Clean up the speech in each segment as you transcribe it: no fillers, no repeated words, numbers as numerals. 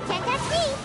Can't touch me!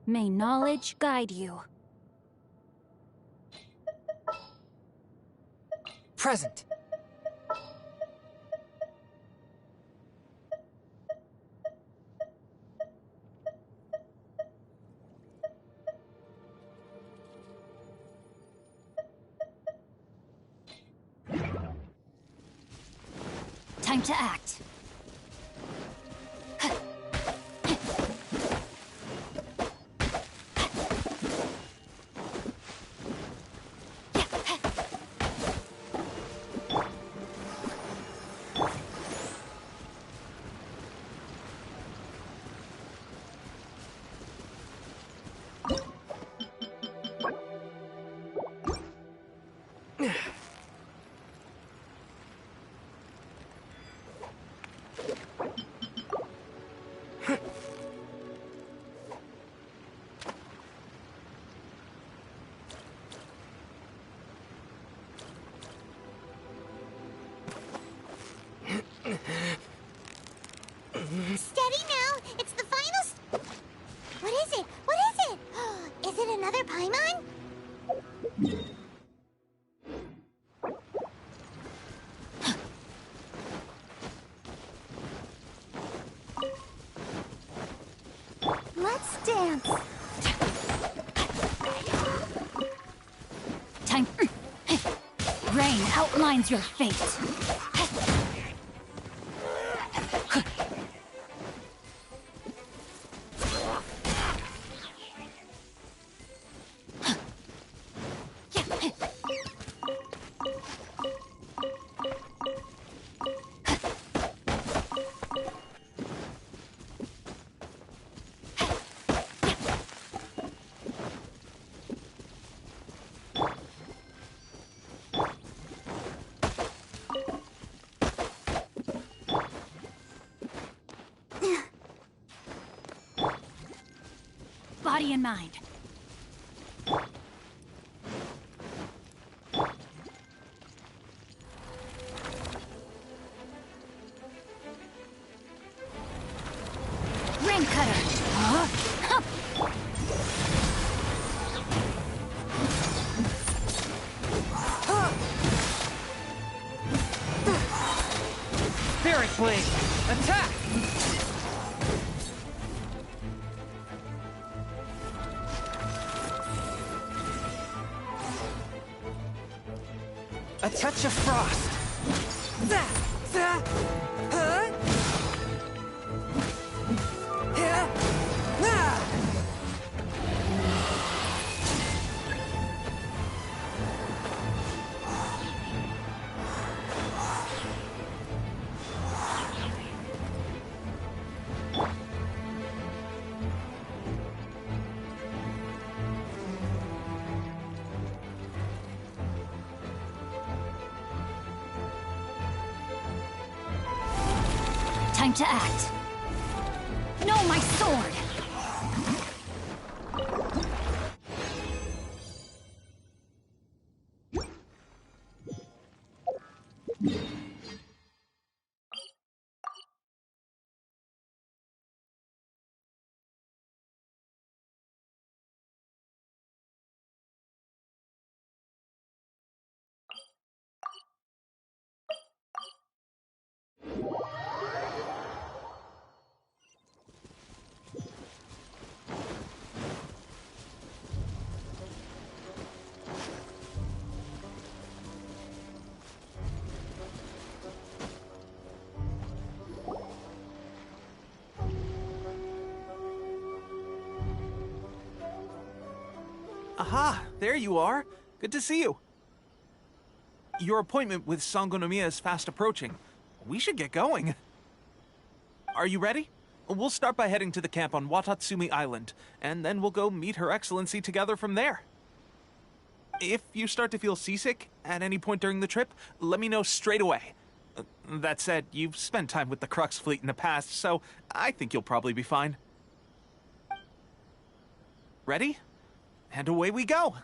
May knowledge guide you. Present. Time to act. Steady now! It's the final What is it? What is it? Is it another Paimon? Let's dance. Time. Rain outlines your fate. Body and mind. Ring cutter. Huh? Spirit Blade! Attack! A touch of frost. Time to act. No, my sword! Aha! There you are! Good to see you! Your appointment with Sangonomiya is fast approaching. We should get going. Are you ready? We'll start by heading to the camp on Watatsumi Island, and then we'll go meet Her Excellency together from there. If you start to feel seasick at any point during the trip, let me know straight away. That said, you've spent time with the Crux fleet in the past, so I think you'll probably be fine. Ready? And away we go!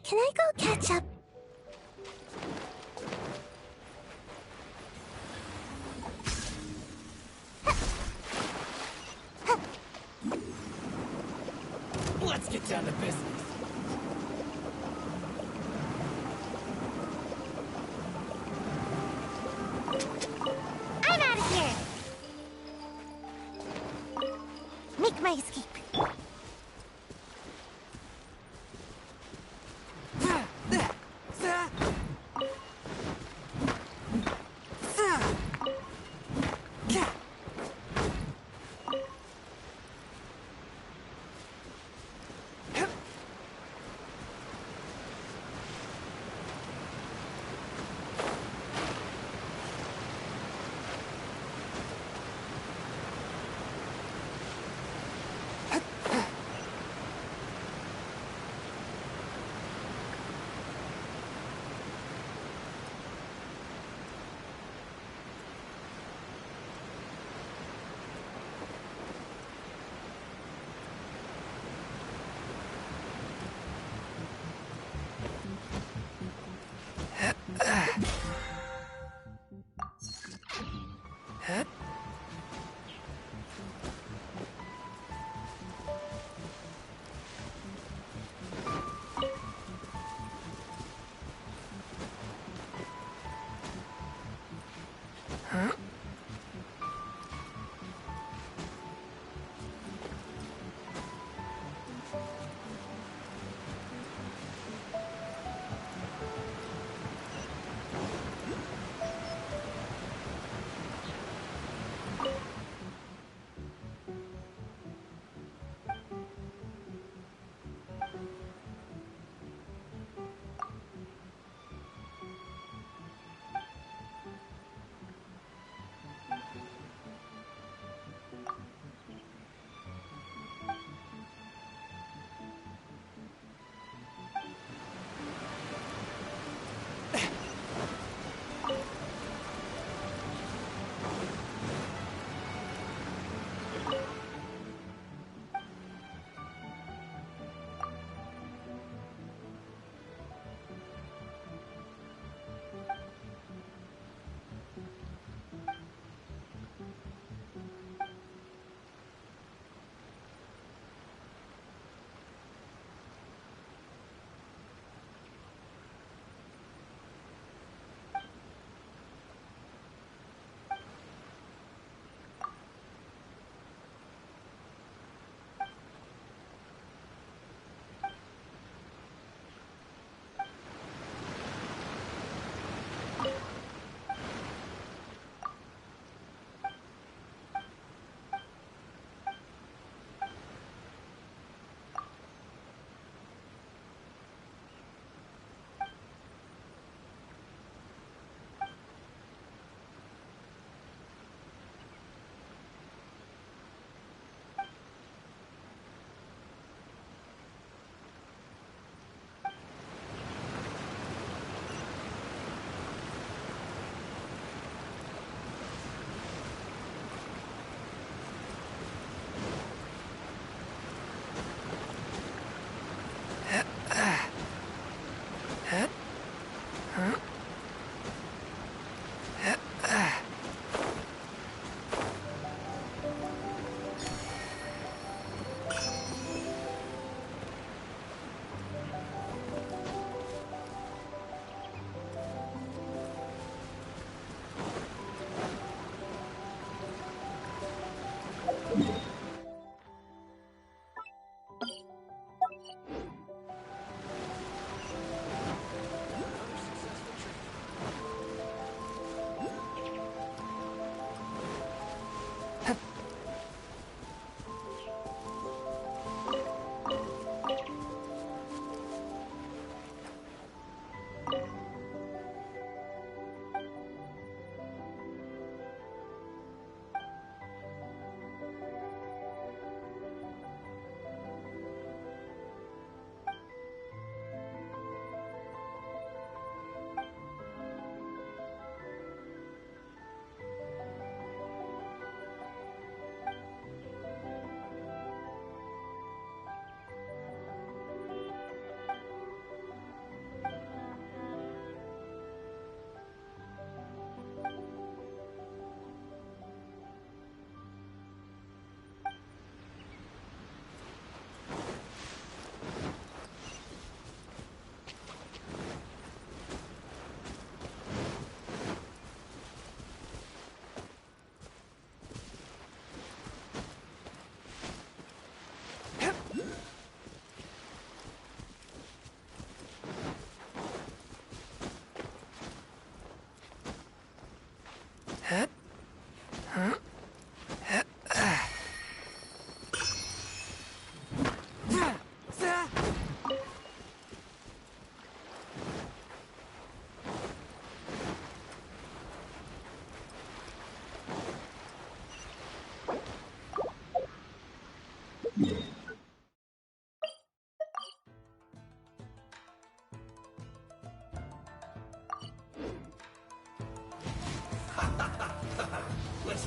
Can I go catch up? Let's get down to business. I'm out of here! Make my escape.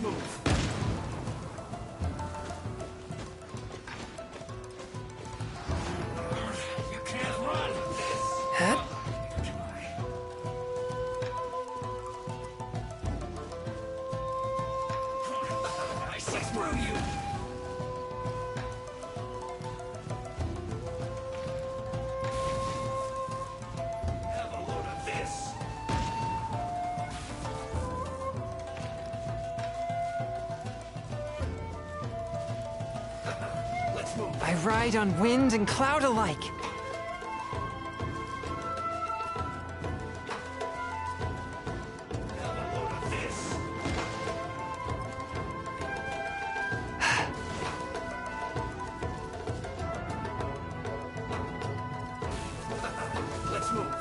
Let's move. You can't run this. Huh? I see through you. Have a load of this. Let's move. I ride on wind and cloud alike. Have a load of this. Let's move.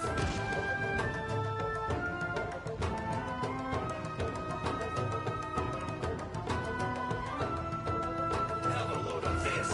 Have a load of this.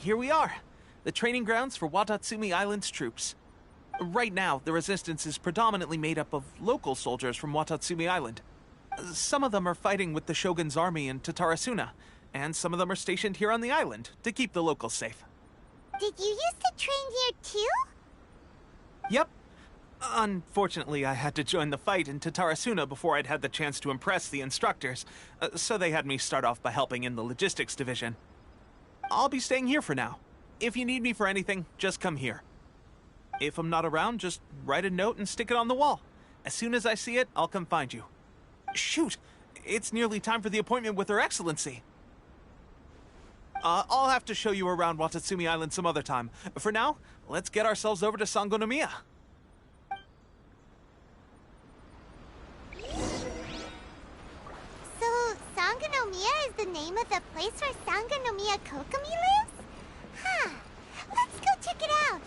here we are. The training grounds for Watatsumi Island's troops. Right now, the resistance is predominantly made up of local soldiers from Watatsumi Island. Some of them are fighting with the Shogun's army in Tatarasuna, and some of them are stationed here on the island to keep the locals safe. Did you used to train here too? Yep. Unfortunately, I had to join the fight in Tatarasuna before I'd had the chance to impress the instructors, so they had me start off by helping in the logistics division. I'll be staying here for now. If you need me for anything, just come here. If I'm not around, just write a note and stick it on the wall. As soon as I see it, I'll come find you. Shoot! It's nearly time for the appointment with Her Excellency. I'll have to show you around Watatsumi Island some other time. For now, let's get ourselves over to Sangonomiya. So, Sangonomiya is the name of the place where Sangonomiya Kokomi lives? Huh. Let's go check it out.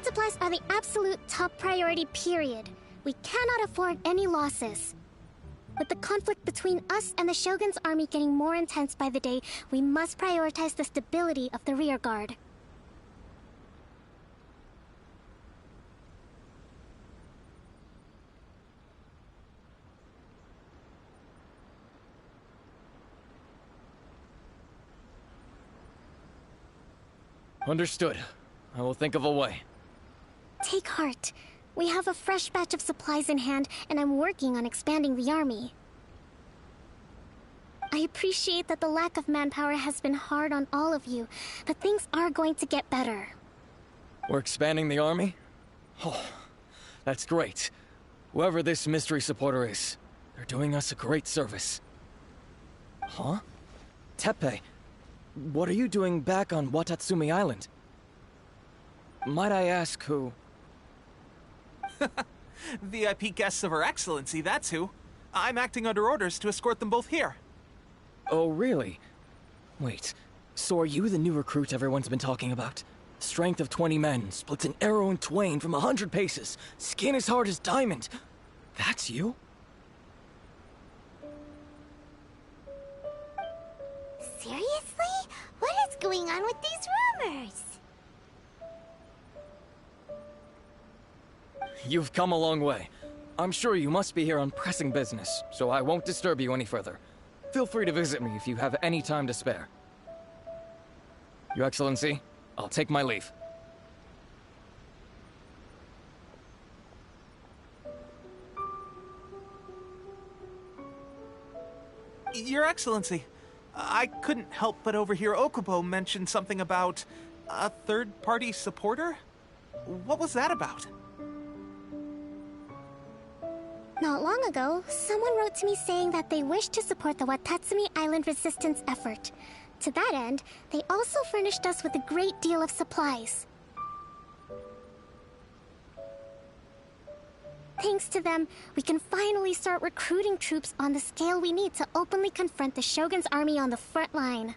Food supplies are the absolute top priority, period. We cannot afford any losses. With the conflict between us and the Shogun's army getting more intense by the day, we must prioritize the stability of the rear guard. Understood. I will think of a way. Take heart. We have a fresh batch of supplies in hand, and I'm working on expanding the army. I appreciate that the lack of manpower has been hard on all of you, but things are going to get better. We're expanding the army? Oh, that's great. Whoever this mystery supporter is, they're doing us a great service. Huh? Teppei, what are you doing back on Watatsumi Island? Might I ask who? VIP guests of Her Excellency, that's who. I'm acting under orders to escort them both here. Oh, really? Wait, so are you the new recruit everyone's been talking about? Strength of 20 men, splits an arrow in twain from 100 paces, skin as hard as diamond. That's you? Seriously? What is going on with these rumors? You've come a long way. I'm sure you must be here on pressing business, so I won't disturb you any further. Feel free to visit me if you have any time to spare. Your Excellency, I'll take my leave. Your Excellency, I couldn't help but overhear Okubo mention something about a third-party supporter? What was that about? Not long ago, someone wrote to me saying that they wish to support the Watatsumi Island resistance effort. To that end, they also furnished us with a great deal of supplies. Thanks to them, we can finally start recruiting troops on the scale we need to openly confront the Shogun's army on the front line.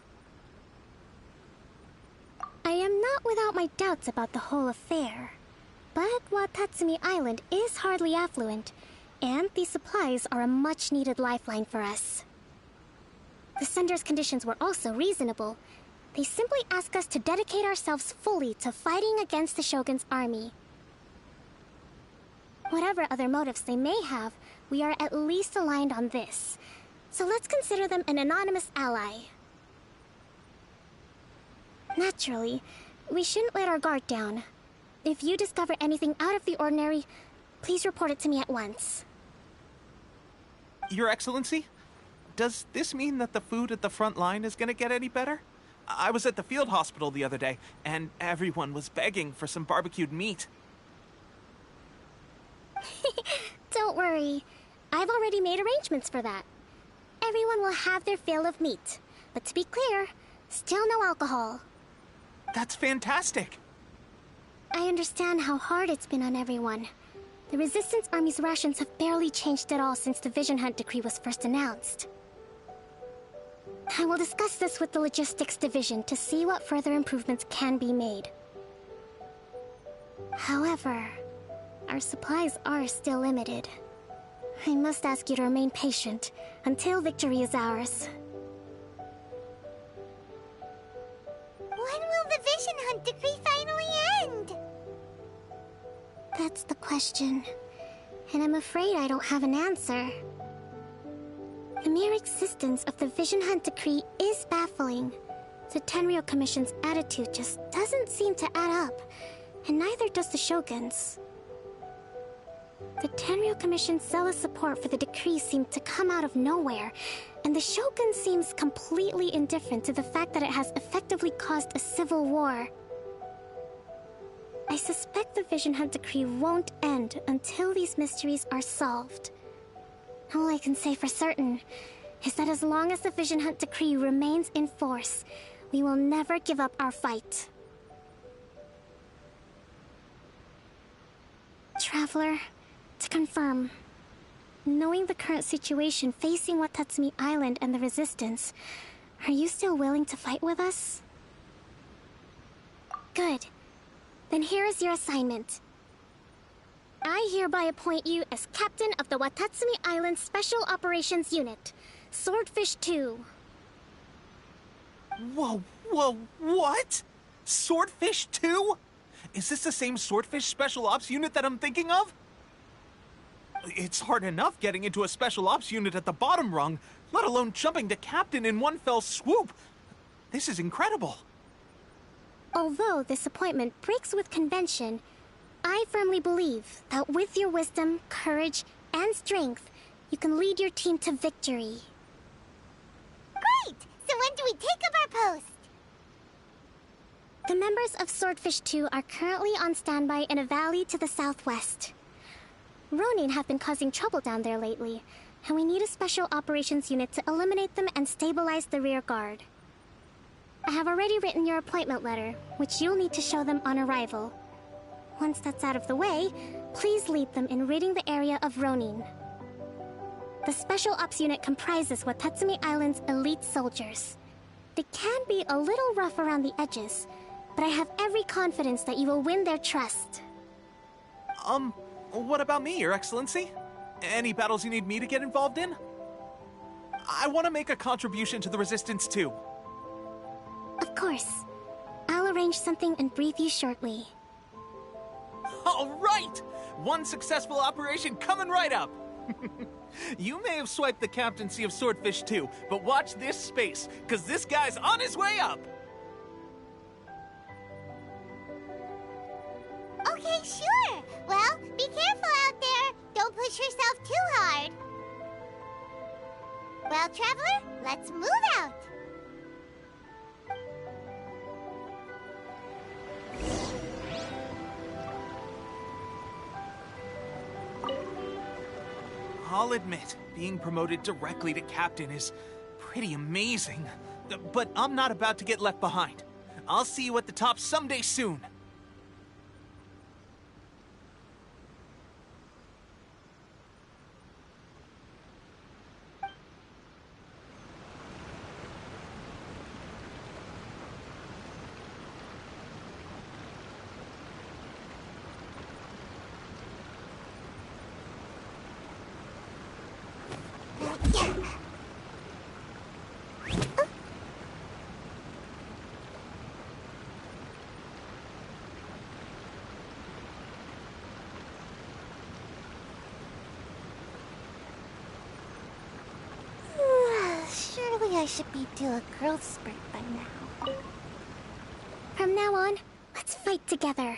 I am not without my doubts about the whole affair, but Watatsumi Island is hardly affluent, and these supplies are a much-needed lifeline for us. The sender's conditions were also reasonable. They simply ask us to dedicate ourselves fully to fighting against the Shogun's army. Whatever other motives they may have, we are at least aligned on this. So let's consider them an anonymous ally. Naturally, we shouldn't let our guard down. If you discover anything out of the ordinary, please report it to me at once. Your Excellency, does this mean that the food at the front line is gonna get any better? I was at the field hospital the other day, and everyone was begging for some barbecued meat. Don't worry. I've already made arrangements for that. Everyone will have their fill of meat. But to be clear, still no alcohol. That's fantastic. I understand how hard it's been on everyone. The Resistance Army's rations have barely changed at all since the Vision Hunt decree was first announced. I will discuss this with the Logistics Division to see what further improvements can be made. However, our supplies are still limited. I must ask you to remain patient until victory is ours. When will the Vision Hunt decree finally end? That's the question, and I'm afraid I don't have an answer. The mere existence of the Vision Hunt decree is baffling. The Tenryou Commission's attitude just doesn't seem to add up, and neither does the Shogun's. The Tenryou Commission's zealous support for the decree seemed to come out of nowhere, and the Shogun seems completely indifferent to the fact that it has effectively caused a civil war. I suspect the Vision Hunt decree won't end until these mysteries are solved. All I can say for certain is that as long as the Vision Hunt decree remains in force, we will never give up our fight. Traveler, to confirm, knowing the current situation facing Watatsumi Island and the Resistance, are you still willing to fight with us? Good. Then here is your assignment. I hereby appoint you as captain of the Watatsumi Island Special Operations Unit, Swordfish 2. Whoa, what? Swordfish 2? Is this the same Swordfish Special Ops unit that I'm thinking of? It's hard enough getting into a Special Ops unit at the bottom rung, let alone jumping to captain in one fell swoop. This is incredible. Although this appointment breaks with convention, I firmly believe that with your wisdom, courage, and strength, you can lead your team to victory. Great! So when do we take up our post? The members of Swordfish 2 are currently on standby in a valley to the southwest. Ronin have been causing trouble down there lately, and we need a special operations unit to eliminate them and stabilize the rear guard. I have already written your appointment letter, which you'll need to show them on arrival. Once that's out of the way, please lead them in ridding the area of Ronin. The Special Ops unit comprises Watatsumi Island's elite soldiers. They can be a little rough around the edges, but I have every confidence that you will win their trust. What about me, Your Excellency? Any battles you need me to get involved in? I want to make a contribution to the Resistance too. Of course. I'll arrange something and brief you shortly. All right! One successful operation coming right up! You may have swiped the captaincy of Swordfish 2, but watch this space, because this guy's on his way up! Okay, sure. Well, be careful out there. Don't push yourself too hard. Well, Traveler, let's move out. I'll admit, being promoted directly to captain is pretty amazing. But I'm not about to get left behind. I'll see you at the top someday soon. Surely I should be due a growth spurt by now. From now on, let's fight together.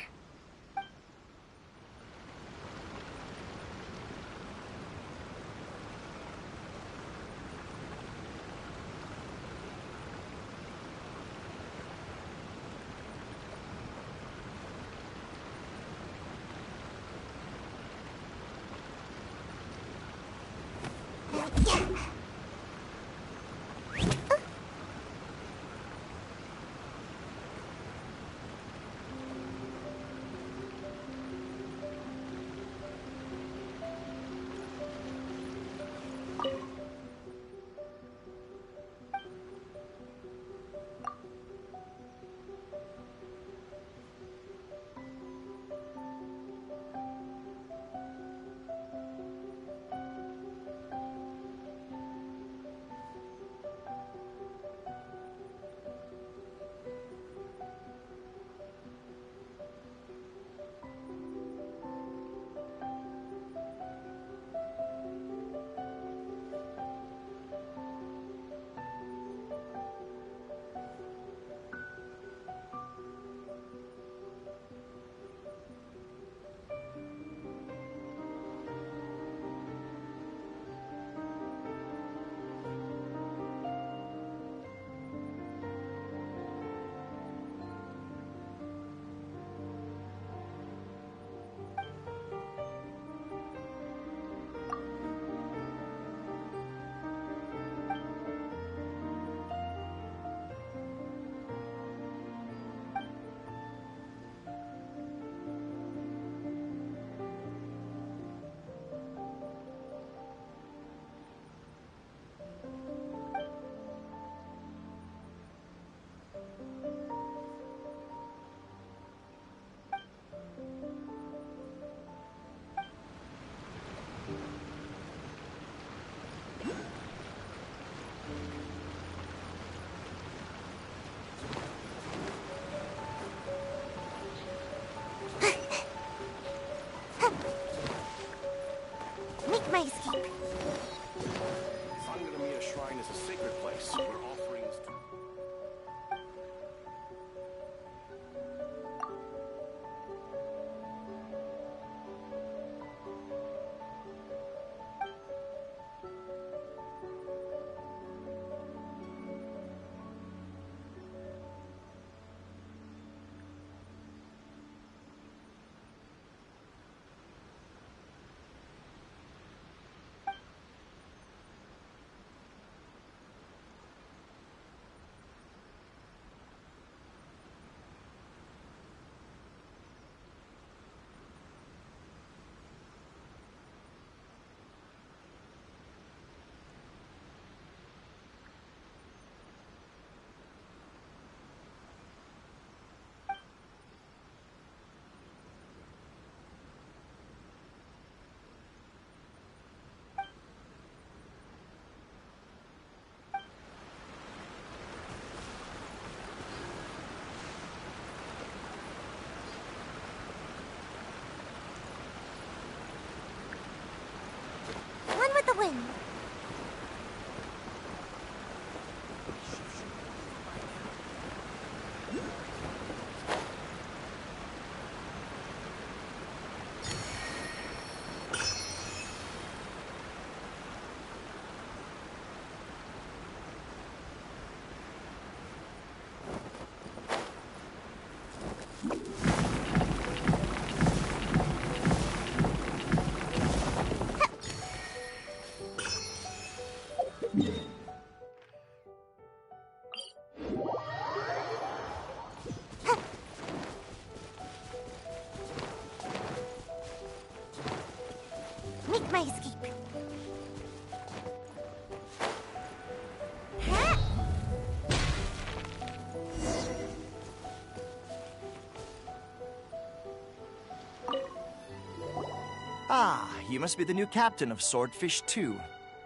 Ah, you must be the new captain of Swordfish 2.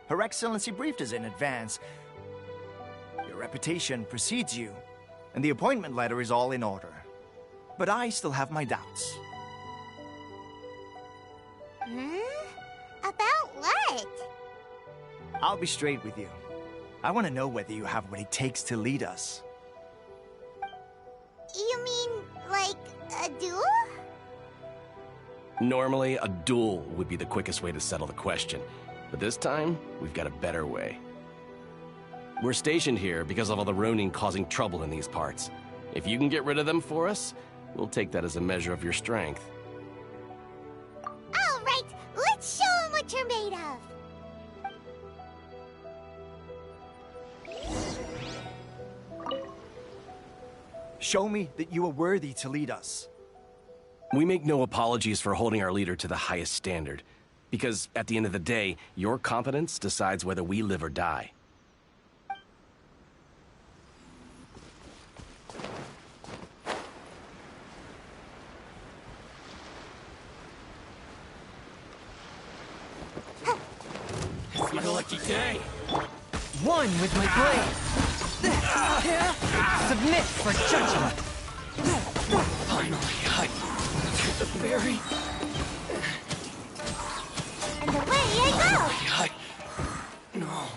Her Excellency briefed us in advance. Your reputation precedes you, and the appointment letter is all in order. But I still have my doubts. Huh? About what? I'll be straight with you. I want to know whether you have what it takes to lead us. You mean, like, a duel? Normally, a duel would be the quickest way to settle the question, but this time, we've got a better way. We're stationed here because of all the Ronin causing trouble in these parts. If you can get rid of them for us, we'll take that as a measure of your strength. All right, let's show 'em what you're made of. Show me that you are worthy to lead us. We make no apologies for holding our leader to the highest standard, because at the end of the day, your competence decides whether we live or die. It's my lucky day. One with my blade. Submit for judgment. Finally, I get the berry. And away I No.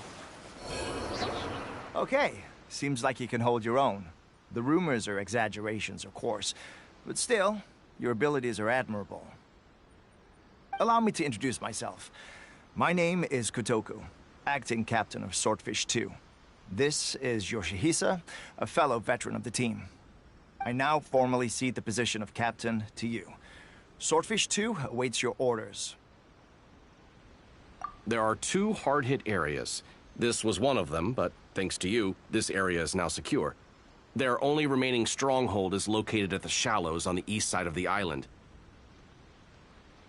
Okay, seems like you can hold your own. The rumors are exaggerations, of course, but still, your abilities are admirable. Allow me to introduce myself. My name is Kotoku, acting captain of Swordfish 2. This is Yoshihisa, a fellow veteran of the team. I now formally cede the position of captain to you. Swordfish 2 awaits your orders. There are 2 hard-hit areas. This was one of them, but thanks to you, this area is now secure. Their only remaining stronghold is located at the shallows on the east side of the island.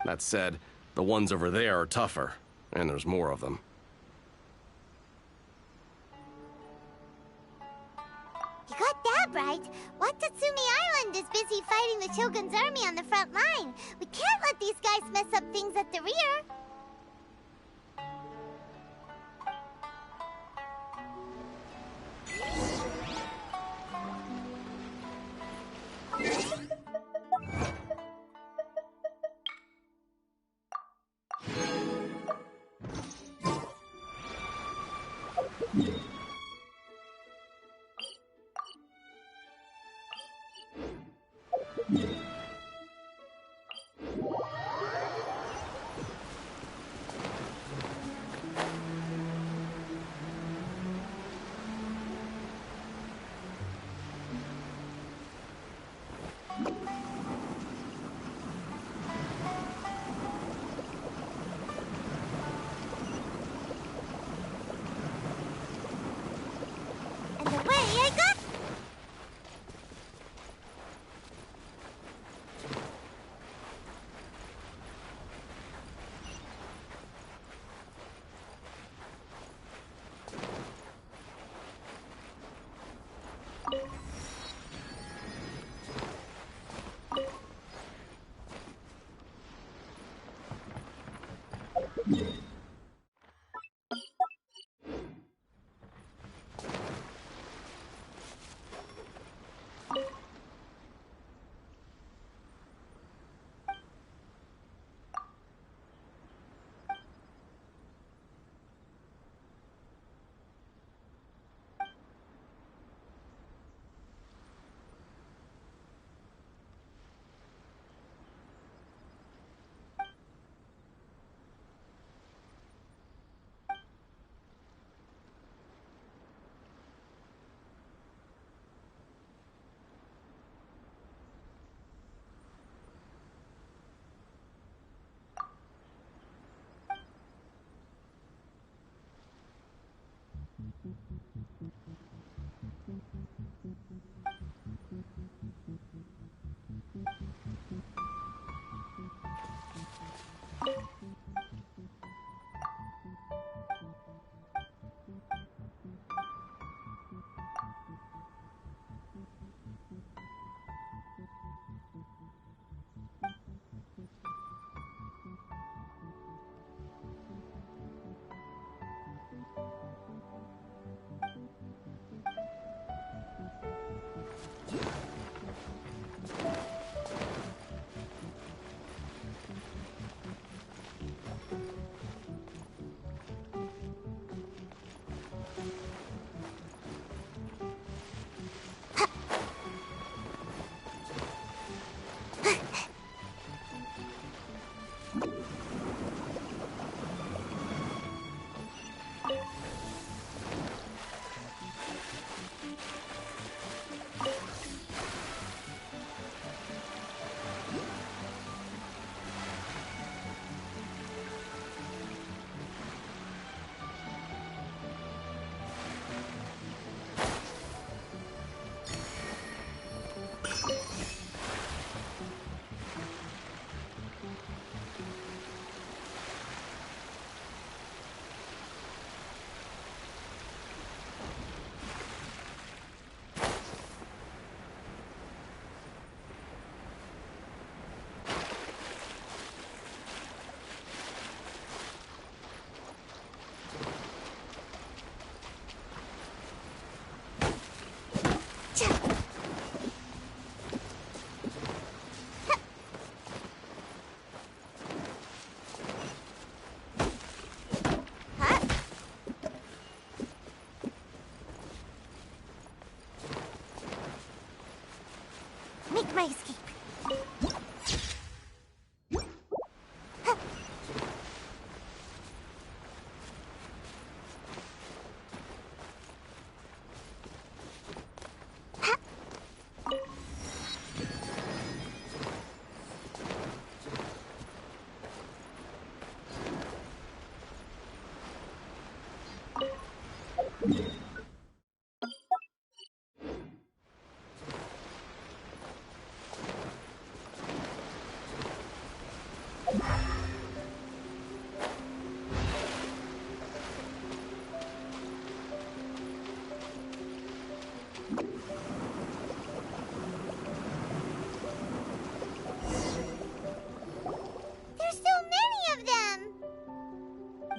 That said, the ones over there are tougher, and there's more of them. You got that right. Watatsumi Island is busy fighting the Shogun's army on the front line. We can't let these guys mess up things at the rear.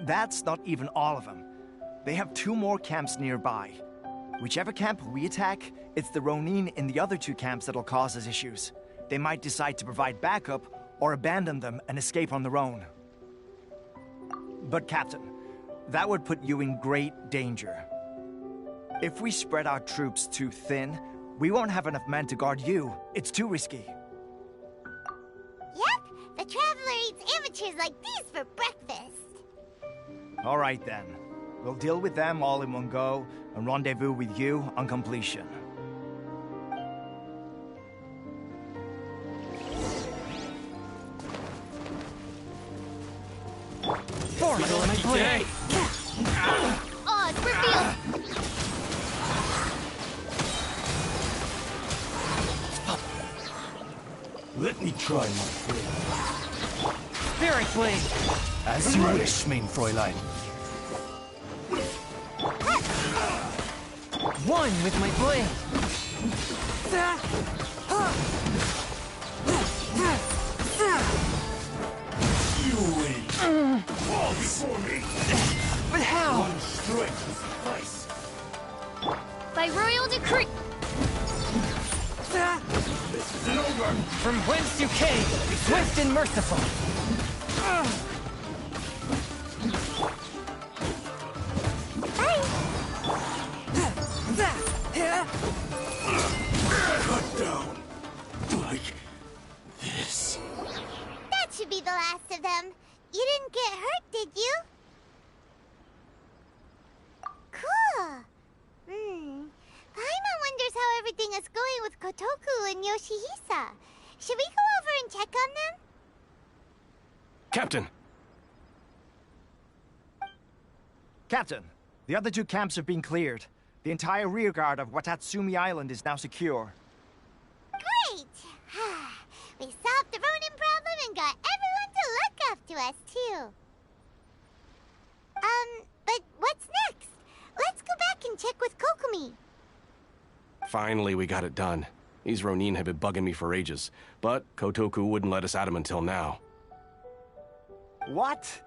That's not even all of them. They have 2 more camps nearby. Whichever camp we attack, it's the Ronin in the other 2 camps that'll cause us issues. They might decide to provide backup or abandon them and escape on their own. But Captain, that would put you in great danger. If we spread our troops too thin, we won't have enough men to guard you. It's too risky. Yep, the Traveler eats amateurs like these for breakfast. All right then. We'll deal with them all in one go and rendezvous with you on completion. Formidable in my day! Oh, it's revealed! Let me try, my friend. Spirit Blade! As you wish, mein Fräulein. One with my blade! You win. Fall before me. But how? One strike will suffice. By royal decree. This isn't over. From whence you came, swift and merciful! Cut down. Like this. That should be the last of them. You didn't get hurt, did you? Cool. Paimon wonders how everything is going with Kotoku and Yoshihisa. Should we go over and check on them? Captain! Captain, the other 2 camps have been cleared. The entire rearguard of Watatsumi Island is now secure. Great! We solved the Ronin problem and got everyone to look after us, too. But what's next? Let's go back and check with Kokumi. Finally, we got it done. These Ronin have been bugging me for ages, but Kotoku wouldn't let us at them until now. What?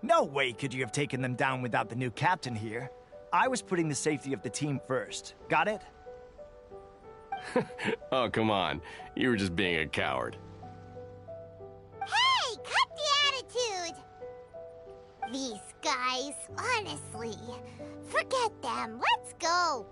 No way could you have taken them down without the new captain here. I was putting the safety of the team first. Got it? Oh, come on. You were just being a coward. Hey, cut the attitude! These guys, honestly. Forget them. Let's go.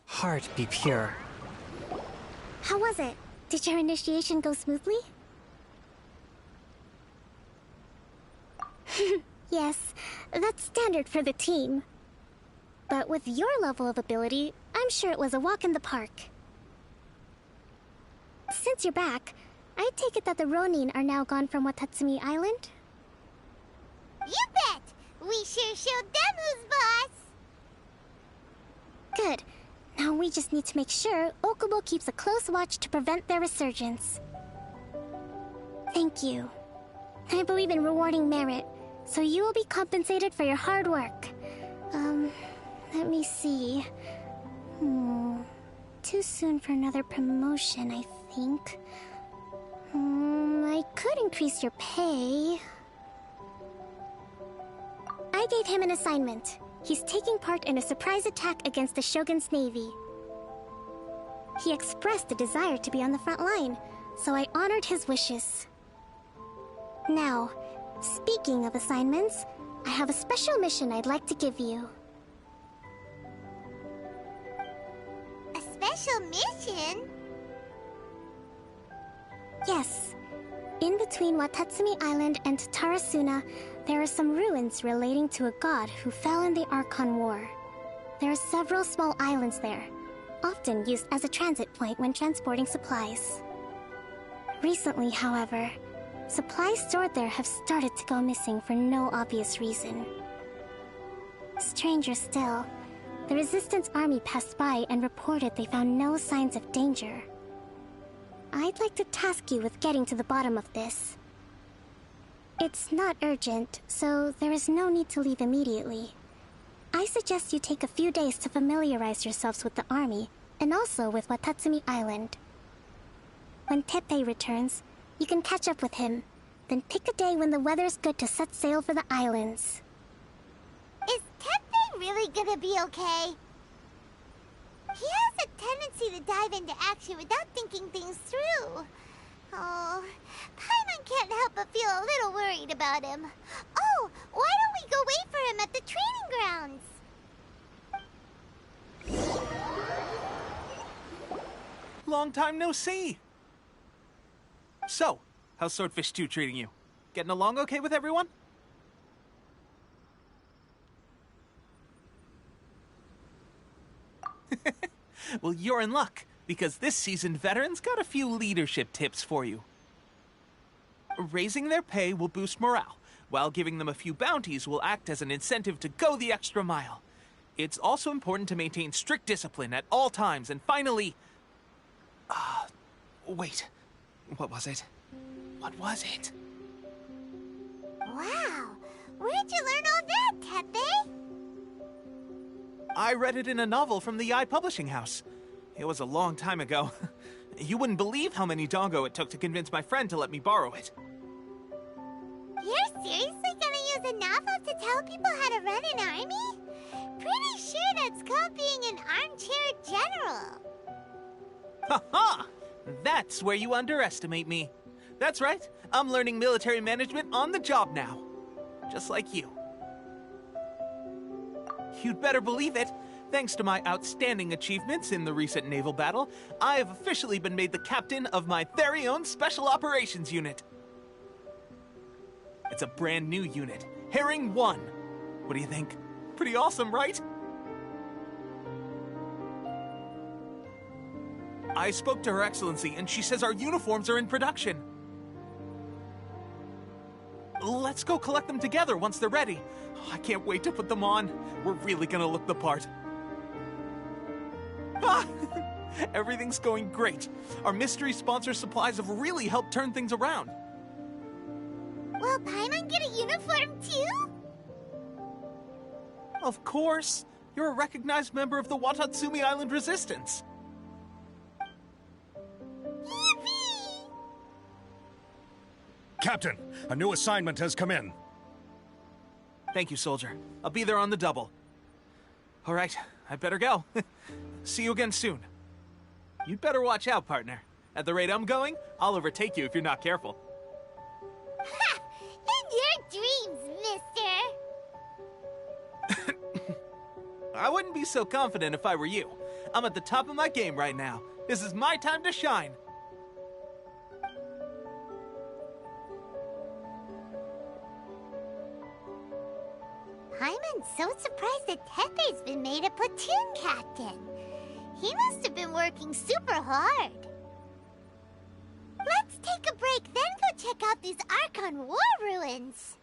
Heart be pure. How was it? Did your initiation go smoothly? Yes, that's standard for the team. But with your level of ability, I'm sure it was a walk in the park. Since you're back, I take it that the Ronin are now gone from Watatsumi Island? You bet! We sure showed them who's boss! Good. Now we just need to make sure Okubo keeps a close watch to prevent their resurgence. Thank you. I believe in rewarding merit, so you will be compensated for your hard work. Let me see. Too soon for another promotion, I think. I could increase your pay. I gave him an assignment. He's taking part in a surprise attack against the Shogun's navy. He expressed a desire to be on the front line, so I honored his wishes. Now, Speaking of assignments, I have a special mission I'd like to give you. A special mission? Yes. In between Watatsumi Island and Tarasuna, there are some ruins relating to a god who fell in the Archon War. There are several small islands there, often used as a transit point when transporting supplies. Recently, however, supplies stored there have started to go missing for no obvious reason. Stranger still, the Resistance Army passed by and reported they found no signs of danger. I'd like to task you with getting to the bottom of this. It's not urgent, so there is no need to leave immediately. I suggest you take a few days to familiarize yourselves with the army, and also with Watatsumi Island. When Teppei returns, you can catch up with him, then pick a day when the weather's good to set sail for the islands. Is Teppei really gonna be okay? He has a tendency to dive into action without thinking things through. Oh, Paimon can't help but feel a little worried about him. Oh, why don't we go wait for him at the training grounds? Long time no see! So, how's Swordfish 2 treating you? Getting along okay with everyone? Well, you're in luck, because this seasoned veteran's got a few leadership tips for you. Raising their pay will boost morale, while giving them a few bounties will act as an incentive to go the extra mile. It's also important to maintain strict discipline at all times, and finally... wait. What was it? What was it? Wow, where'd you learn all that, Teppei? I read it in a novel from the Yae Publishing House. It was a long time ago. You wouldn't believe how many dongo it took to convince my friend to let me borrow it. You're seriously gonna use a novel to tell people how to run an army? Pretty sure that's called being an armchair general. Ha ha! That's where you underestimate me. That's right, I'm learning military management on the job now. Just like you. You'd better believe it. Thanks to my outstanding achievements in the recent naval battle, I have officially been made the captain of my very own Special Operations Unit. It's a brand new unit, Herring 1. What do you think? Pretty awesome, right? I spoke to Her Excellency, and she says our uniforms are in production. Let's go collect them together once they're ready. I can't wait to put them on. We're really gonna look the part. Ah! Everything's going great. Our mystery sponsor supplies have really helped turn things around. Will Paimon get a uniform too? Of course. You're a recognized member of the Watatsumi Island Resistance. Yippee! Captain, a new assignment has come in. Thank you, soldier. I'll be there on the double. All right, I better go. See you again soon. You'd better watch out, partner. At the rate I'm going, I'll overtake you if you're not careful. Ha! In your dreams, mister! I wouldn't be so confident if I were you. I'm at the top of my game right now. This is my time to shine. Paimon's so surprised that Teppei's been made a platoon captain. He must have been working super hard. Let's take a break, then go check out these Archon War ruins.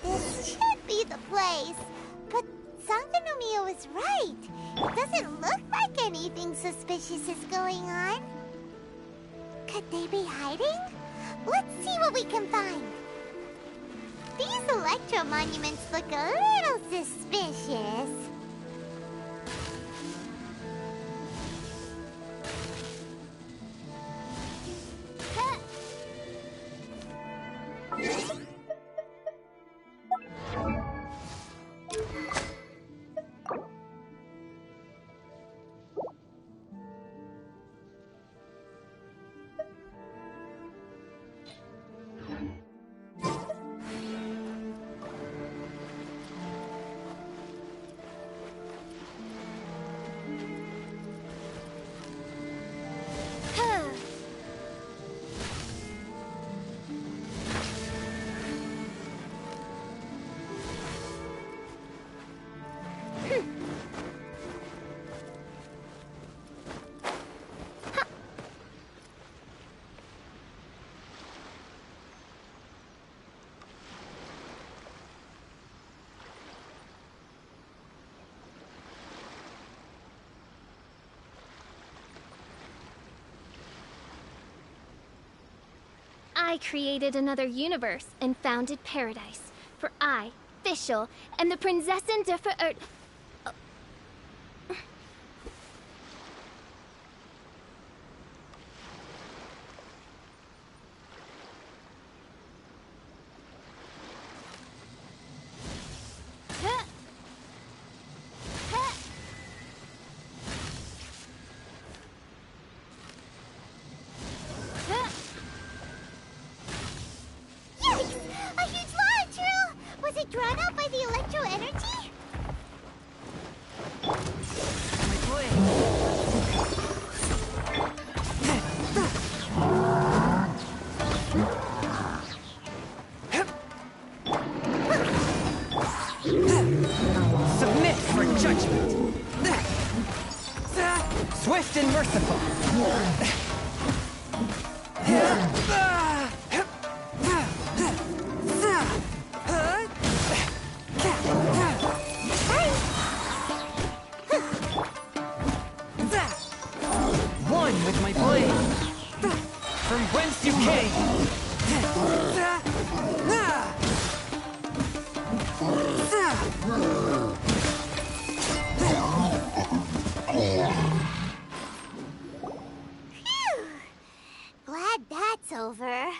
This should be the place. But Sangonomiya was right. It doesn't look like anything suspicious is going on. Could they be hiding? Let's see what we can find. These electro monuments look a little suspicious. Huh. I created another universe and founded paradise. For I, Fischl, am the Prinzessin der Verirrt... Drawn out by the electro energy? Submit for judgment. Swift and merciful. One with my blade. From whence you came. Phew! Glad that's over.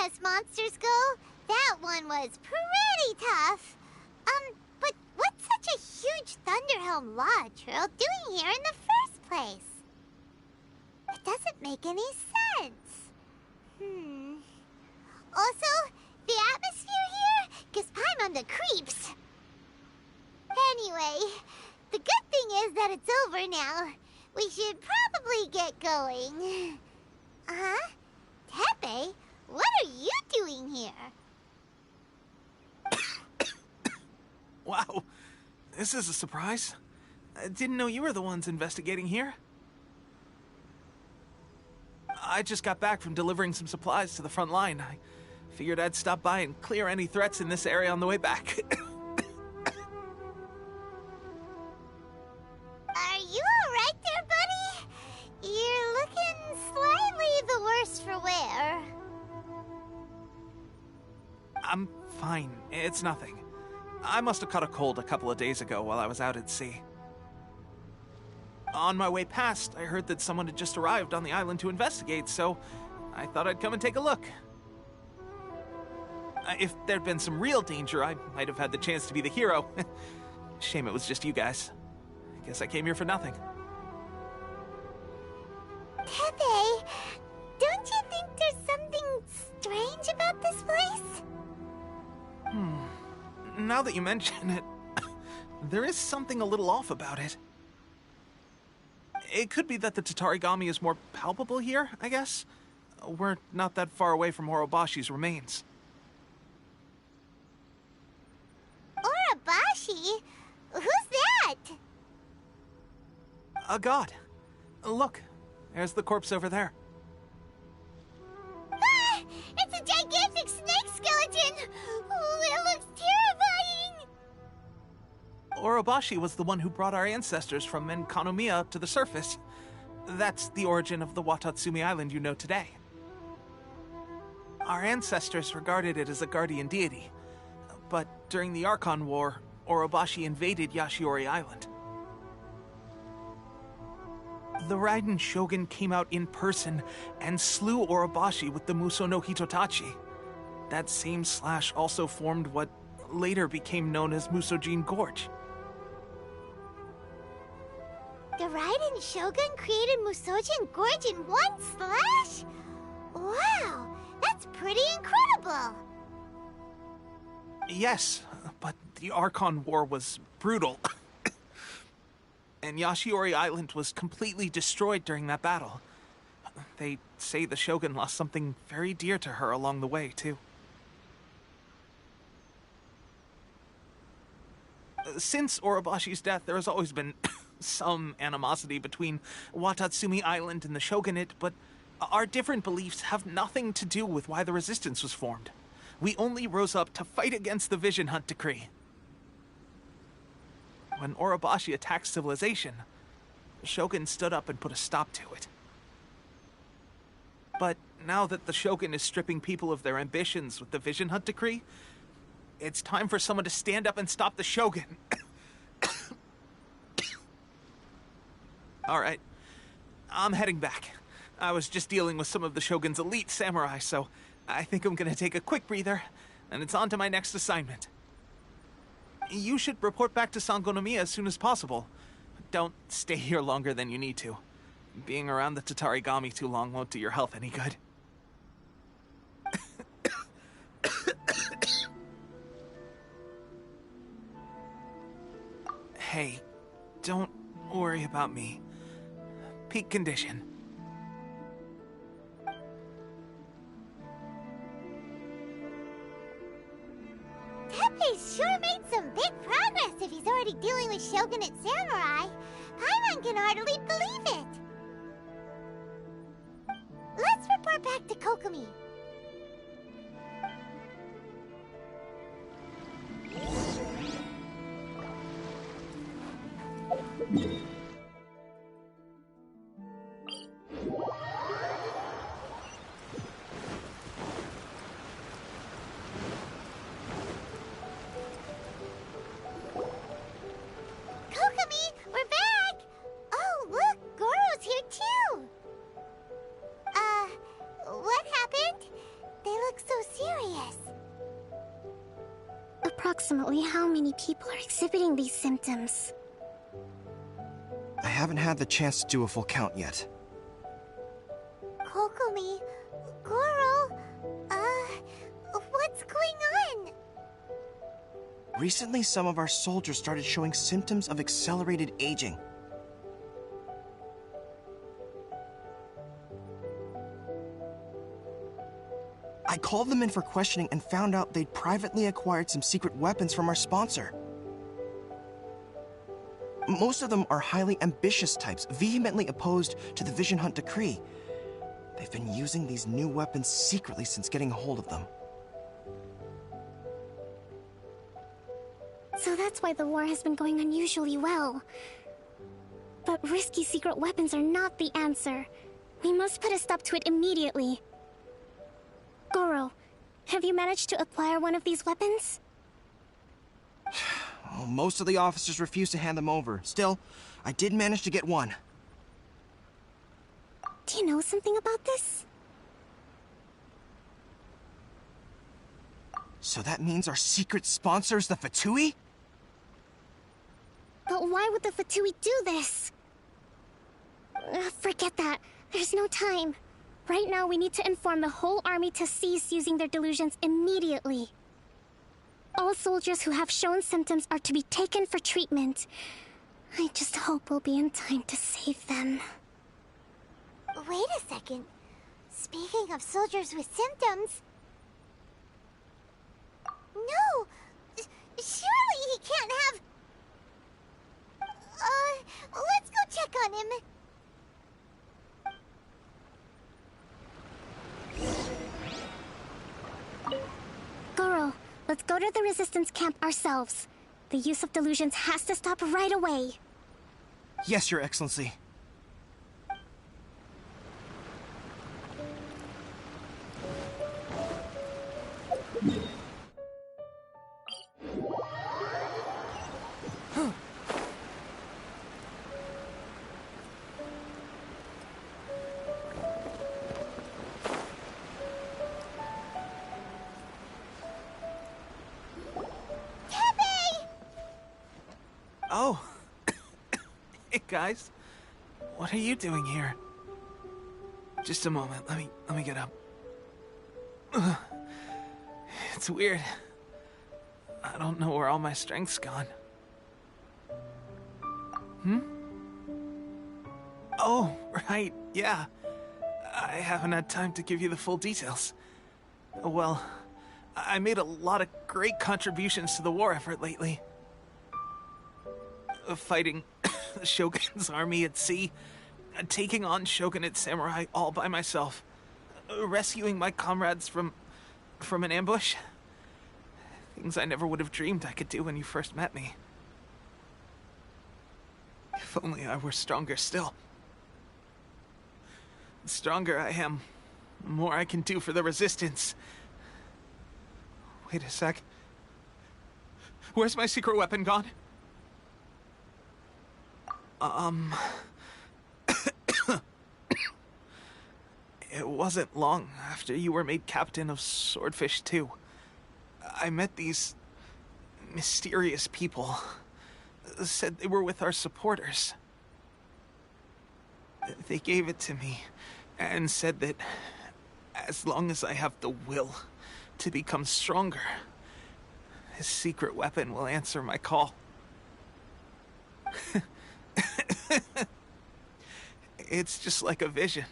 As monsters go, that one was pretty tough. But what's such a huge Thunderhelm Lodge Earl doing here in the first place? It doesn't make any sense. Also, the atmosphere here gives Paimon on the creeps. Anyway, the good thing is that it's over now. We should probably get going. Huh? Tepe, what are you doing here? Wow, this is a surprise. I didn't know you were the ones investigating here. I just got back from delivering some supplies to the front line. I figured I'd stop by and clear any threats in this area on the way back. Are you alright there, buddy? You're looking slightly the worse for wear. I'm fine. It's nothing. I must have caught a cold a couple of days ago while I was out at sea. On my way past, I heard that someone had just arrived on the island to investigate, so I thought I'd come and take a look. If there'd been some real danger, I might have had the chance to be the hero. Shame it was just you guys. Guess I came here for nothing. Tepe, don't you think there's something strange about this place? Now that you mention it, there is something a little off about it. It could be that the Tatarigami is more palpable here, I guess. We're not that far away from Orobashi's remains. Orobashi? Who's that? A god. Look, there's the corpse over there. Ah! It's a gigantic snake skeleton! Oh, it looks terrifying! Orobashi was the one who brought our ancestors from Enkanomiya to the surface. That's the origin of the Watatsumi Island you know today. Our ancestors regarded it as a guardian deity, but during the Archon War, Orobashi invaded Yashiori Island. The Raiden Shogun came out in person and slew Orobashi with the Muso no Hitotachi. That same slash also formed what later became known as Musojin Gorge. The Raiden Shogun created Musojin Gorge in one slash? Wow, that's pretty incredible! Yes, but the Archon War was brutal. And Yashiori Island was completely destroyed during that battle. They say the Shogun lost something very dear to her along the way, too. Since Orobashi's death, there has always been some animosity between Watatsumi Island and the Shogunate, but our different beliefs have nothing to do with why the resistance was formed. We only rose up to fight against the Vision Hunt Decree. When Orobashi attacked civilization, the Shogun stood up and put a stop to it. But now that the Shogun is stripping people of their ambitions with the Vision Hunt Decree, it's time for someone to stand up and stop the Shogun. Alright, I'm heading back. I was just dealing with some of the Shogun's elite samurai, so I think I'm gonna take a quick breather, and it's on to my next assignment. You should report back to Sangonomiya as soon as possible. Don't stay here longer than you need to. Being around the Tatarigami too long won't do your health any good. Hey, don't worry about me. Peak condition. Tepe's sure made some big progress if he's already dealing with Shogunate samurai. Paimon can hardly believe it. Let's report back to Kokomi. Approximately how many people are exhibiting these symptoms? I haven't had the chance to do a full count yet. Kokomi, Goro, what's going on? Recently, some of our soldiers started showing symptoms of accelerated aging. I called them in for questioning and found out they'd privately acquired some secret weapons from our sponsor. Most of them are highly ambitious types, vehemently opposed to the Vision Hunt Decree. They've been using these new weapons secretly since getting a hold of them. So that's why the war has been going unusually well. But risky secret weapons are not the answer. We must put a stop to it immediately. Goro, have you managed to acquire one of these weapons? Well, most of the officers refuse to hand them over. Still, I did manage to get one. Do you know something about this? So that means our secret sponsor is the Fatui? But why would the Fatui do this? Forget that. There's no time. Right now, we need to inform the whole army to cease using their delusions immediately. All soldiers who have shown symptoms are to be taken for treatment. I just hope we'll be in time to save them. Wait a second. Speaking of soldiers with symptoms... No! Surely he can't have... let's go check on him. Goro, let's go to the resistance camp ourselves. The use of delusions has to stop right away. Yes, Your Excellency. Oh. Hey, guys. What are you doing here? Just a moment. Let me get up. Ugh. It's weird. I don't know where all my strength's gone. Oh, right. Yeah. I haven't had time to give you the full details. Well, I made a lot of great contributions to the war effort lately. Fighting the Shogun's army at sea, taking on Shogunate samurai all by myself, rescuing my comrades from an ambush. Things I never would have dreamed I could do when you first met me. If only I were stronger still. The stronger I am, the more I can do for the Resistance. Wait a sec. Where's my secret weapon gone? It wasn't long after you were made captain of Swordfish 2. I met these mysterious people. Said they were with our supporters. They gave it to me and said that as long as I have the will to become stronger, his secret weapon will answer my call. It's just like a vision,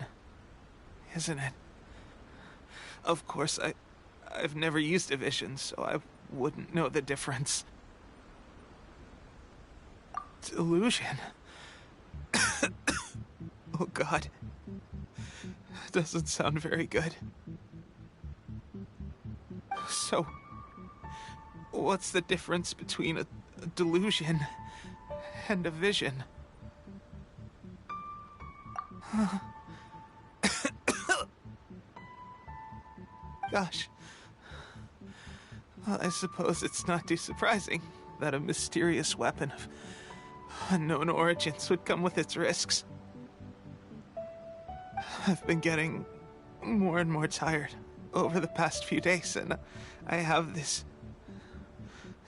isn't it? Of course, I've never used a vision, so I wouldn't know the difference. Delusion. Oh God. Doesn't sound very good. So, what's the difference between a delusion and a vision? Gosh. Well, I suppose it's not too surprising that a mysterious weapon of unknown origins would come with its risks. I've been getting more and more tired over the past few days, and I have this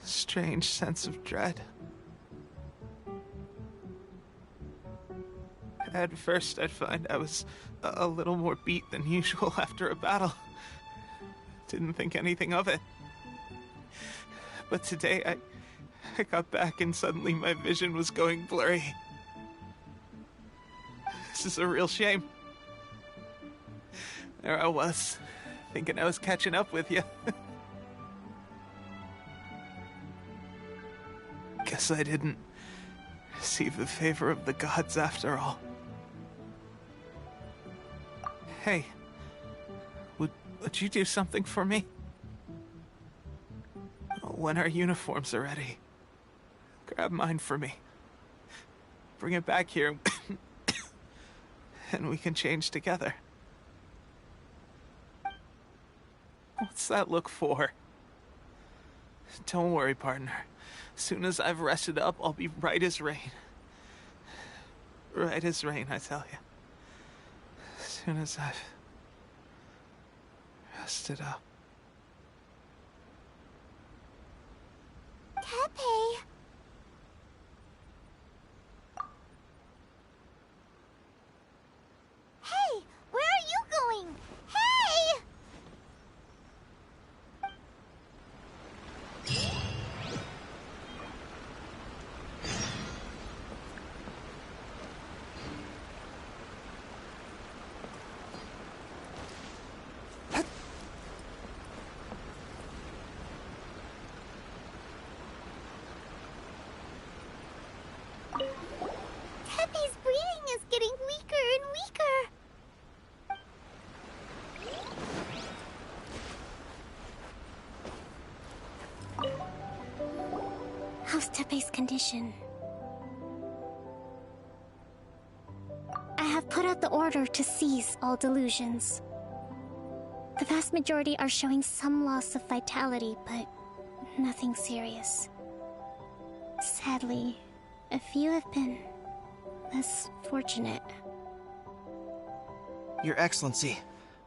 strange sense of dread. At first, I'd find I was a little more beat than usual after a battle. Didn't think anything of it. But today, I got back and suddenly my vision was going blurry. This is a real shame. There I was, thinking I was catching up with you. Guess I didn't receive the favor of the gods after all. Hey, would you do something for me? When our uniforms are ready, grab mine for me. Bring it back here, and we can change together. What's that look for? Don't worry, partner. Soon as I've rested up, I'll be right as rain. Right as rain, I tell you. Soon as I've rested up. Tepe. Hey, where are you going? Hey! Tepe's breathing is getting weaker and weaker. How's Tepe's condition? I have put out the order to cease all delusions. The vast majority are showing some loss of vitality, but nothing serious. Sadly, a few have been less fortunate. Your Excellency,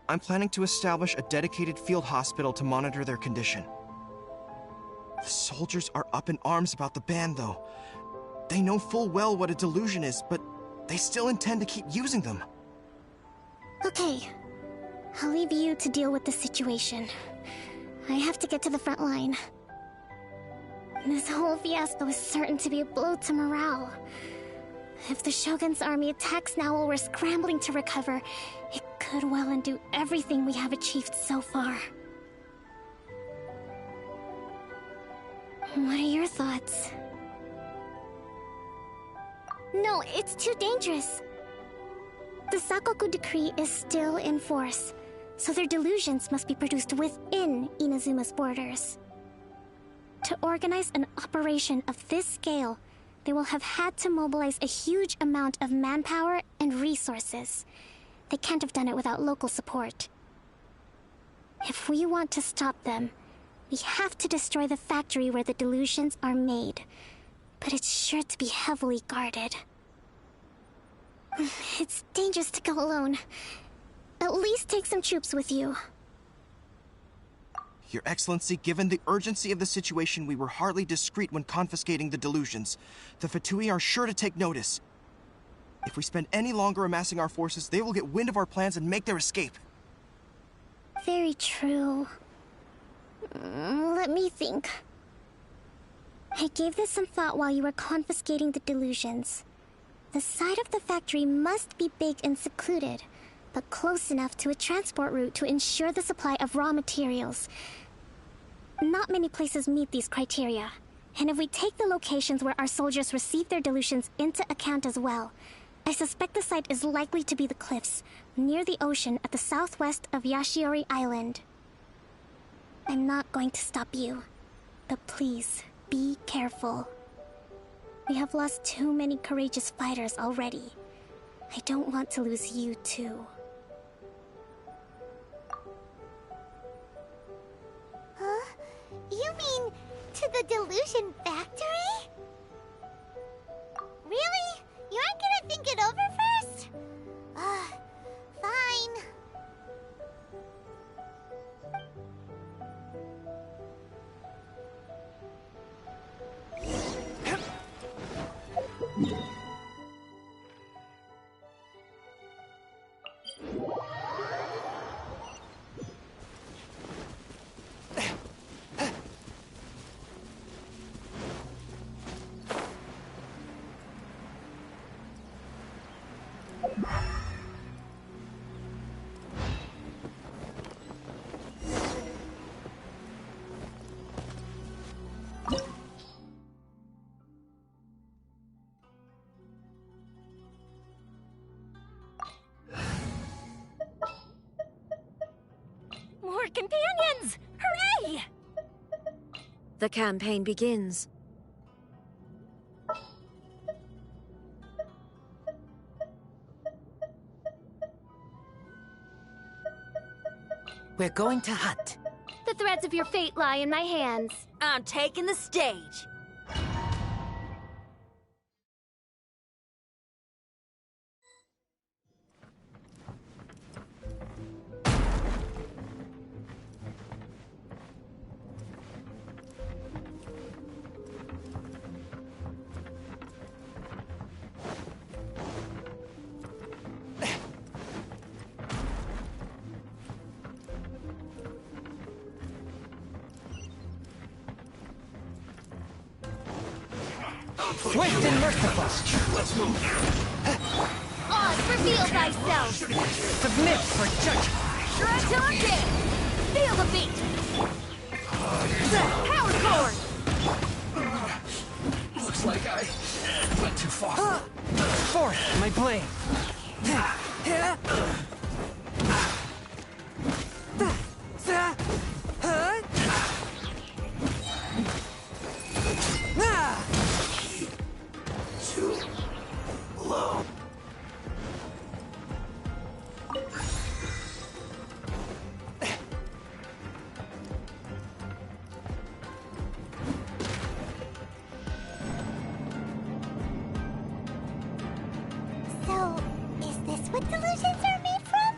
I'm planning to establish a dedicated field hospital to monitor their condition. The soldiers are up in arms about the ban, though. They know full well what a delusion is, but they still intend to keep using them. Okay, I'll leave you to deal with the situation. I have to get to the front line. This whole fiasco is certain to be a blow to morale. If the Shogun's army attacks now while we're scrambling to recover, it could well undo everything we have achieved so far. What are your thoughts? No, it's too dangerous. The Sakoku decree is still in force, so their delusions must be produced within Inazuma's borders. To organize an operation of this scale, they will have had to mobilize a huge amount of manpower and resources. They can't have done it without local support. If we want to stop them, we have to destroy the factory where the delusions are made. But it's sure to be heavily guarded. It's dangerous to go alone. At least take some troops with you. Your Excellency, given the urgency of the situation, we were hardly discreet when confiscating the delusions. The Fatui are sure to take notice. If we spend any longer amassing our forces, they will get wind of our plans and make their escape. Very true. Let me think. I gave this some thought while you were confiscating the delusions. The side of the factory must be big and secluded, but close enough to a transport route to ensure the supply of raw materials. Not many places meet these criteria, and if we take the locations where our soldiers receive their delusions into account as well, I suspect the site is likely to be the cliffs, near the ocean at the southwest of Yashiori Island. I'm not going to stop you, but please, be careful. We have lost too many courageous fighters already. I don't want to lose you too. Huh? You mean to the delusion factory? Really? You aren't gonna think it over first? Fine. More companions! Hooray! The campaign begins. We're going to hunt. The threads of your fate lie in my hands. I'm taking the stage. Swift and merciful. Let's move. Oz, reveal thyself! Submit for judgment. Shratake! Feel the beat! Power chord! Looks like I went too far. Forth my blade. Too low. So, is this what delusions are made from?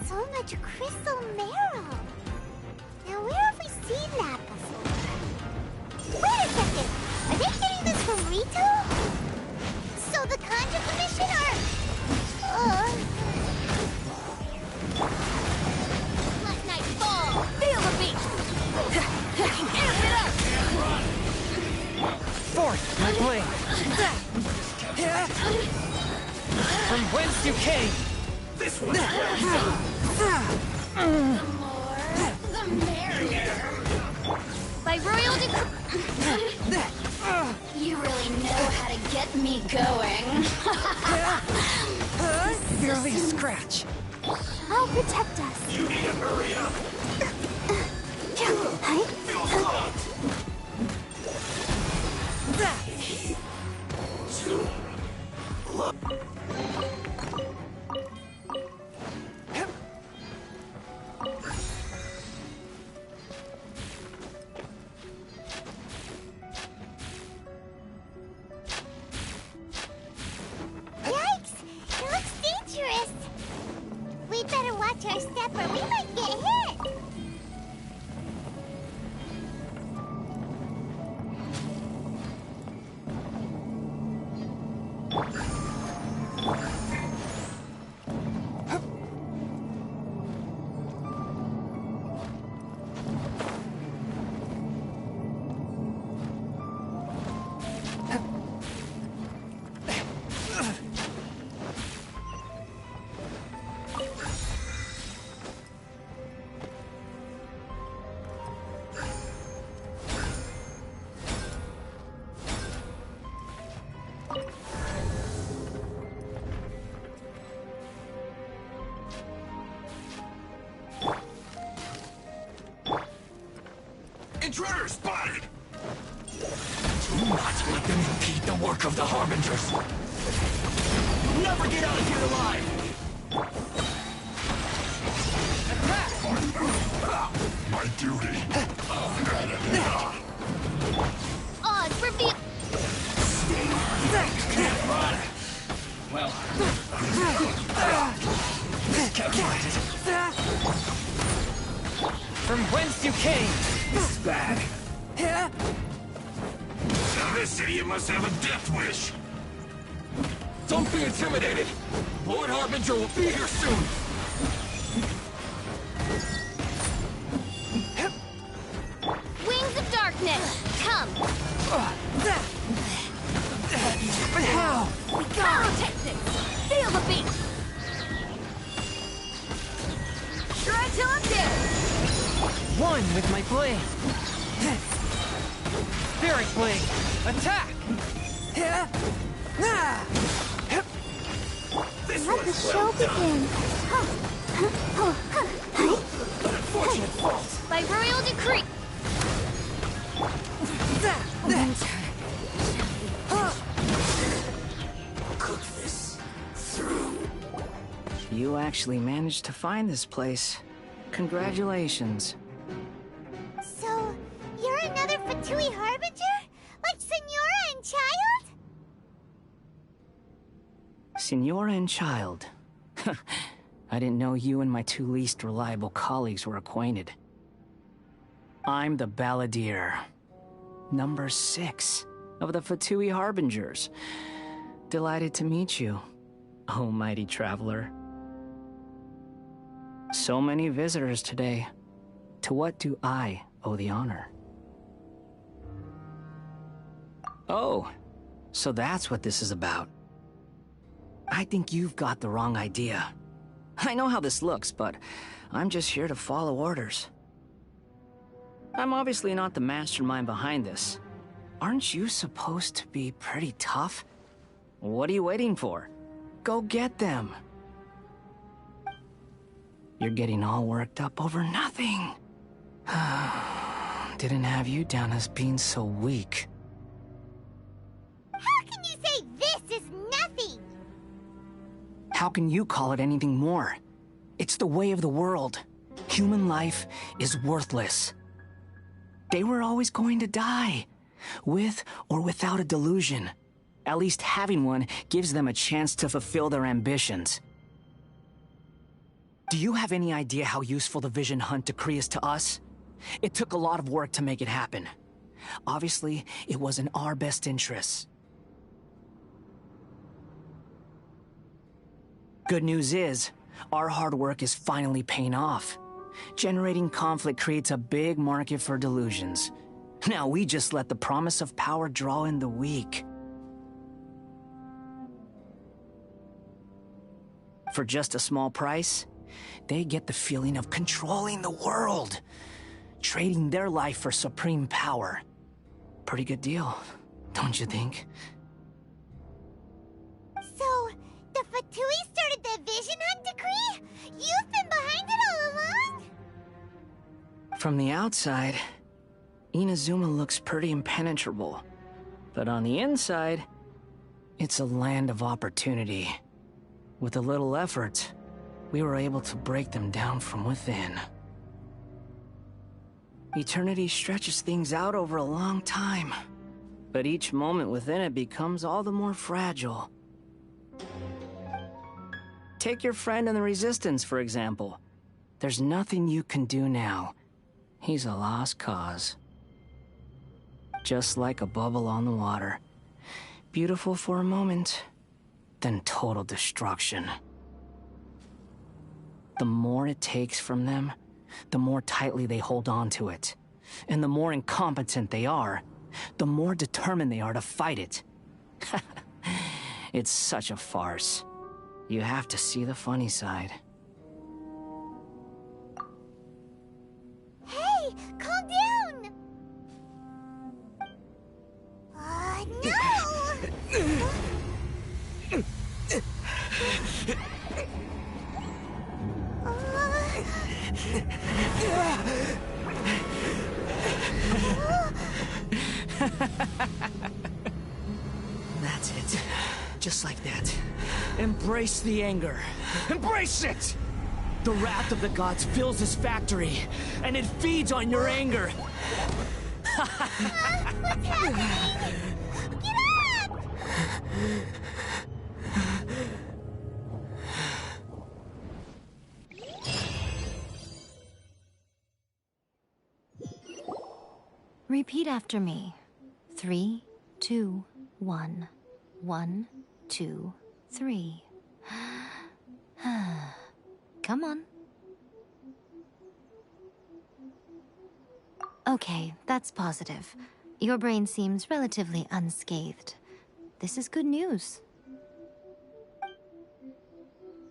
So much crystal marrow. Now, where have we seen that before? Wait a second! Are they getting this from Rito? So the Conjure Commission are... Let night fall! Feel the beat! Amp it up! Forth my blade. From whence you came. This one's The merrier. By royal decree... You really know how to get me going. Barely a scratch. I'll protect us. You need to hurry up. Feels locked. Too low. Yikes! It looks dangerous! We'd better watch our step or we might get hit! Intruder spotted! Do not let them impede the work of the Harbingers! Never get out of here alive! My duty. Oz, reveal... Can't run! Well... calculated. From whence you came. This is bad. Now this idiot must have a death wish. Don't be intimidated. Lord Harbinger will be here soon. Wings of darkness, come! But how? Power technics! Feel the beat! Shratake! One with my blade. Spirit blade. Attack! This Let the one's show begin. unfortunate fault. By royal decree! Cook this through. You actually managed to find this place. Congratulations. So, you're another Fatui Harbinger? Like Senora and Child? Senora and Child. I didn't know you and my two least reliable colleagues were acquainted. I'm the Balladeer. Number 6 of the Fatui Harbingers. Delighted to meet you, oh mighty traveler. So many visitors today. To what do I owe the honor? Oh, So that's what this is about. I think you've got the wrong idea. I know how this looks, but I'm just here to follow orders. I'm obviously not the mastermind behind this. Aren't you supposed to be pretty tough? What are you waiting for? Go get them. You're getting all worked up over nothing. Didn't have you down as being so weak. How can you say this is nothing? How can you call it anything more? It's the way of the world. Human life is worthless. They were always going to die, with or without a delusion. At least having one gives them a chance to fulfill their ambitions. Do you have any idea how useful the Vision Hunt decree is to us? It took a lot of work to make it happen. Obviously, it was in our best interests. Good news is, our hard work is finally paying off. Generating conflict creates a big market for delusions. Now we just let the promise of power draw in the weak. For just a small price, they get the feeling of controlling the world, trading their life for supreme power. Pretty good deal, don't you think? So, the Fatui started the Vision Hunt decree? You've been behind it all along? From the outside, Inazuma looks pretty impenetrable. But on the inside, it's a land of opportunity. With a little effort, we were able to break them down from within. Eternity stretches things out over a long time, but each moment within it becomes all the more fragile. Take your friend in the Resistance, for example. There's nothing you can do now. He's a lost cause. Just like a bubble on the water. Beautiful for a moment, then total destruction. The more it takes from them, the more tightly they hold on to it. And the more incompetent they are, the more determined they are to fight it. It's such a farce. You have to see the funny side. Hey, calm down! No! That's it. Just like that. Embrace the anger. Embrace it! The wrath of the gods fills this factory, and it feeds on your anger. What's happening? Get up! Repeat after me. 3, 2, 1. 1, 2, 3. Come on. Okay, that's positive. Your brain seems relatively unscathed. This is good news.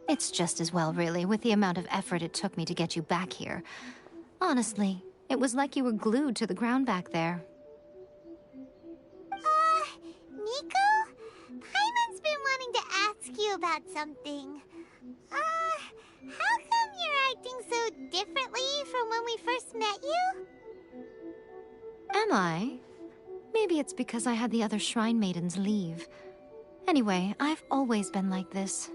It's just as well, really, with the amount of effort it took me to get you back here. Honestly, it was like you were glued to the ground back there. Nico? Paimon's been wanting to ask you about something. How come you're acting so differently from when we first met you? Am I? Maybe it's because I had the other Shrine Maidens leave. Anyway, I've always been like this.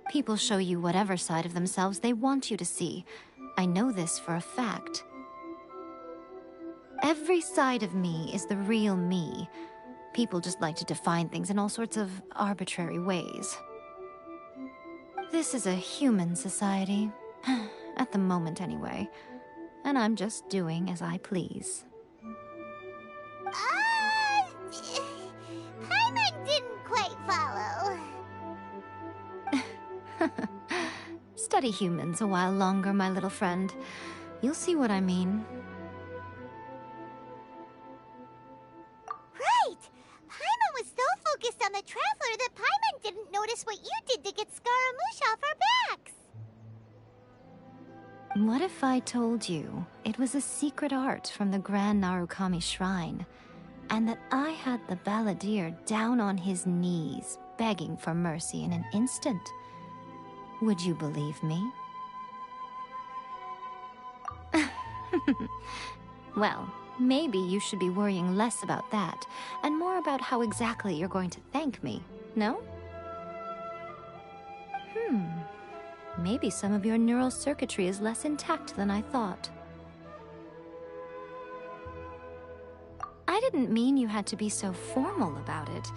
People show you whatever side of themselves they want you to see. I know this for a fact. Every side of me is the real me. People just like to define things in all sorts of arbitrary ways. This is a human society. At the moment, anyway. And I'm just doing as I please. Paimon didn't quite follow. Study humans a while longer, my little friend. You'll see what I mean. on the Traveler that Paimon didn't notice what you did to get Scaramouche off our backs. What if I told you it was a secret art from the Grand Narukami Shrine, and that I had the balladeer down on his knees, begging for mercy in an instant? Would you believe me? Well, maybe you should be worrying less about that, and more about how exactly you're going to thank me, no? Maybe some of your neural circuitry is less intact than I thought. I didn't mean you had to be so formal about it.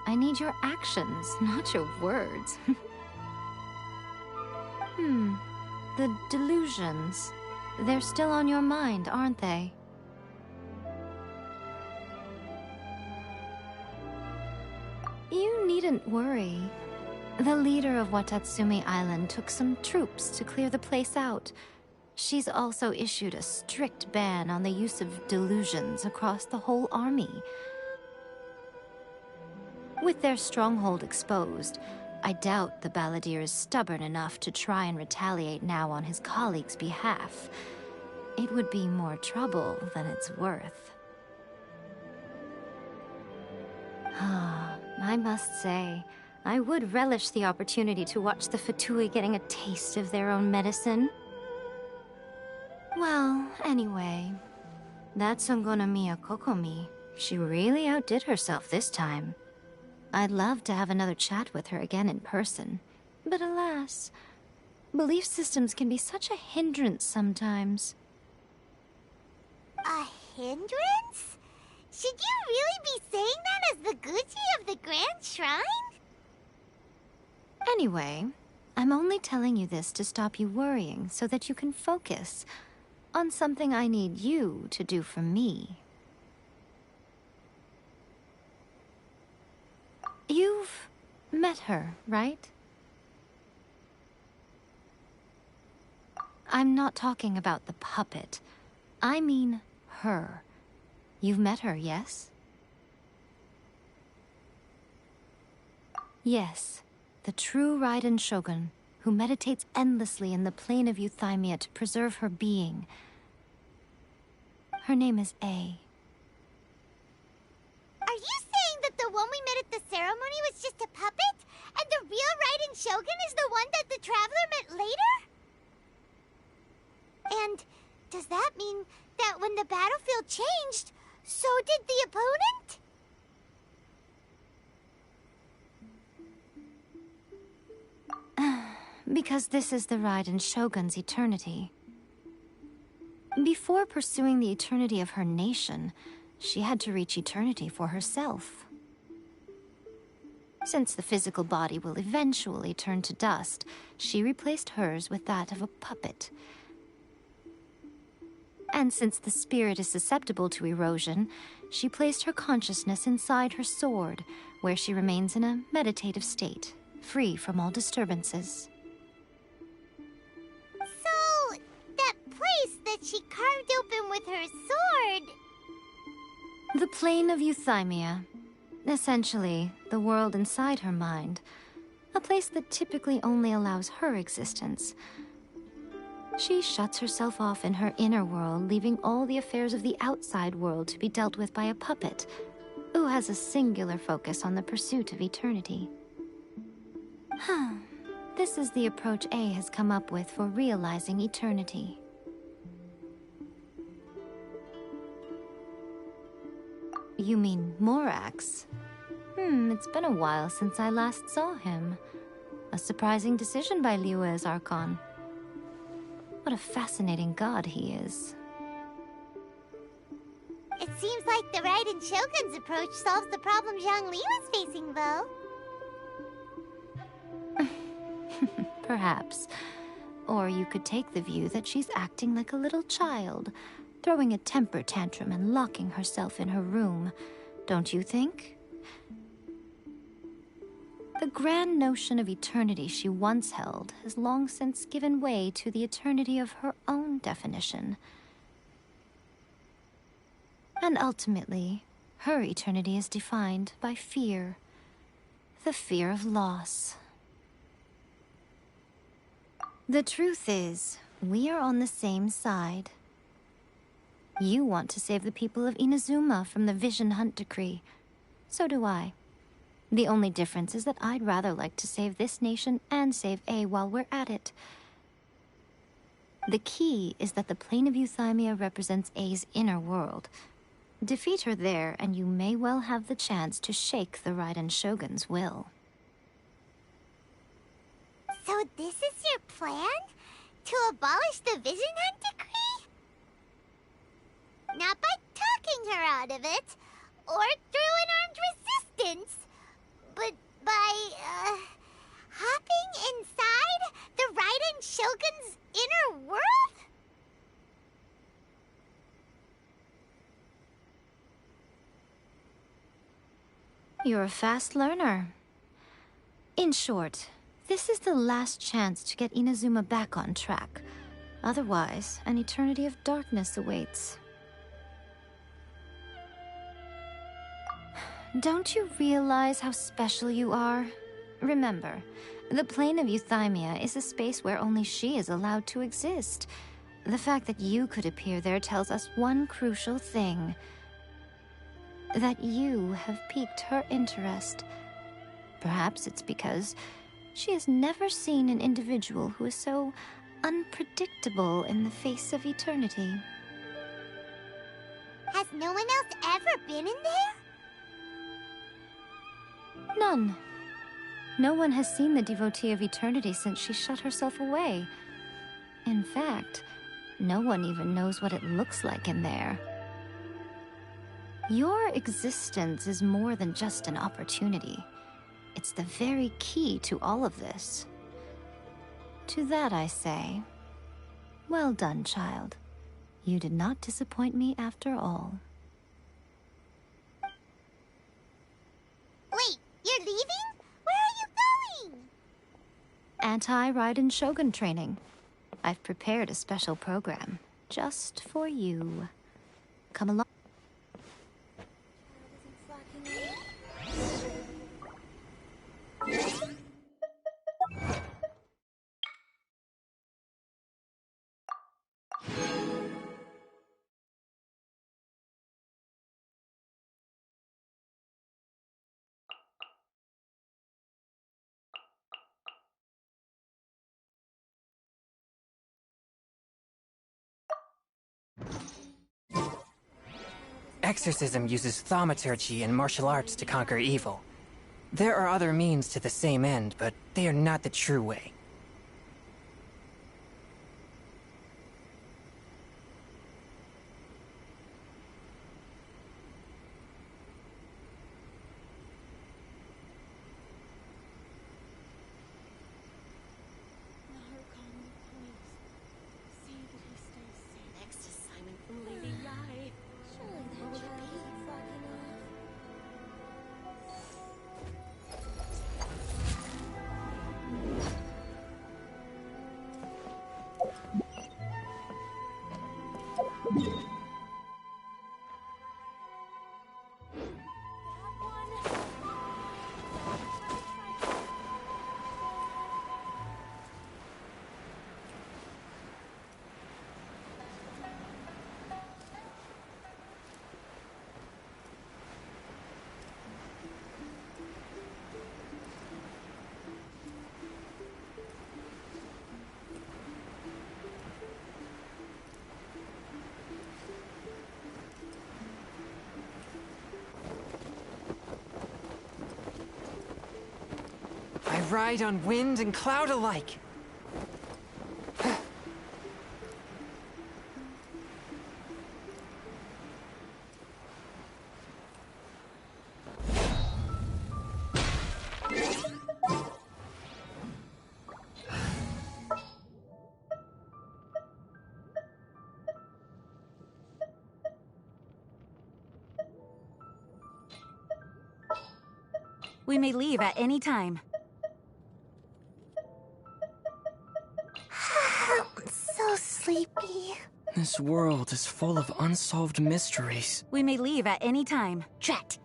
I need your actions, not your words. The delusions. They're still on your mind, aren't they? You needn't worry. The leader of Watatsumi Island took some troops to clear the place out. She's also issued a strict ban on the use of delusions across the whole army. With their stronghold exposed, I doubt the balladeer is stubborn enough to try and retaliate now on his colleagues' behalf. It would be more trouble than it's worth. I must say, I would relish the opportunity to watch the Fatui getting a taste of their own medicine. Well, anyway, that Sangonomiya Kokomi, she really outdid herself this time. I'd love to have another chat with her again in person. But alas, belief systems can be such a hindrance sometimes. A hindrance? Should you really be saying that as the Gucci of the Grand Shrine? Anyway, I'm only telling you this to stop you worrying so that you can focus on something I need you to do for me. You've met her, right? I'm not talking about the puppet. I mean her. You've met her, yes? Yes, the true Raiden Shogun, who meditates endlessly in the plane of Euthymia to preserve her being. Her name is A. Are you saying that the one we met at the ceremony was just a puppet? And the real Raiden Shogun is the one that the Traveler met later? And does that mean that when the battlefield changed, so did the opponent? Because this is the Raiden Shogun's eternity. Before pursuing the eternity of her nation, she had to reach eternity for herself. Since the physical body will eventually turn to dust, she replaced hers with that of a puppet. And since the spirit is susceptible to erosion, she placed her consciousness inside her sword, where she remains in a meditative state, free from all disturbances. So, that place that she carved open with her sword... The plane of Euthymia. Essentially, the world inside her mind. A place that typically only allows her existence. She shuts herself off in her inner world, leaving all the affairs of the outside world to be dealt with by a puppet, who has a singular focus on the pursuit of eternity. This is the approach A has come up with for realizing eternity. You mean Morax? It's been a while since I last saw him. A surprising decision by Liyue's Archon. What a fascinating god he is. It seems like the Raiden Shogun's approach solves the problem Zhongli was facing, though. Perhaps. Or you could take the view that she's acting like a little child, throwing a temper tantrum and locking herself in her room. Don't you think? The grand notion of eternity she once held has long since given way to the eternity of her own definition. And ultimately, her eternity is defined by fear. The fear of loss. The truth is, we are on the same side. You want to save the people of Inazuma from the Vision Hunt Decree. So do I. The only difference is that I'd rather like to save this nation and save A while we're at it. The key is that the plane of Euthymia represents A's inner world. Defeat her there, and you may well have the chance to shake the Raiden Shogun's will. So this is your plan? To abolish the Vision Hunt Decree? Not by talking her out of it, or through an armed resistance, but by, hopping inside the Raiden Shogun's inner world? You're a fast learner. In short, this is the last chance to get Inazuma back on track. Otherwise, an eternity of darkness awaits. Don't you realize how special you are? Remember, the plane of Euthymia is a space where only she is allowed to exist. The fact that you could appear there tells us one crucial thing. That you have piqued her interest. Perhaps it's because she has never seen an individual who is so unpredictable in the face of eternity. Has no one else ever been in there? None. No one has seen the devotee of eternity since she shut herself away. In fact, no one even knows what it looks like in there. Your existence is more than just an opportunity. It's the very key to all of this. To that I say, well done, child. You did not disappoint me after all. Wait, you're leaving? Where are you going? Anti-Raiden Shogun training. I've prepared a special program just for you. Come along. Exorcism uses thaumaturgy and martial arts to conquer evil. There are other means to the same end, but they are not the true way. I ride on wind and cloud alike. We may leave at any time. I'm so sleepy. This world is full of unsolved mysteries. We may leave at any time. Drat.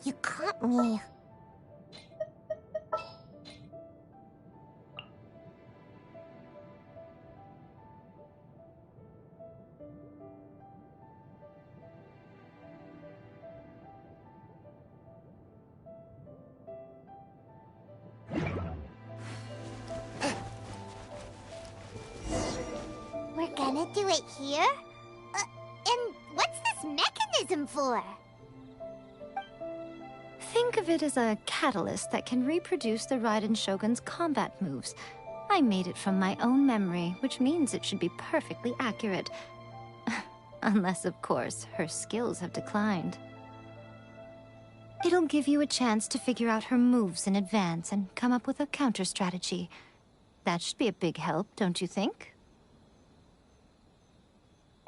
You caught me. gonna do it here? And what's this mechanism for? Think of it as a catalyst that can reproduce the Raiden Shogun's combat moves. I made it from my own memory, which means it should be perfectly accurate. Unless, of course, her skills have declined. It'll give you a chance to figure out her moves in advance and come up with a counter-strategy. That should be a big help, don't you think?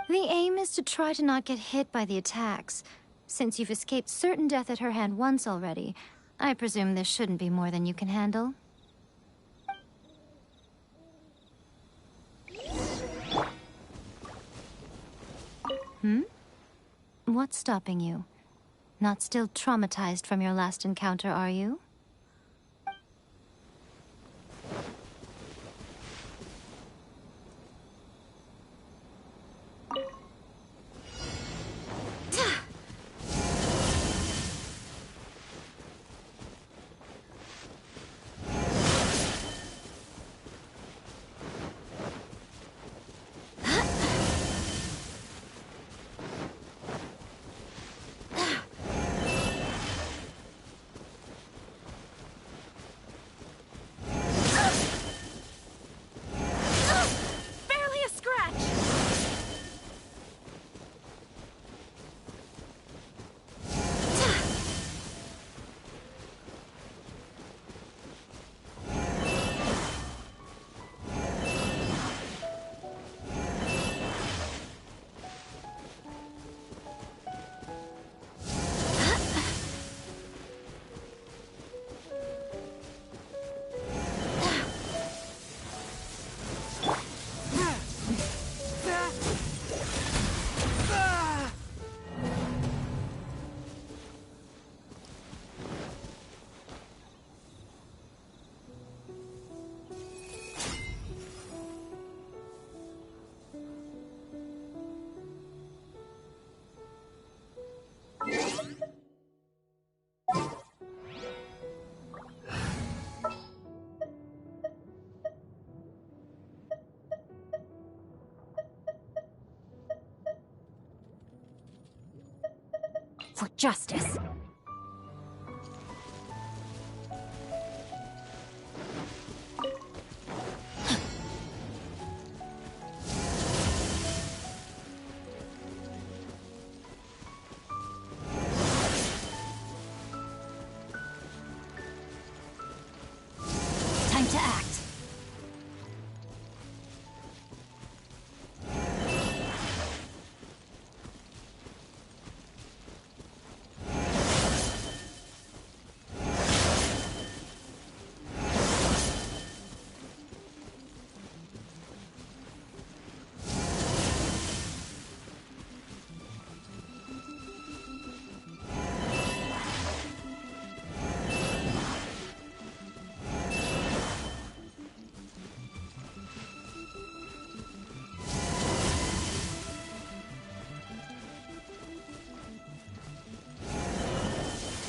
The aim is to try to not get hit by the attacks. Since you've escaped certain death at her hand once already, I presume this shouldn't be more than you can handle. What's stopping you? Not still traumatized from your last encounter, are you? For justice. Time to act.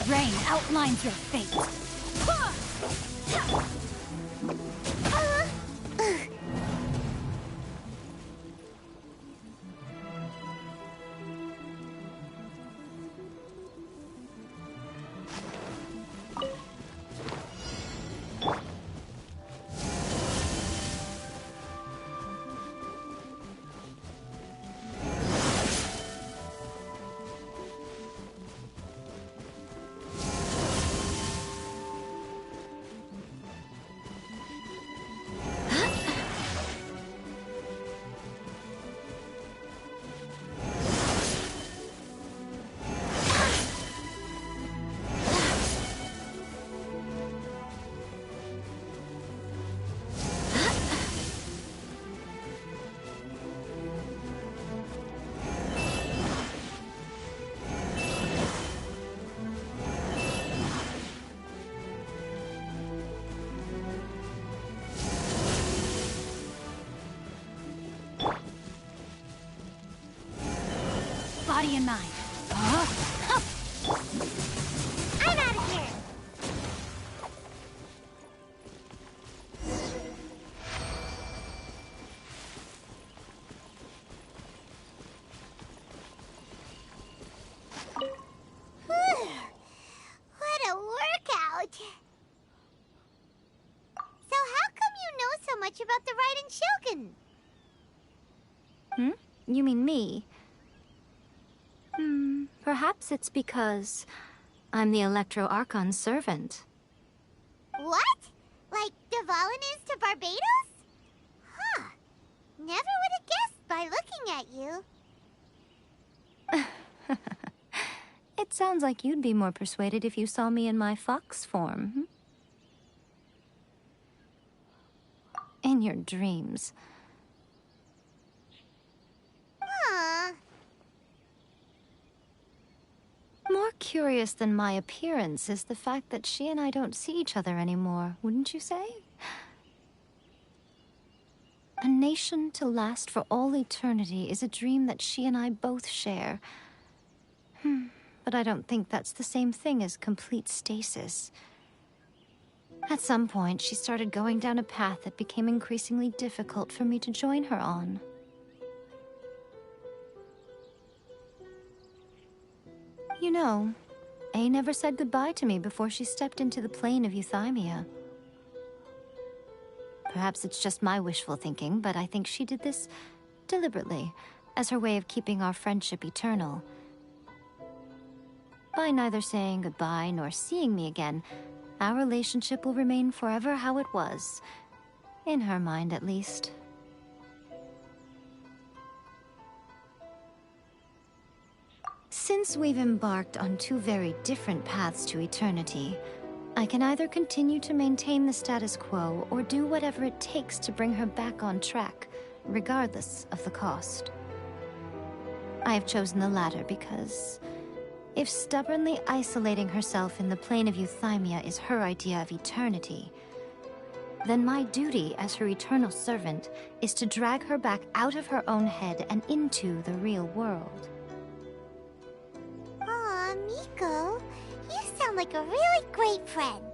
Rain outlines your fate. Body and mind. I'm out of here! much about the Raiden Shogun. You mean me? Perhaps it's because I'm the Electro Archon's servant. What? Like Dvalin is to Barbados? Huh. Never would have guessed by looking at you. It sounds like you'd be more persuaded if you saw me in my fox form. In your dreams. Aww. More curious than my appearance is the fact that she and I don't see each other anymore, wouldn't you say? A nation to last for all eternity is a dream that she and I both share. But I don't think that's the same thing as complete stasis. At some point, she started going down a path that became increasingly difficult for me to join her on. You know, A never said goodbye to me before she stepped into the plane of Euthymia. Perhaps it's just my wishful thinking, but I think she did this deliberately, as her way of keeping our friendship eternal. By neither saying goodbye nor seeing me again, our relationship will remain forever how it was. In her mind, at least. Since we've embarked on two very different paths to eternity, I can either continue to maintain the status quo or do whatever it takes to bring her back on track, regardless of the cost. I have chosen the latter because if stubbornly isolating herself in the plane of Euthymia is her idea of eternity, then my duty as her eternal servant is to drag her back out of her own head and into the real world. Aw, Miko, you sound like a really great friend.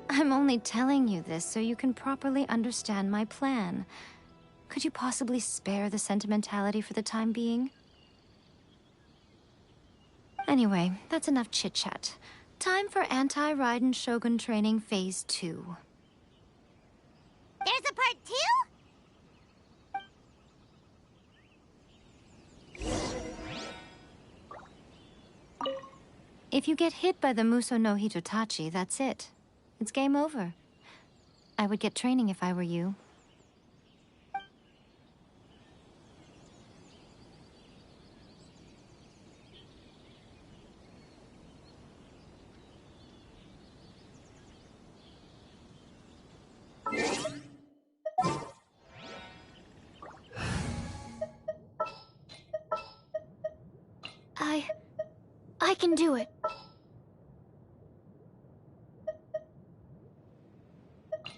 I'm only telling you this so you can properly understand my plan. Could you possibly spare the sentimentality for the time being? Anyway, that's enough chit-chat. Time for Anti-Raiden Shogun Training Phase 2. There's a part 2? If you get hit by the Muso no Hitotachi, that's it. It's game over. I would get training if I were you. I can do it.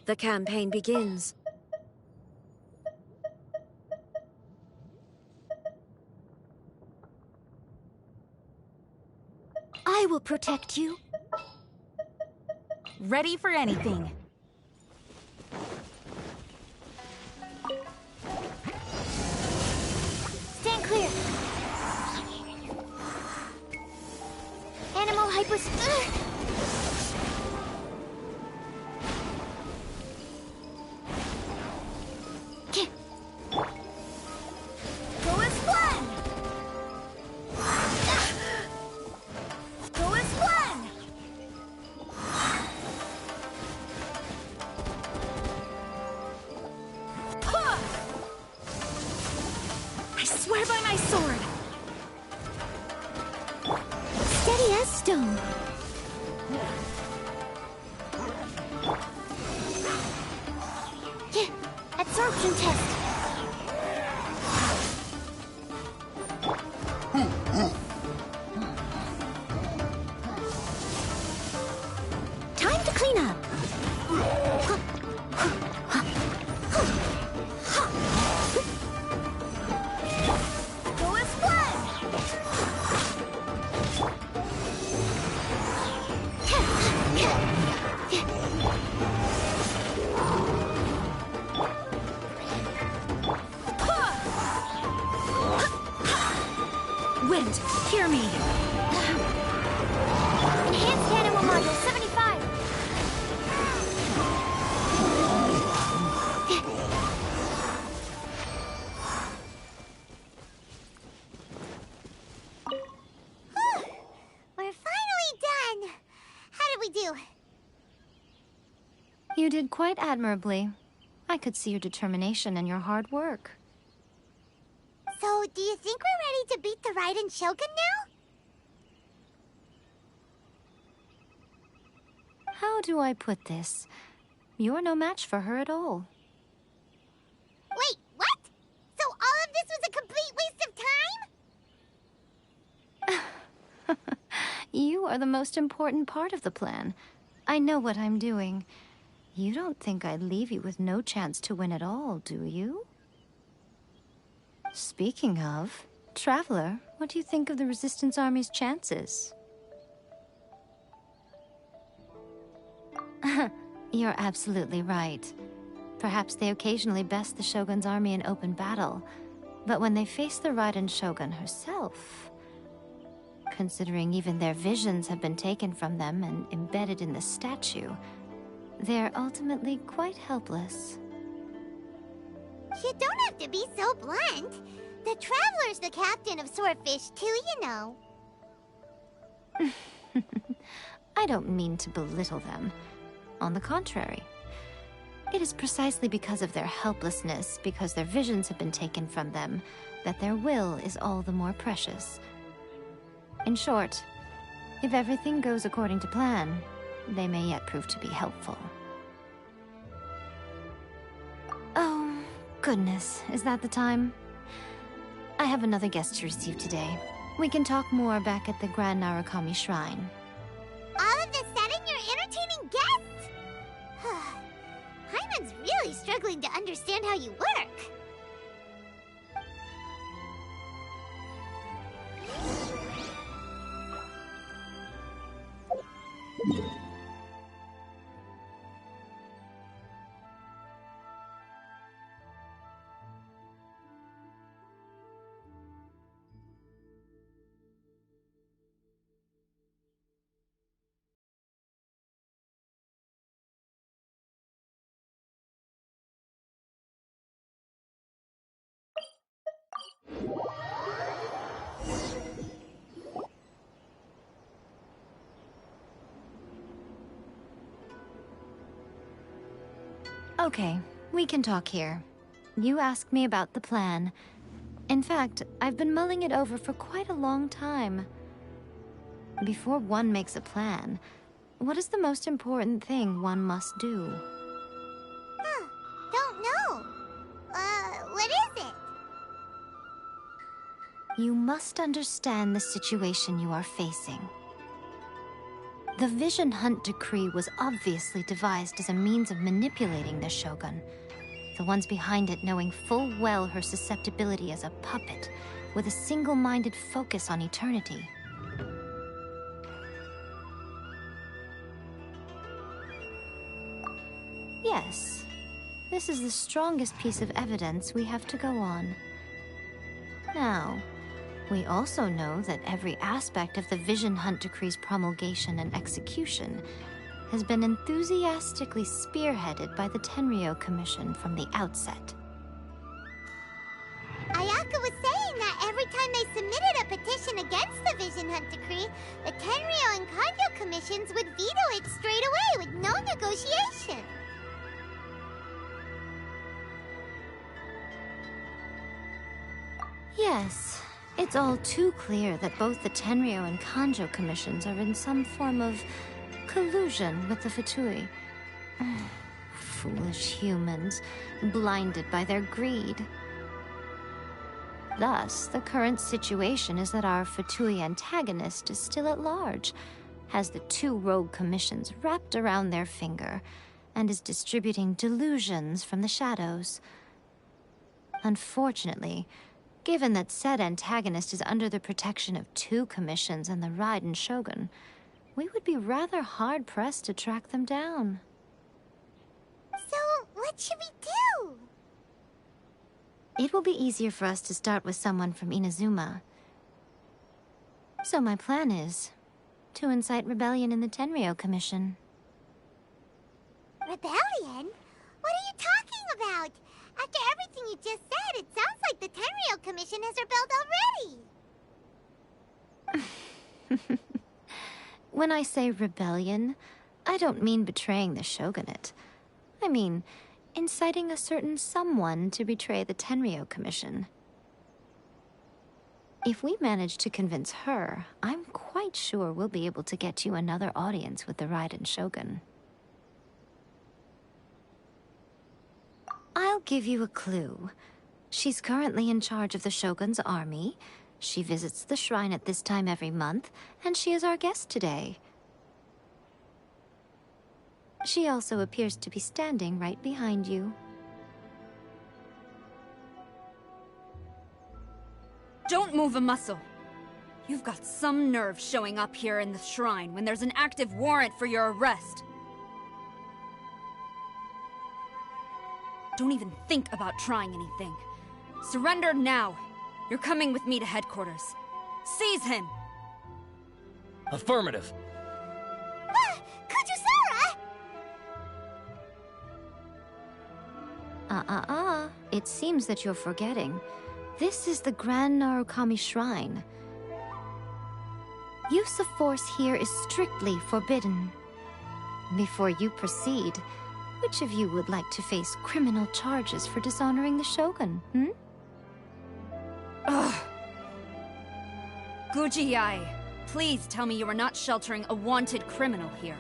The campaign begins. I will protect you. Ready for anything. Stand clear. Animal hypos. Go as planned. Go as planned. I swear by my sword. Steady as stone. Absorption test. Time to clean up. Go as planned. Wind, hear me. Enhanced animal module 75. You did quite admirably. I could see your determination and your hard work. So, do you think we're ready to beat the Raiden Shogun now? How do I put this? You're no match for her at all. Wait, what? So all of this was a complete waste of time? You are the most important part of the plan. I know what I'm doing. You don't think I'd leave you with no chance to win at all, do you? Speaking of, Traveler, what do you think of the Resistance Army's chances? You're absolutely right. Perhaps they occasionally best the Shogun's army in open battle, but when they face the Raiden Shogun herself, considering even their visions have been taken from them and embedded in the statue, they're ultimately quite helpless. You don't have to be so blunt. The Traveler's the captain of Swordfish too, you know. I don't mean to belittle them. On the contrary. It is precisely because of their helplessness, because their visions have been taken from them, that their will is all the more precious. In short, if everything goes according to plan, they may yet prove to be helpful. Oh, goodness, is that the time? I have another guest to receive today. We can talk more back at the Grand Narukami Shrine. All of a sudden, you're entertaining guests? Hyman's really struggling to understand how you work. Okay, we can talk here. You asked me about the plan. In fact, I've been mulling it over for quite a long time. Before one makes a plan, what is the most important thing one must do? Don't know. What is it? You must understand the situation you are facing. The Vision Hunt Decree was obviously devised as a means of manipulating the Shogun, the ones behind it knowing full well her susceptibility as a puppet, with a single-minded focus on eternity. Yes, this is the strongest piece of evidence we have to go on. Now, we also know that every aspect of the Vision Hunt Decree's promulgation and execution has been enthusiastically spearheaded by the Tenryo Commission from the outset. Ayaka was saying that every time they submitted a petition against the Vision Hunt Decree, the Tenryo and Kanjo commissions would veto it straight away with no negotiation. Yes, it's all too clear that both the Tenryo and Kanjo commissions are in some form of collusion with the Fatui. Foolish humans, blinded by their greed. Thus, the current situation is that our Fatui antagonist is still at large, has the two rogue commissions wrapped around their finger, and is distributing delusions from the shadows. Unfortunately, given that said antagonist is under the protection of two commissions and the Raiden Shogun, we would be rather hard-pressed to track them down. So, what should we do? It will be easier for us to start with someone from Inazuma. So my plan is to incite rebellion in the Tenryo Commission. Rebellion? What are you talking about? After everything you just said, it sounds like the Tenryo Commission has rebelled already. When I say rebellion, I don't mean betraying the shogunate. I mean, inciting a certain someone to betray the Tenryou Commission. If we manage to convince her, I'm quite sure we'll be able to get you another audience with the Raiden Shogun. I'll give you a clue. She's currently in charge of the Shogun's army. She visits the shrine at this time every month, and she is our guest today. She also appears to be standing right behind you. Don't move a muscle. You've got some nerve showing up here in the shrine when there's an active warrant for your arrest. Don't even think about trying anything. Surrender now. You're coming with me to headquarters. Seize him! Affirmative. Kusara! It seems that you're forgetting. This is the Grand Narukami Shrine. Use of force here is strictly forbidden. Before you proceed, which of you would like to face criminal charges for dishonoring the Shogun, Ugh. Guji-ai, please tell me you are not sheltering a wanted criminal here.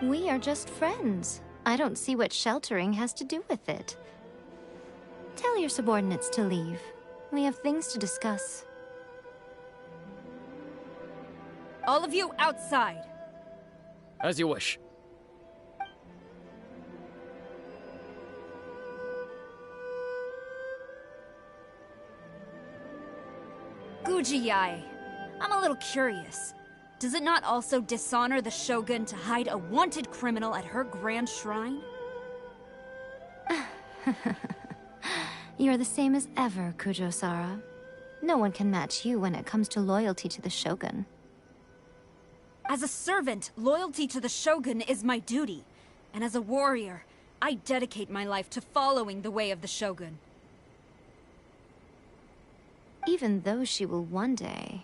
We are just friends. I don't see what sheltering has to do with it. Tell your subordinates to leave. We have things to discuss. All of you outside. As you wish. Guji-ai, I'm a little curious. Does it not also dishonor the Shogun to hide a wanted criminal at her grand shrine? You're the same as ever, Kujo-Sara. No one can match you when it comes to loyalty to the Shogun. As a servant, loyalty to the Shogun is my duty. And as a warrior, I dedicate my life to following the way of the Shogun. Even though she will one day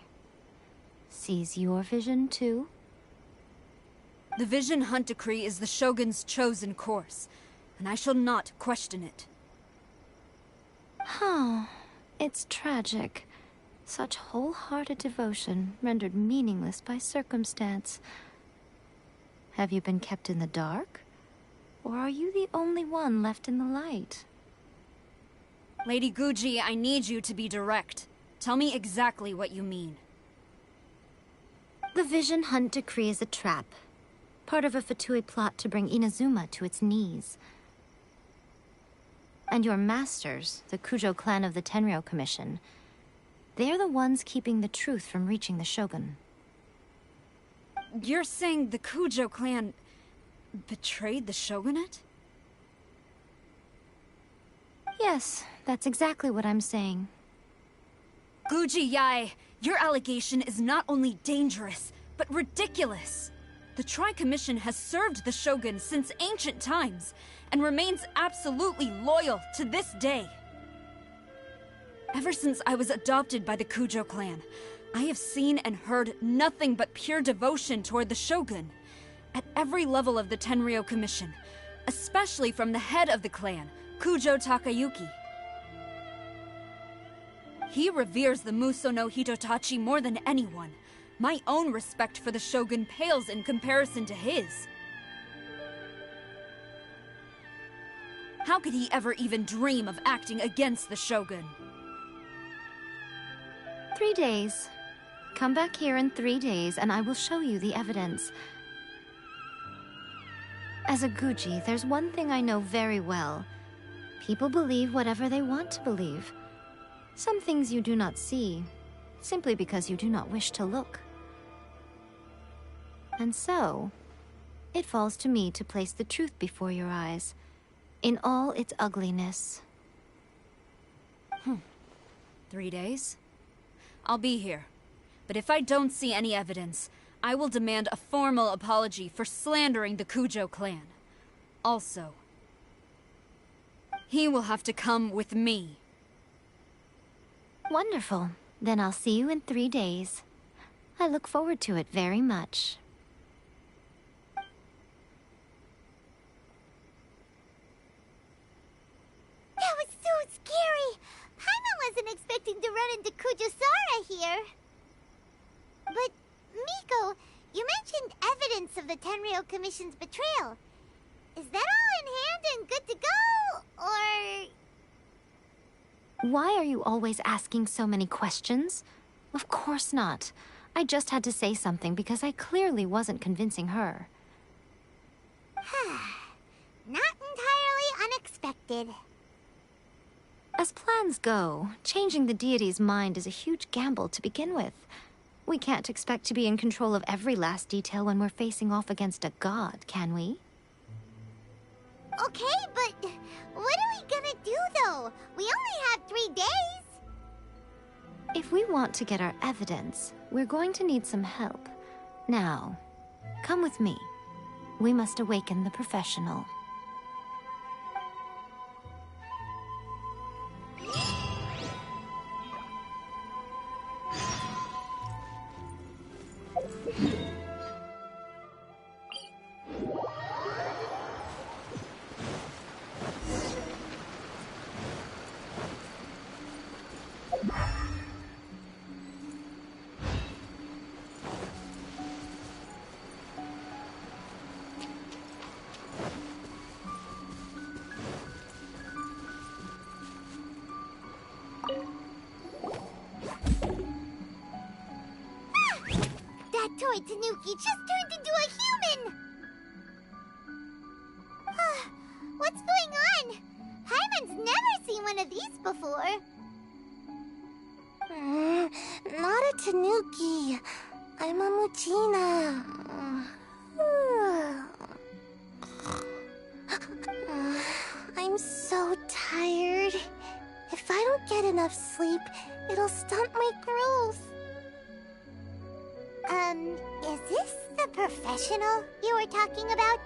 seize your vision too? The Vision Hunt Decree is the Shogun's chosen course, and I shall not question it. Oh, it's tragic. Such wholehearted devotion rendered meaningless by circumstance. Have you been kept in the dark? Or are you the only one left in the light? Lady Guji, I need you to be direct. Tell me exactly what you mean. The Vision Hunt Decree is a trap. Part of a Fatui plot to bring Inazuma to its knees. And your masters, the Kujo clan of the Tenryou Commission, they're the ones keeping the truth from reaching the Shogun. You're saying the Kujo clan betrayed the Shogunate? Yes, that's exactly what I'm saying. Guji-ai, your allegation is not only dangerous, but ridiculous. The Tri-Commission has served the Shogun since ancient times, and remains absolutely loyal to this day. Ever since I was adopted by the Kujo clan, I have seen and heard nothing but pure devotion toward the Shogun. At every level of the Tenryou Commission, especially from the head of the clan, Kujo Takayuki. He reveres the Muso no Hitotachi more than anyone. My own respect for the Shogun pales in comparison to his. How could he ever even dream of acting against the Shogun? 3 days. Come back here in 3 days and I will show you the evidence. As a Guji, there's one thing I know very well. People believe whatever they want to believe. Some things you do not see, simply because you do not wish to look. And so, it falls to me to place the truth before your eyes, in all its ugliness. 3 days? I'll be here. But if I don't see any evidence, I will demand a formal apology for slandering the Kujo clan. Also, he will have to come with me. Wonderful. Then I'll see you in 3 days. I look forward to it very much. evidence of the Tenryou Commission's betrayal. Is that all in hand and good to go, or... Why are you always asking so many questions? Of course not. I just had to say something because I clearly wasn't convincing her. Not entirely unexpected. As plans go, changing the deity's mind is a huge gamble to begin with. We can't expect to be in control of every last detail when we're facing off against a god, can we? Okay, but what are we gonna do, though? We only have 3 days. If we want to get our evidence, we're going to need some help. Now, come with me. We must awaken the professional. That toy Tanuki just turned into a human! What's going on? Paimon's never seen one of these before. Not a Tanuki. I'm a Muchina. I'm so tired. If I don't get enough sleep, it'll stunt my growth. Is this the professional you were talking about?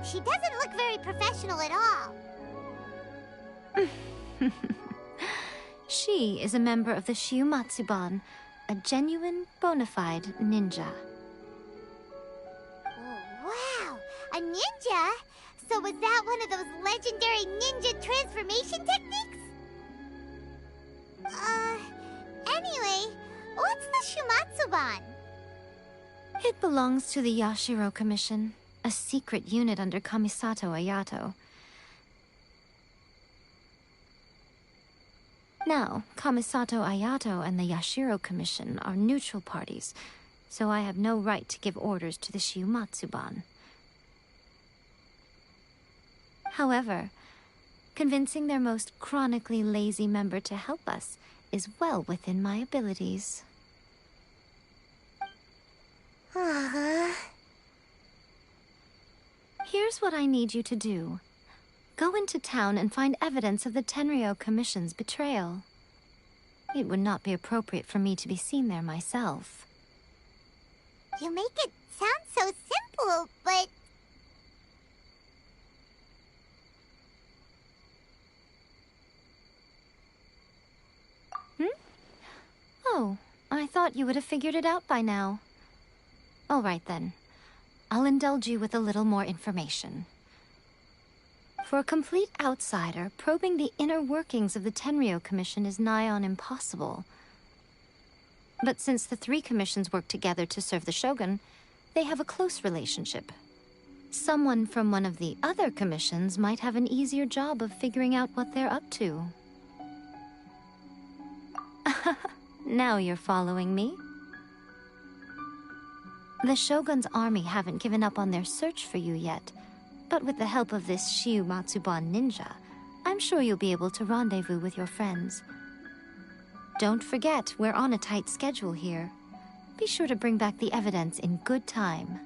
She doesn't look very professional at all. She is a member of the Shiumatsuban, a genuine, bona fide ninja. Oh, wow! A ninja? So was that one of those legendary ninja transformation techniques? Anyway, what's the Shumatsuban? It belongs to the Yashiro Commission, a secret unit under Kamisato Ayato. Now, Kamisato Ayato and the Yashiro Commission are neutral parties, so I have no right to give orders to the Shiumatsuban. However, convincing their most chronically lazy member to help us is well within my abilities. Here's what I need you to do. Go into town and find evidence of the Tenryou Commission's betrayal. It would not be appropriate for me to be seen there myself. You make it sound so simple, but... Oh, I thought you would have figured it out by now. All right then. I'll indulge you with a little more information. For a complete outsider, probing the inner workings of the Tenryou Commission is nigh on impossible. But since the 3 commissions work together to serve the Shogun, they have a close relationship. Someone from one of the other commissions might have an easier job of figuring out what they're up to. Now you're following me. The Shogun's army haven't given up on their search for you yet, but with the help of this Shiumatsuban ninja, I'm sure you'll be able to rendezvous with your friends. Don't forget, we're on a tight schedule here. Be sure to bring back the evidence in good time.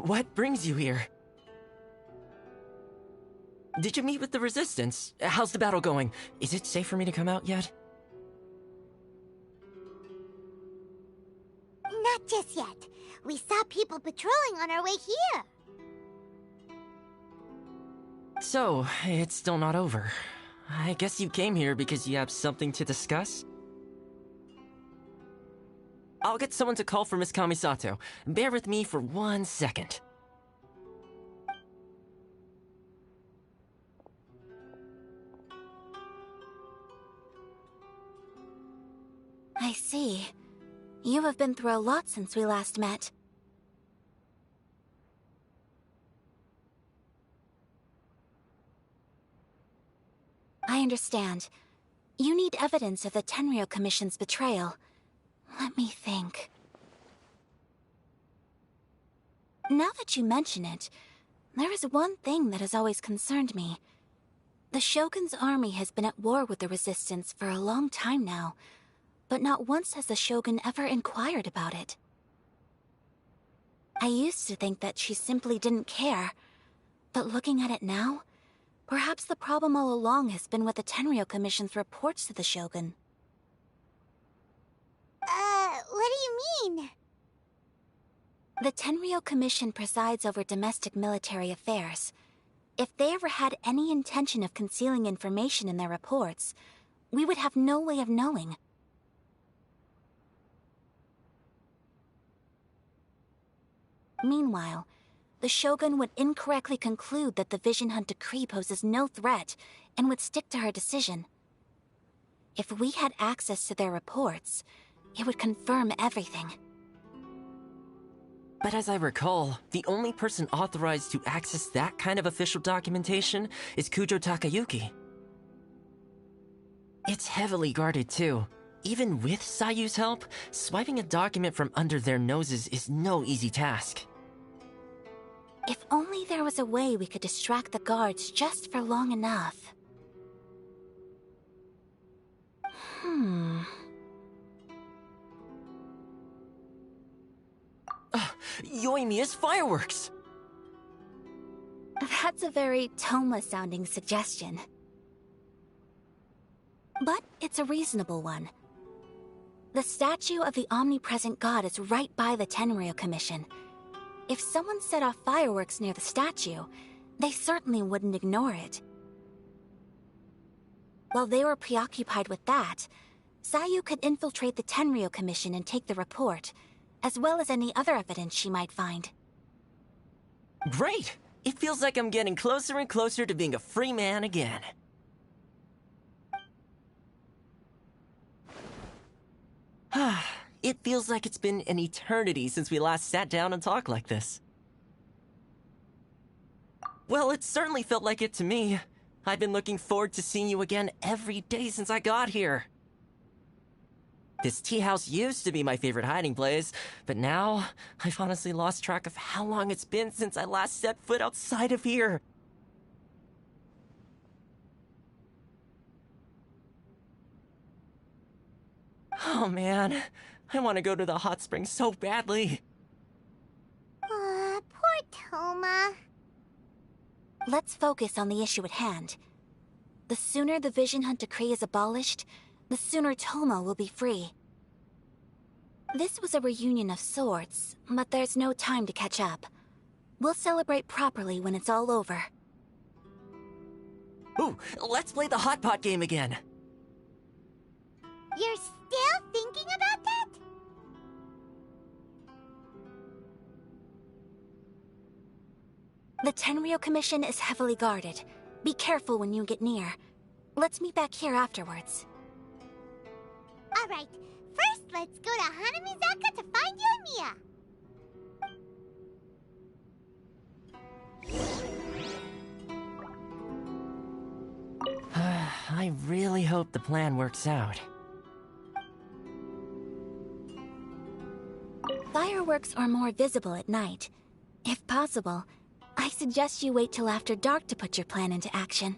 what brings you here? Did you meet with the Resistance? How's the battle going? Is it safe for me to come out yet? Not just yet. We saw people patrolling on our way here. So, it's still not over. I guess you came here because you have something to discuss? I'll get someone to call for Miss Kamisato. Bear with me for 1 second. I see. You have been through a lot since we last met. I understand. You need evidence of the Tenryou Commission's betrayal. Let me think. Now that you mention it, there is one thing that has always concerned me. The Shogun's army has been at war with the Resistance for a long time now, but not once has the Shogun ever inquired about it. I used to think that she simply didn't care, but looking at it now, perhaps the problem all along has been with the Tenryou Commission's reports to the Shogun. What do you mean? The Tenryou Commission presides over domestic military affairs. If they ever had any intention of concealing information in their reports, we would have no way of knowing. Meanwhile, the Shogun would incorrectly conclude that the Vision Hunt decree poses no threat and would stick to her decision. If we had access to their reports, it would confirm everything. But as I recall, the only person authorized to access that kind of official documentation is Kujo Takayuki. It's heavily guarded too. Even with Sayu's help, swiping a document from under their noses is no easy task. If only there was a way we could distract the guards just for long enough. Yoimiya's fireworks! That's a very Toma-sounding suggestion. But it's a reasonable one. The statue of the omnipresent god is right by the Tenryou Commission. If someone set off fireworks near the statue, they certainly wouldn't ignore it. While they were preoccupied with that, Sayu could infiltrate the Tenryou Commission and take the report, as well as any other evidence she might find. Great! It feels like I'm getting closer and closer to being a free man again. It feels like it's been an eternity since we last sat down and talked like this. Well, it certainly felt like it to me. I've been looking forward to seeing you again every day since I got here. This tea house used to be my favorite hiding place, but now I've honestly lost track of how long it's been since I last set foot outside of here. Oh man, I want to go to the hot springs so badly. Poor Toma. Let's focus on the issue at hand. The sooner the Vision Hunt decree is abolished, the sooner Toma will be free. This was a reunion of sorts, but there's no time to catch up. We'll celebrate properly when it's all over. Ooh, let's play the hot pot game again. You're still thinking about that? The Tenryou Commission is heavily guarded. Be careful when you get near. Let's meet back here afterwards. Alright, first let's go to Hanamizaka to find Yoimiya. I really hope the plan works out. Fireworks are more visible at night. If possible, I suggest you wait till after dark to put your plan into action.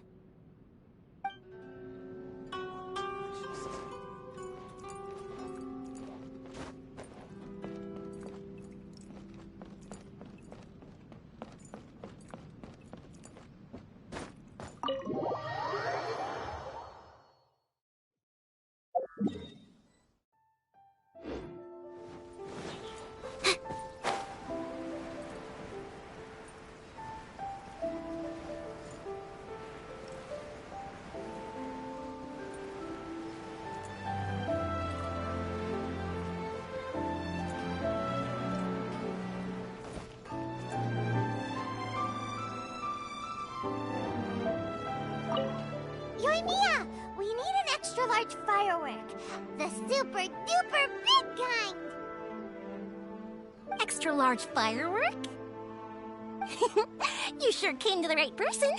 Yoimiya! We need an extra-large firework. The super-duper big kind! Extra-large firework? You sure came to the right person.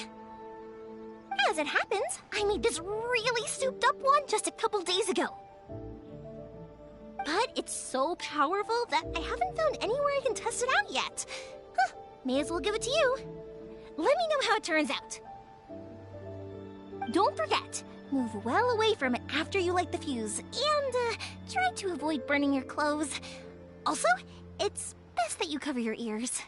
As it happens, I made this really souped-up one just a couple days ago. But it's so powerful that I haven't found anywhere I can test it out yet. Huh, may as well give it to you. Let me know how it turns out. Don't forget, move well away from it after you light the fuse, and try to avoid burning your clothes. Also, it's best that you cover your ears.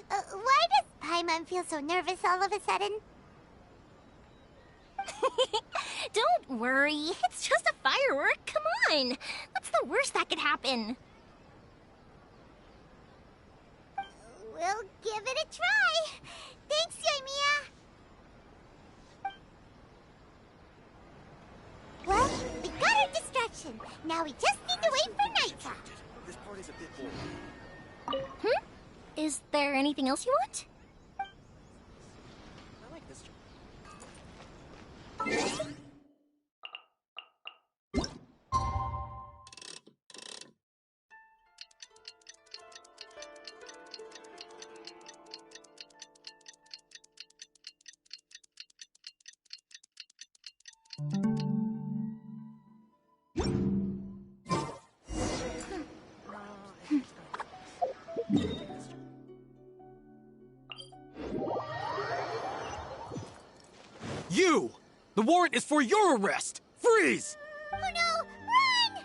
Why does Paimon feel so nervous all of a sudden? Don't worry, it's just a firework, come on! What's the worst that could happen? We'll give it a try! Thanks, Yoimiya! Well, we got our distraction. Now we just need to wait for nighttime. This part is a bit boring. Is there anything else you want? I like this. You! The warrant is for your arrest! Freeze! Oh no! Run!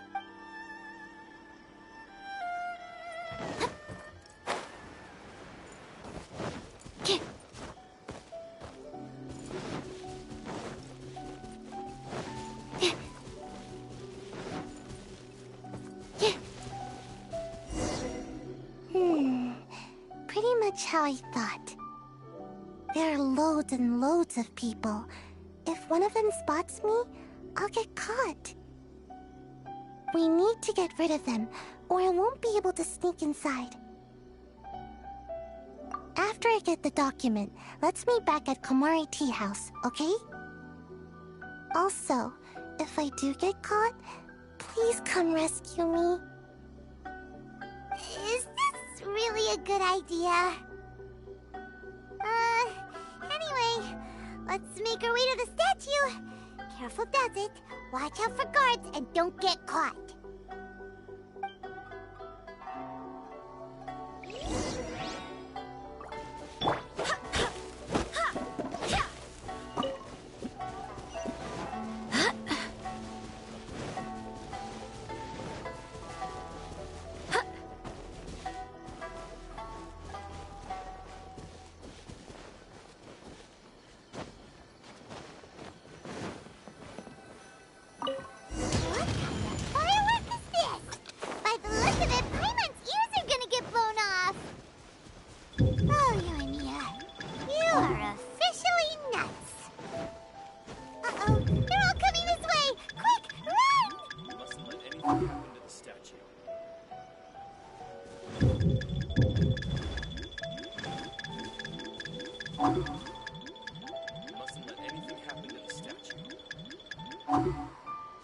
Pretty much how I thought. There are loads and loads of people. If one of them spots me, I'll get caught. We need to get rid of them, or I won't be able to sneak inside. After I get the document, let's meet back at Komari Tea House, okay? Also, if I do get caught, please come rescue me. Is this really a good idea? Anyway, let's make our way to the statue. Careful does it. Watch out for guards and don't get caught.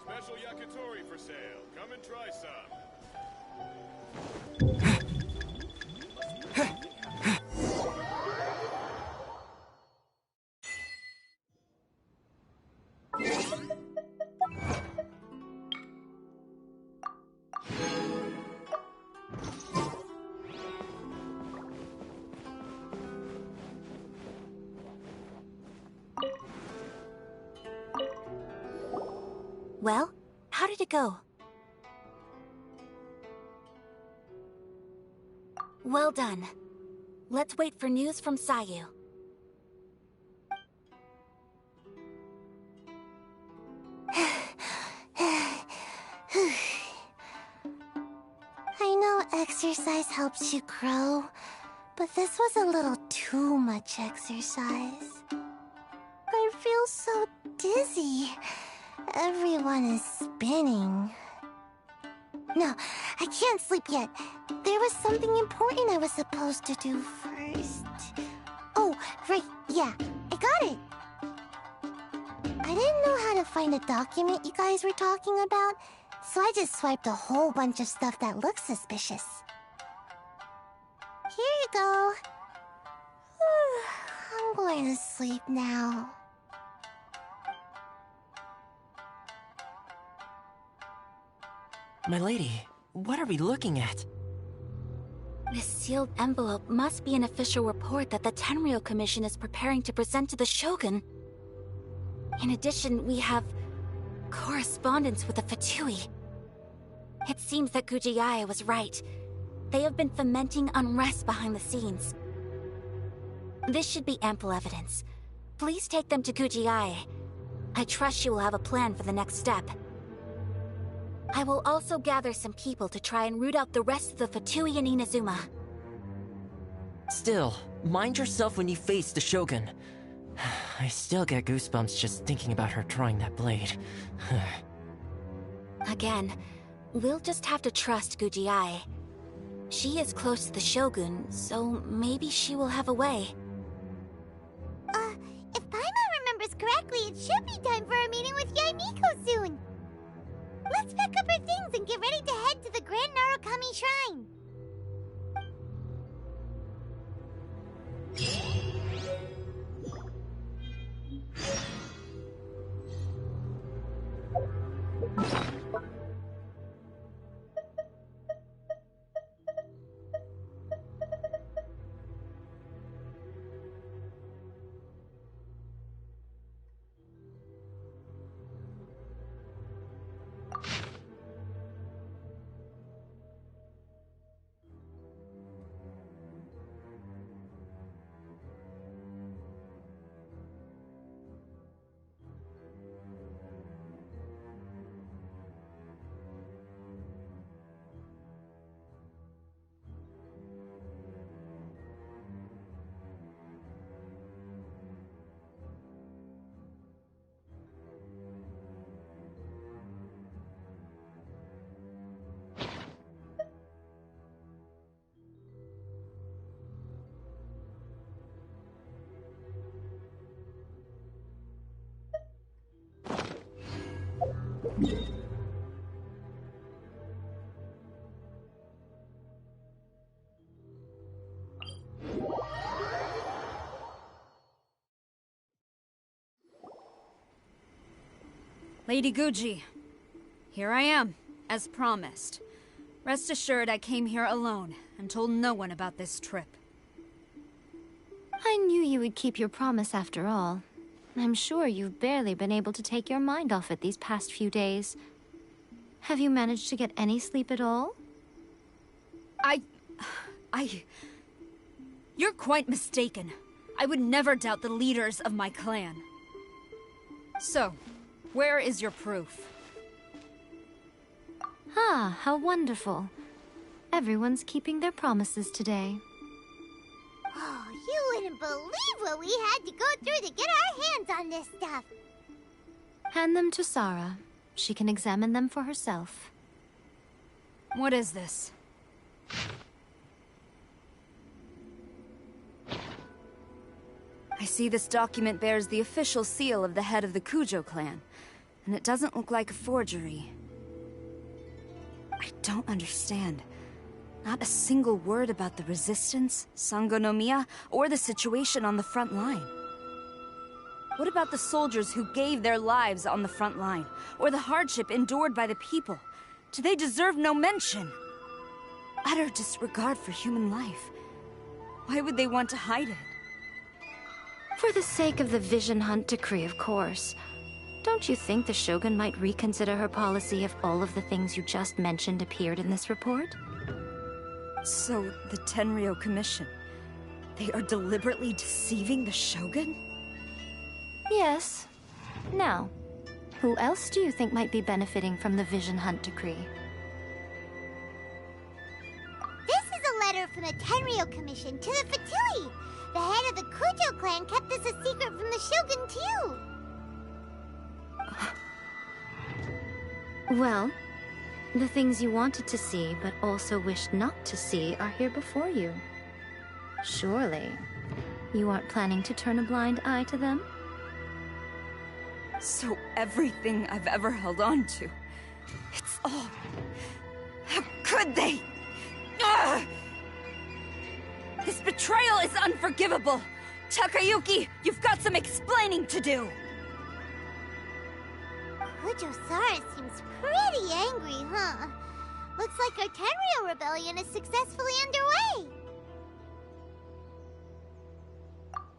Special yakitori for sale. Come and try some. Well, how did it go? Well done. Let's wait for news from Sayu. I know exercise helps you grow, but this was a little too much exercise. I feel so dizzy. Everyone is spinning. No, I can't sleep yet. There was something important I was supposed to do first. Oh, right, Yeah, I got it. I didn't know how to find the document you guys were talking about, so I just swiped a whole bunch of stuff that looks suspicious. Here you go. I'm going to sleep now. My lady, what are we looking at? This sealed envelope must be an official report that the Tenryou Commission is preparing to present to the Shogun. In addition, we have correspondence with the Fatui. It seems that Gujiae was right. They have been fomenting unrest behind the scenes. This should be ample evidence. Please take them to Gujiae. I trust she will have a plan for the next step. I will also gather some people to try and root out the rest of the Fatui in Inazuma. Still, mind yourself when you face the Shogun. I still get goosebumps just thinking about her drawing that blade. Again, we'll just have to trust Gujiae. She is close to the Shogun, so maybe she will have a way. If Paimon remembers correctly, it should be time for a meeting with Yaimiko soon. Let's pack up our things and get ready to head to the Grand Narukami Shrine. Lady Guji, here I am, as promised. Rest assured I came here alone and told no one about this trip. I knew you would keep your promise after all. I'm sure you've barely been able to take your mind off it these past few days. Have you managed to get any sleep at all? You're quite mistaken. I would never doubt the leaders of my clan. So, where is your proof? Ah, how wonderful. Everyone's keeping their promises today. Oh, you wouldn't believe what we had to go through to get our hands on this stuff. Hand them to Sarah. She can examine them for herself. What is this? I see this document bears the official seal of the head of the Kujo clan, and it doesn't look like a forgery. I don't understand. Not a single word about the resistance, Sangonomiya, or the situation on the front line. What about the soldiers who gave their lives on the front line, or the hardship endured by the people? Do they deserve no mention? Utter disregard for human life. Why would they want to hide it? For the sake of the Vision Hunt decree, of course. Don't you think the Shogun might reconsider her policy if all of the things you just mentioned appeared in this report? So, the Tenryou Commission, they are deliberately deceiving the Shogun? Yes. Now, who else do you think might be benefiting from the Vision Hunt decree? This is a letter from the Tenryou Commission to the Fatui. The head of the Kujo clan kept this a secret from the Shogun, too. Well, the things you wanted to see but also wished not to see are here before you. Surely, You aren't planning to turn a blind eye to them? So everything I've ever held on to, it's all... How could they? Ugh! This betrayal is unforgivable! Takayuki, you've got some explaining to do! Kujo-Sara seems pretty angry, huh? Looks like our Tenryo rebellion is successfully underway!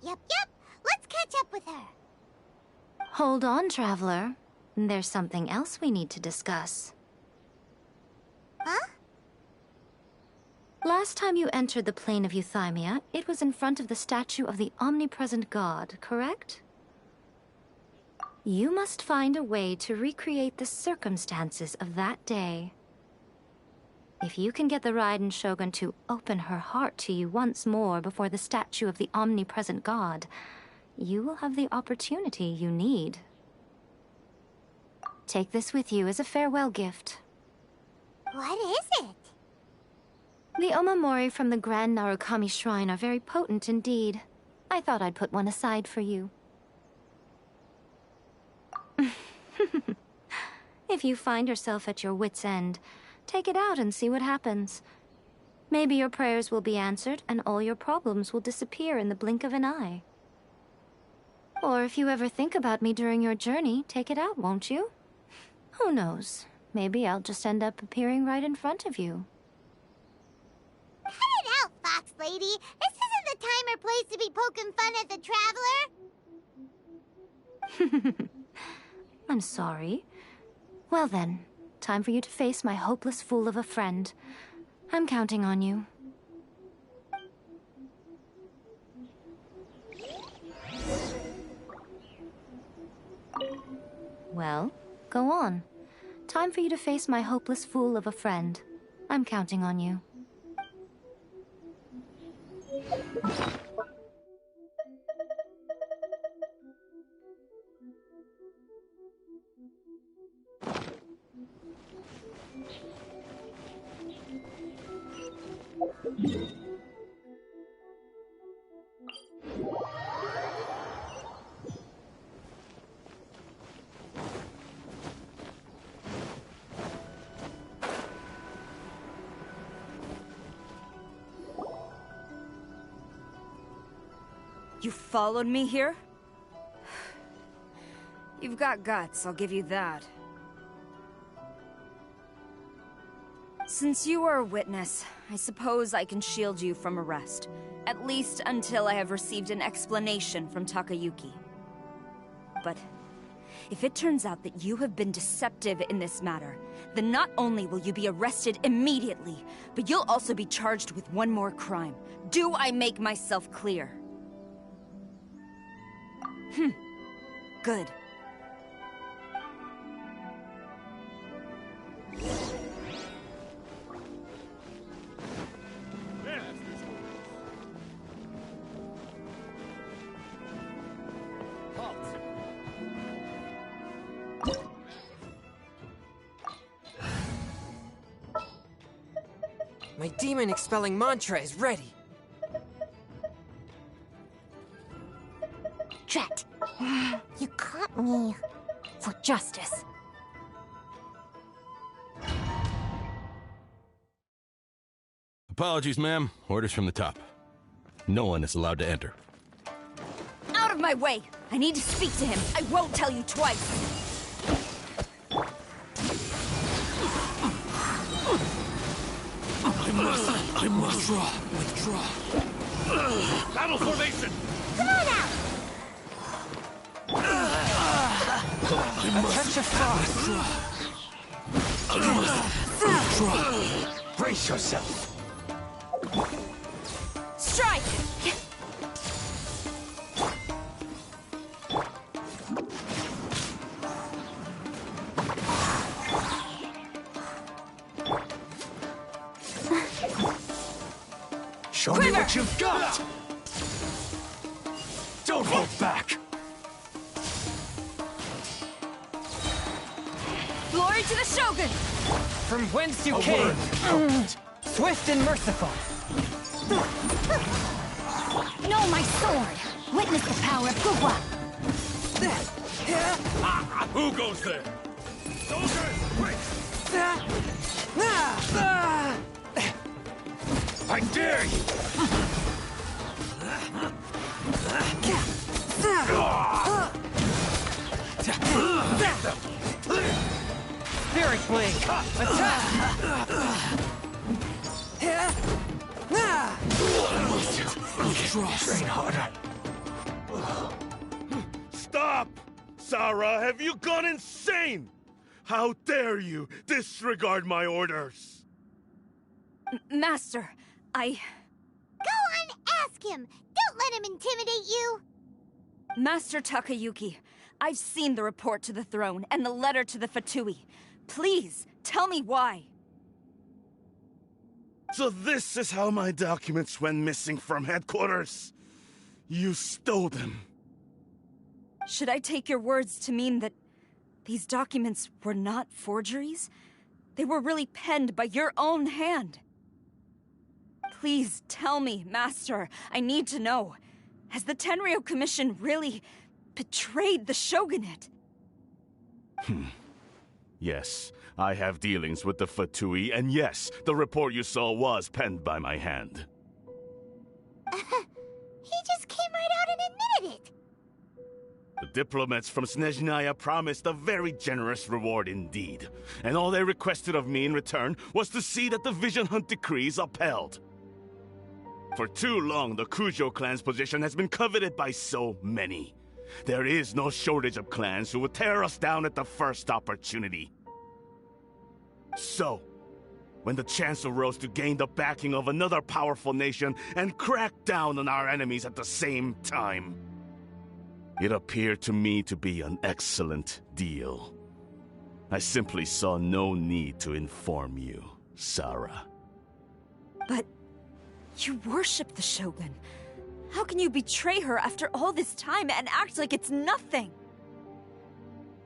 Yep. Let's catch up with her. Hold on, Traveler. There's something else we need to discuss. Huh? Last time you entered the plane of Euthymia, it was in front of the statue of the omnipresent god, correct? You must find a way to recreate the circumstances of that day. If you can get the Raiden Shogun to open her heart to you once more before the statue of the omnipresent god, you will have the opportunity you need. Take this with you as a farewell gift. What is it? The omamori from the Grand Narukami Shrine are very potent indeed. I thought I'd put one aside for you. If you find yourself at your wit's end, take it out and see what happens. Maybe your prayers will be answered and all your problems will disappear in the blink of an eye. Or if you ever think about me during your journey, take it out, won't you? Who knows? Maybe I'll just end up appearing right in front of you. Cut it out, Fox Lady! This isn't the time or place to be poking fun at the Traveler! I'm sorry. Well then, time for you to face my hopeless fool of a friend. I'm counting on you. Well, go on. Time for you to face my hopeless fool of a friend. I'm counting on you. You followed me here? You've got guts, I'll give you that. Since you are a witness, I suppose I can shield you from arrest. At least until I have received an explanation from Takayuki. But if it turns out that you have been deceptive in this matter, then not only will you be arrested immediately, but you'll also be charged with one more crime. Do I make myself clear? Good. My demon-expelling mantra is ready. Drat. You caught me. For justice. Apologies, ma'am. Orders from the top. No one is allowed to enter. Out of my way! I need to speak to him. I won't tell you twice. I must withdraw. Battle formation! Come on out! A touch of frost. I must withdraw. Brace yourself. Strike! Show me what you've got! Don't hold back! Glory to the Shogun! From whence you came, swift and merciful. Know my sword! Witness the power of Gugwa! Who goes there? Soldiers, quick! I dare you! Spirit Blade! Attack! Train harder. Stop! Sarah, have you gone insane? How dare you disregard my orders? Master, I... Go on, ask him! Don't let him intimidate you! Master Takayuki, I've seen the report to the throne and the letter to the Fatui. Please, tell me why. So this is how my documents went missing from headquarters? You stole them. Should I take your words to mean that these documents were not forgeries? They were really penned by your own hand. Please tell me, Master. I need to know. Has the Tenryo Commission really betrayed the Shogunate? Yes, I have dealings with the Fatui, and yes, the report you saw was penned by my hand. He just came right out and admitted it! The diplomats from Snezhnaya promised a very generous reward indeed, and all they requested of me in return was to see that the Vision Hunt decree is upheld. For too long, the Kujo clan's position has been coveted by so many. There is no shortage of clans who would tear us down at the first opportunity. So, when the chance arose to gain the backing of another powerful nation and crack down on our enemies at the same time, it appeared to me to be an excellent deal. I simply saw no need to inform you, Sarah. But you worship the Shogun. How can you betray her after all this time and act like it's nothing?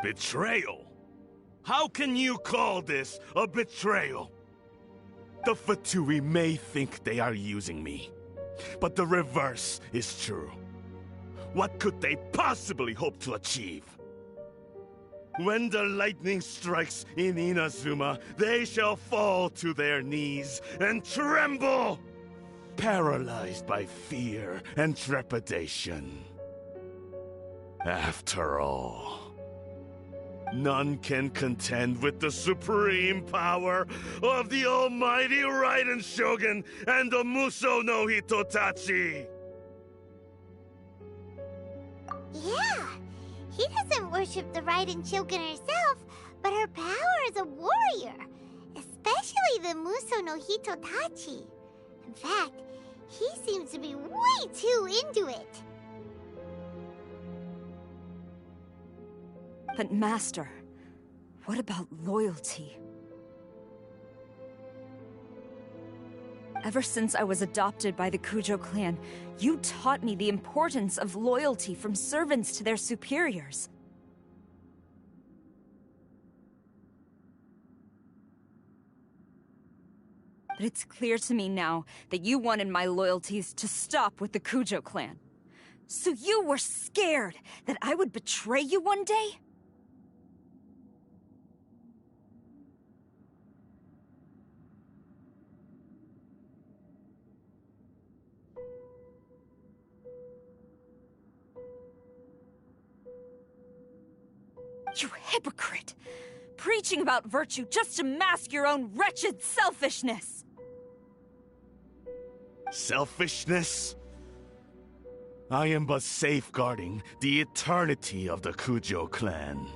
Betrayal? How can you call this a betrayal? The Fatui may think they are using me, but the reverse is true. What could they possibly hope to achieve? When the lightning strikes in Inazuma, they shall fall to their knees and tremble, paralyzed by fear and trepidation. After all, none can contend with the supreme power of the almighty Raiden Shogun and the Muso no Hitotachi! Yeah, he doesn't worship the Raiden Shogun herself, but her power as a warrior, especially the Muso no Hitotachi. In fact, he seems to be way too into it. But Master, what about loyalty? Ever since I was adopted by the Kujo clan, you taught me the importance of loyalty from servants to their superiors. But it's clear to me now that you wanted my loyalties to stop with the Kujo clan. So you were scared that I would betray you one day? You hypocrite! Preaching about virtue just to mask your own wretched selfishness! Selfishness? I am but safeguarding the eternity of the Kujo clan.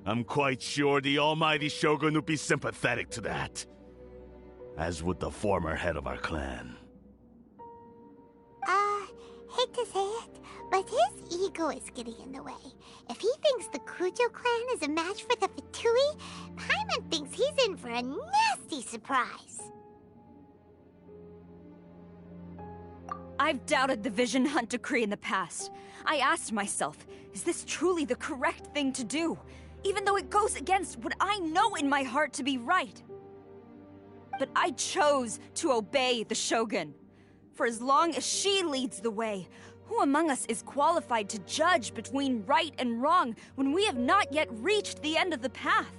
I'm quite sure the almighty Shogun would be sympathetic to that, as would the former head of our clan. Hate to say it, but his ego is getting in the way. If he thinks the Kujo clan is a match for the Fatui, Paimon thinks he's in for a nasty surprise. I've doubted the Vision Hunt decree in the past. I asked myself, is this truly the correct thing to do? Even though it goes against what I know in my heart to be right. But I chose to obey the Shogun. For as long as she leads the way, who among us is qualified to judge between right and wrong when we have not yet reached the end of the path?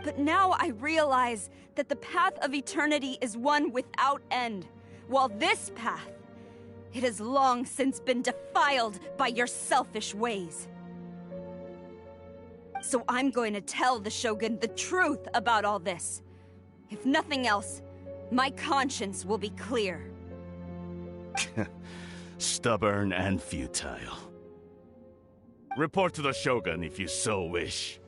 But now I realize that the path of eternity is one without end, while this path, it has long since been defiled by your selfish ways. So I'm going to tell the Shogun the truth about all this. If nothing else, my conscience will be clear. Stubborn and futile. Report to the Shogun if you so wish.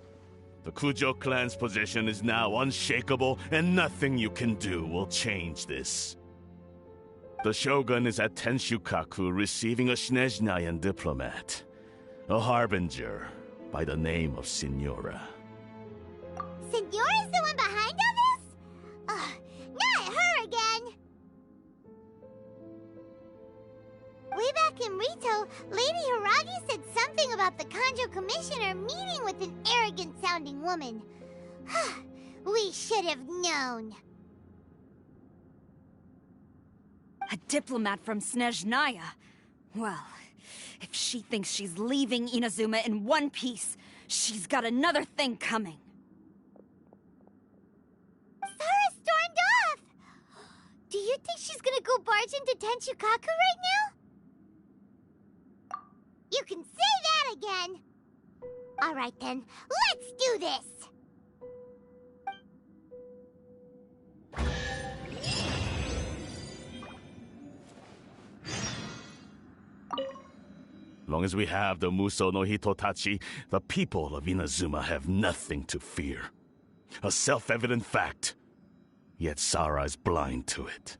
The Kujo clan's position is now unshakable, and nothing you can do will change this. The Shogun is at Tenshukaku receiving a Snezhnayan diplomat, a harbinger by the name of Signora. Signora's the one behind all this? Not her again! Way back in Rito, Lady Hiragi said something about the Kanjo Commissioner meeting with an arrogant-sounding woman. We should have known. A diplomat from Snezhnaya? Well, if she thinks she's leaving Inazuma in one piece, she's got another thing coming. Sara stormed off! Do you think she's gonna go barge into Tenshukaku right now? You can say that again! Alright then, let's do this! Long as we have the Muso no Hitotachi, the people of Inazuma have nothing to fear. A self-evident fact. Yet Sara is blind to it.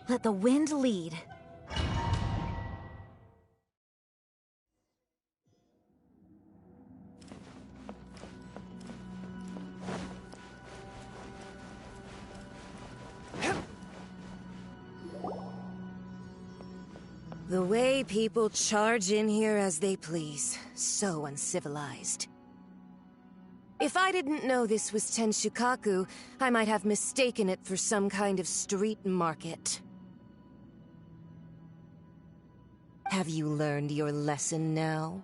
Let the wind lead. The way people charge in here as they please. So uncivilized. If I didn't know this was Tenshukaku, I might have mistaken it for some kind of street market. Have you learned your lesson now?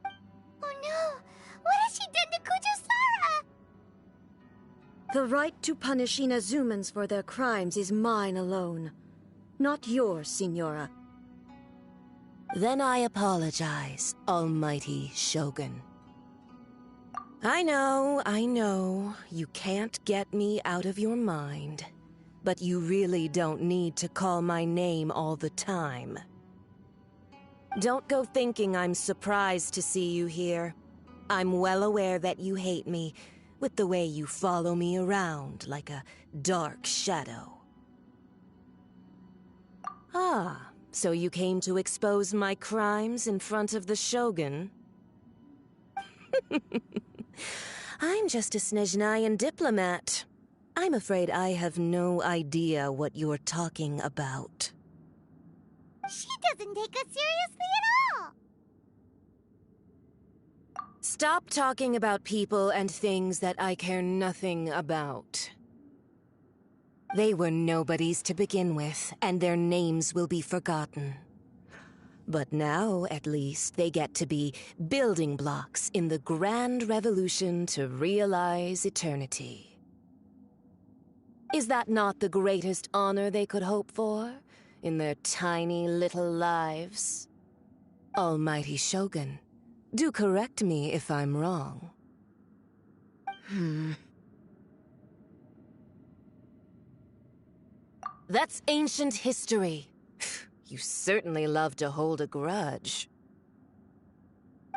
Oh no! What has she done to Kujo Sara? The right to punish Inazumans for their crimes is mine alone. Not yours, Signora. Then I apologize, Almighty Shogun. I know, you can't get me out of your mind. But you really don't need to call my name all the time. Don't go thinking I'm surprised to see you here. I'm well aware that you hate me, with the way you follow me around like a dark shadow. Ah, so you came to expose my crimes in front of the Shogun? I'm just a Snezhnayan diplomat. I'm afraid I have no idea what you're talking about. She doesn't take us seriously at all! Stop talking about people and things that I care nothing about. They were nobodies to begin with, and their names will be forgotten. But now, at least, they get to be building blocks in the grand revolution to realize eternity. Is that not the greatest honor they could hope for in their tiny little lives? Almighty Shogun, do correct me if I'm wrong. That's ancient history. You certainly love to hold a grudge.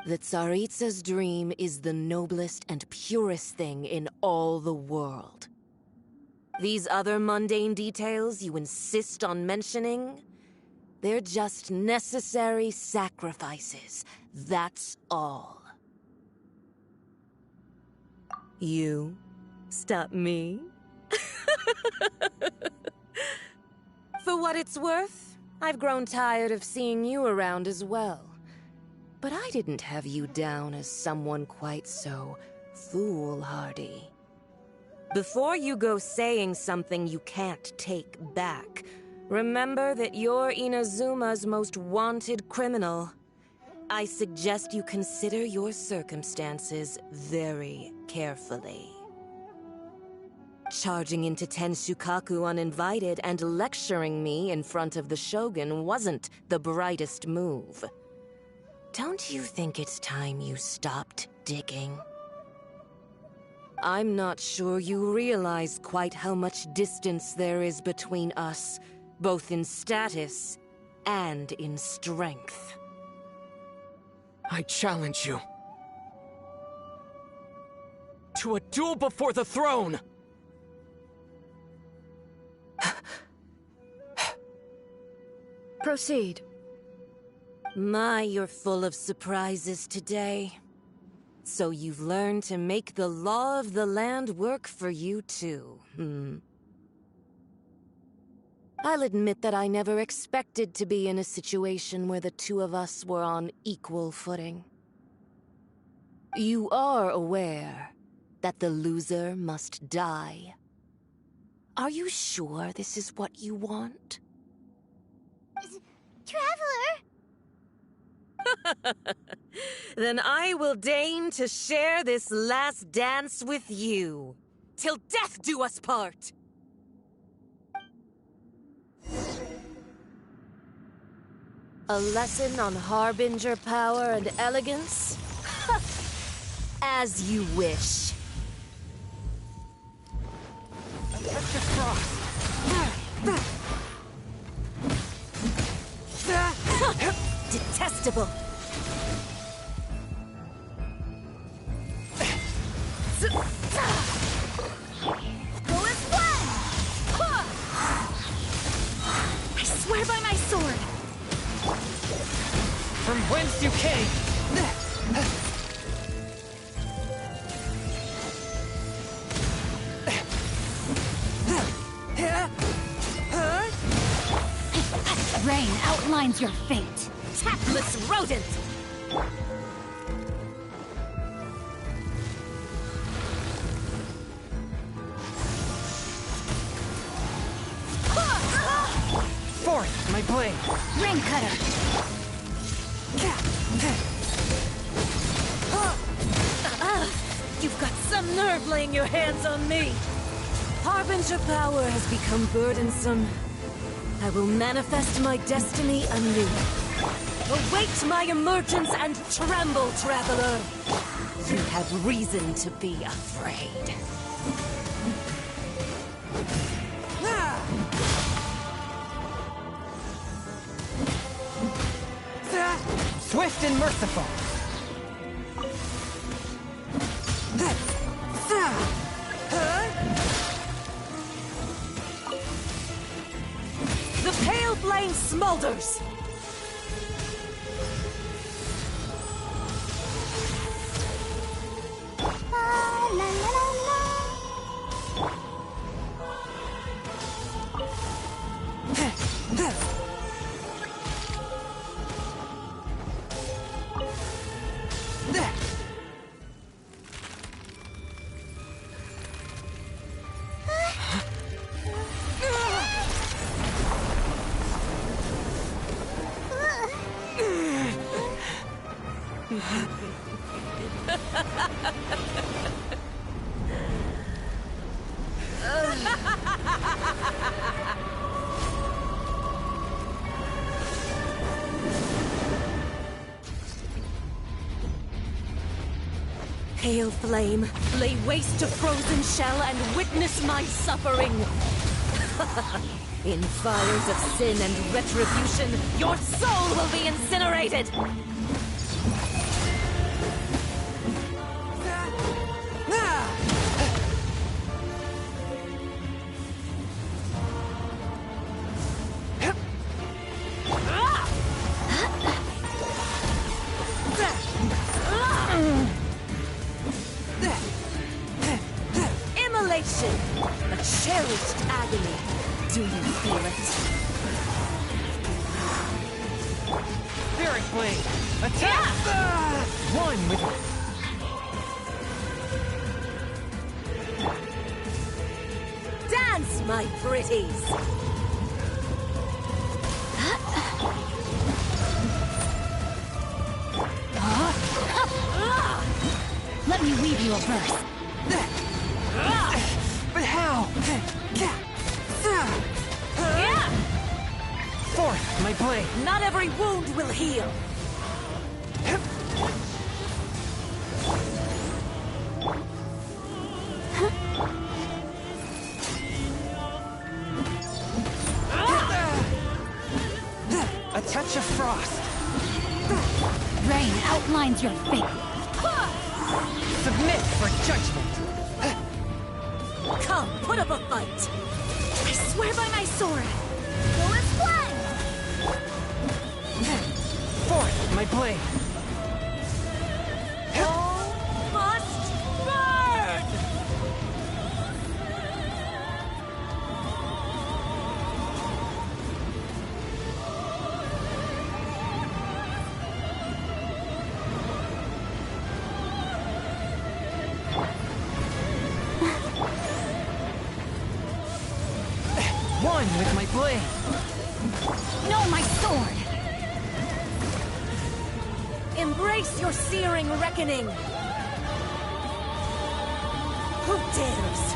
The Tsaritsa's dream is the noblest and purest thing in all the world. These other mundane details you insist on mentioning, they're just necessary sacrifices. That's all. You stop me? For what it's worth, I've grown tired of seeing you around as well. But I didn't have you down as someone quite so foolhardy. Before you go saying something you can't take back, remember that you're Inazuma's most wanted criminal. I suggest you consider your circumstances very carefully. Charging into Tenshukaku uninvited and lecturing me in front of the Shogun wasn't the brightest move. Don't you think it's time you stopped digging? I'm not sure you realize quite how much distance there is between us, both in status and in strength. I challenge you to a duel before the throne! Proceed. My, you're full of surprises today. So you've learned to make the law of the land work for you too, I'll admit that I never expected to be in a situation where the two of us were on equal footing. You are aware that the loser must die. Are you sure this is what you want? Traveler! Then I will deign to share this last dance with you. Till death do us part! A lesson on Harbinger power and elegance? As you wish. Detestable. Go as one! I swear by my sword! From whence you came! Rain outlines your fate. Tactless rodent! Forth, my blade! Ring cutter! You've got some nerve laying your hands on me! Harbinger power has become burdensome. I will manifest my destiny anew. Await my emergence and tremble, traveler! You have reason to be afraid. Swift and merciful! The pale flame smolders! Pale flame, lay waste to frozen shell and witness my suffering. In fires of sin and retribution, your soul will be incinerated! Immolation! A cherished agony. Do you feel it? Spirit Blade! Attack! One with... Dance, my pretties! Let me weave you a verse. But how? Forth, my blade! Not every wound will heal! A touch of frost! Rain outlines your fate. Submit for judgment! Come, put up a fight! I swear by my sword. Go as one! Forth, my blade! All must burn! One with my blade! No, my sword! Embrace your searing reckoning! Who dares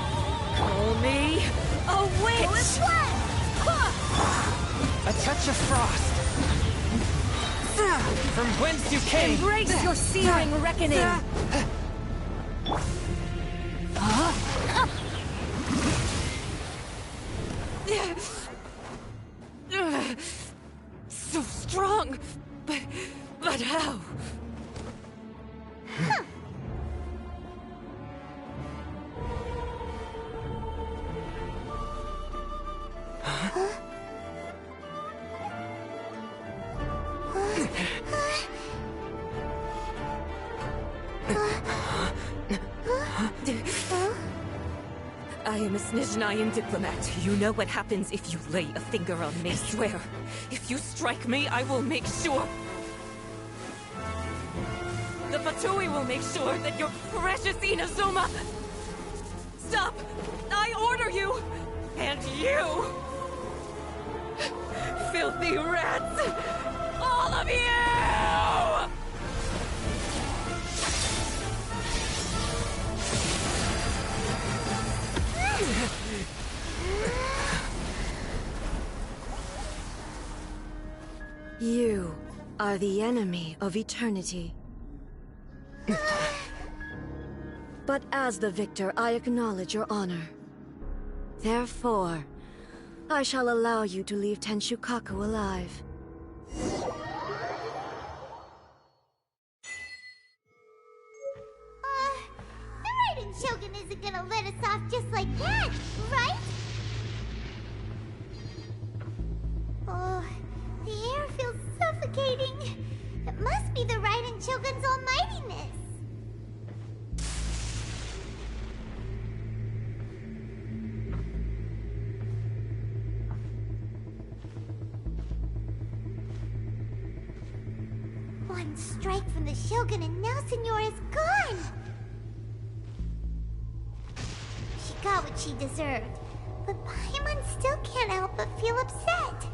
call me a witch? A touch of frost! From whence you came! Embrace your searing reckoning! So strong, but how? I am a Snezhnayan diplomat. You know what happens if you lay a finger on me. I swear, if you strike me, I will make sure... The Fatui will make sure that your precious Inazuma... Stop! I order you! And you! Filthy rats! All of you! You are the enemy of eternity. But as the victor, I acknowledge your honor. Therefore, I shall allow you to leave Tenshukaku alive. The Raiden Shogun isn't gonna let us off just like that, right? Oh, the air feels suffocating. It must be the Raiden Shogun's almightiness. One strike from the Shogun and now Signora's gone! She got what she deserved, but Paimon still can't help but feel upset.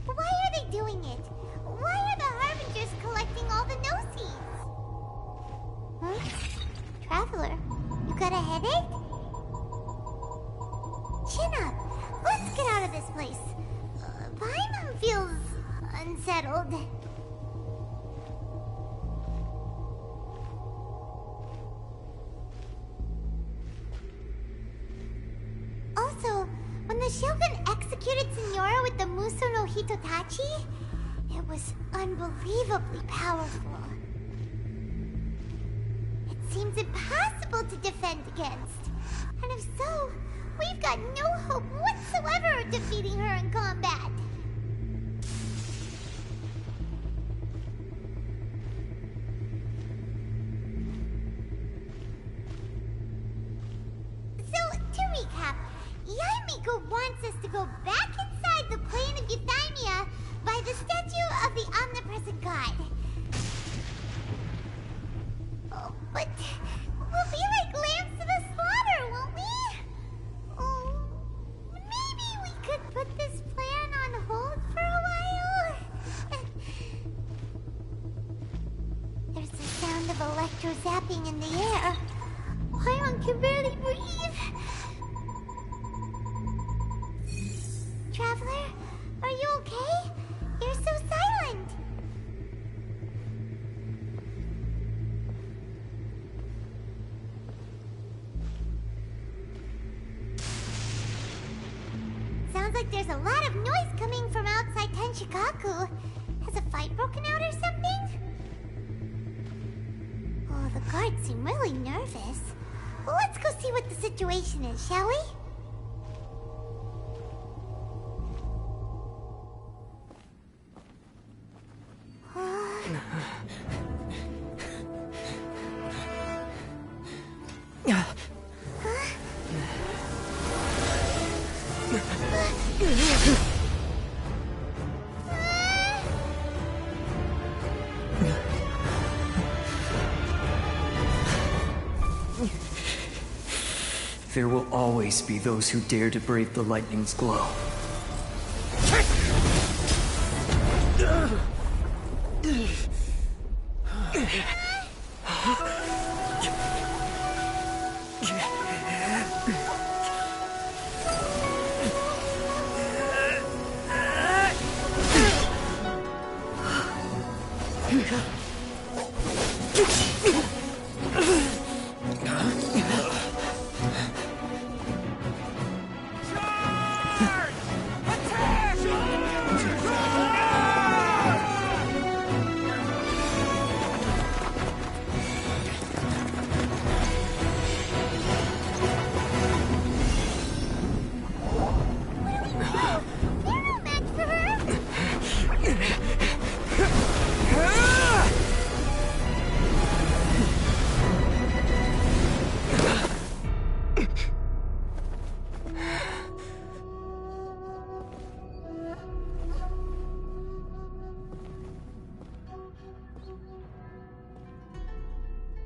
Why are they doing it? Why are the Harbingers collecting all the no-seeds? Huh? Traveler, you got a headache? Chin up. Let's get out of this place. Paimon feels unsettled. Also, when the Shogun executed Signora with the Muso no Hitotachi, it was unbelievably powerful. It seems impossible to defend against. And if so, we've got no hope whatsoever of defeating her in combat. So, to recap, Yaemiko wants us to go back inside the plane of Euthymia by the statue of the omnipresent god. Oh, but we'll be like lambs to the slaughter, won't we? Oh, maybe we could put this plan on hold for a while? There's the sound of electro zapping in the air. Paimon can barely breathe. Traveler, are you okay? You're so silent. Sounds like there's a lot of noise coming from outside Tenshikaku. Has a fight broken out or something? Oh, the guards seem really nervous. Well, let's go see what the situation is, shall we? There will always be those who dare to brave the lightning's glow.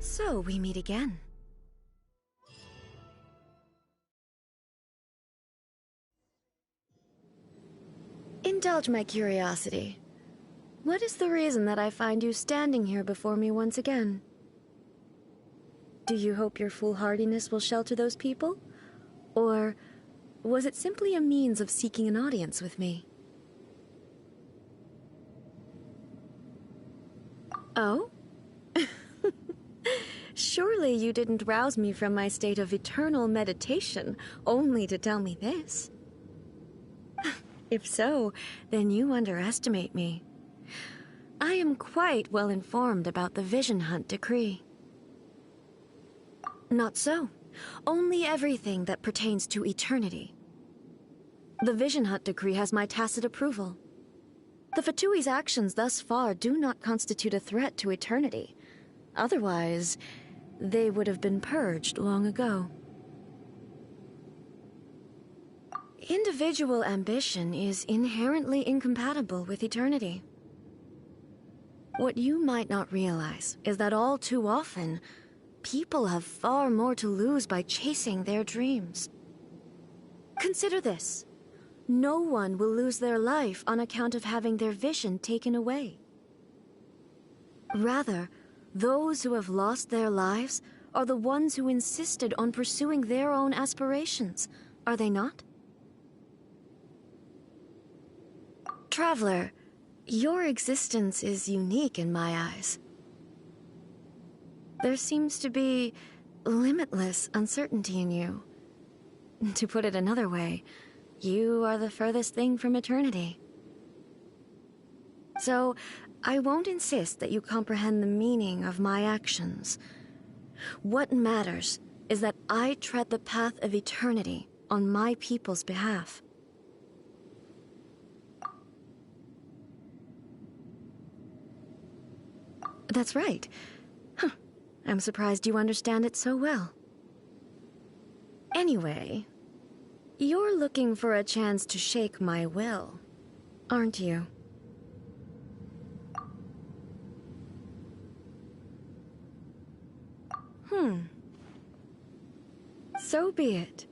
So we meet again. Indulge my curiosity. What is the reason that I find you standing here before me once again? Do you hope your foolhardiness will shelter those people? Or was it simply a means of seeking an audience with me? Oh? Surely you didn't rouse me from my state of eternal meditation only to tell me this. If so, then you underestimate me. I am quite well informed about the Vision Hunt decree. Not so. Only everything that pertains to eternity. The Vision Hunt decree has my tacit approval. The Fatui's actions thus far do not constitute a threat to eternity. Otherwise, they would have been purged long ago. Individual ambition is inherently incompatible with eternity. What you might not realize is that all too often, people have far more to lose by chasing their dreams. Consider this. No one will lose their life on account of having their vision taken away. Rather, those who have lost their lives are the ones who insisted on pursuing their own aspirations, are they not? Traveler, your existence is unique in my eyes. There seems to be limitless uncertainty in you. To put it another way, you are the furthest thing from eternity. So, I won't insist that you comprehend the meaning of my actions. What matters is that I tread the path of eternity on my people's behalf. That's right. Huh. I'm surprised you understand it so well. Anyway, you're looking for a chance to shake my will, aren't you? So be it.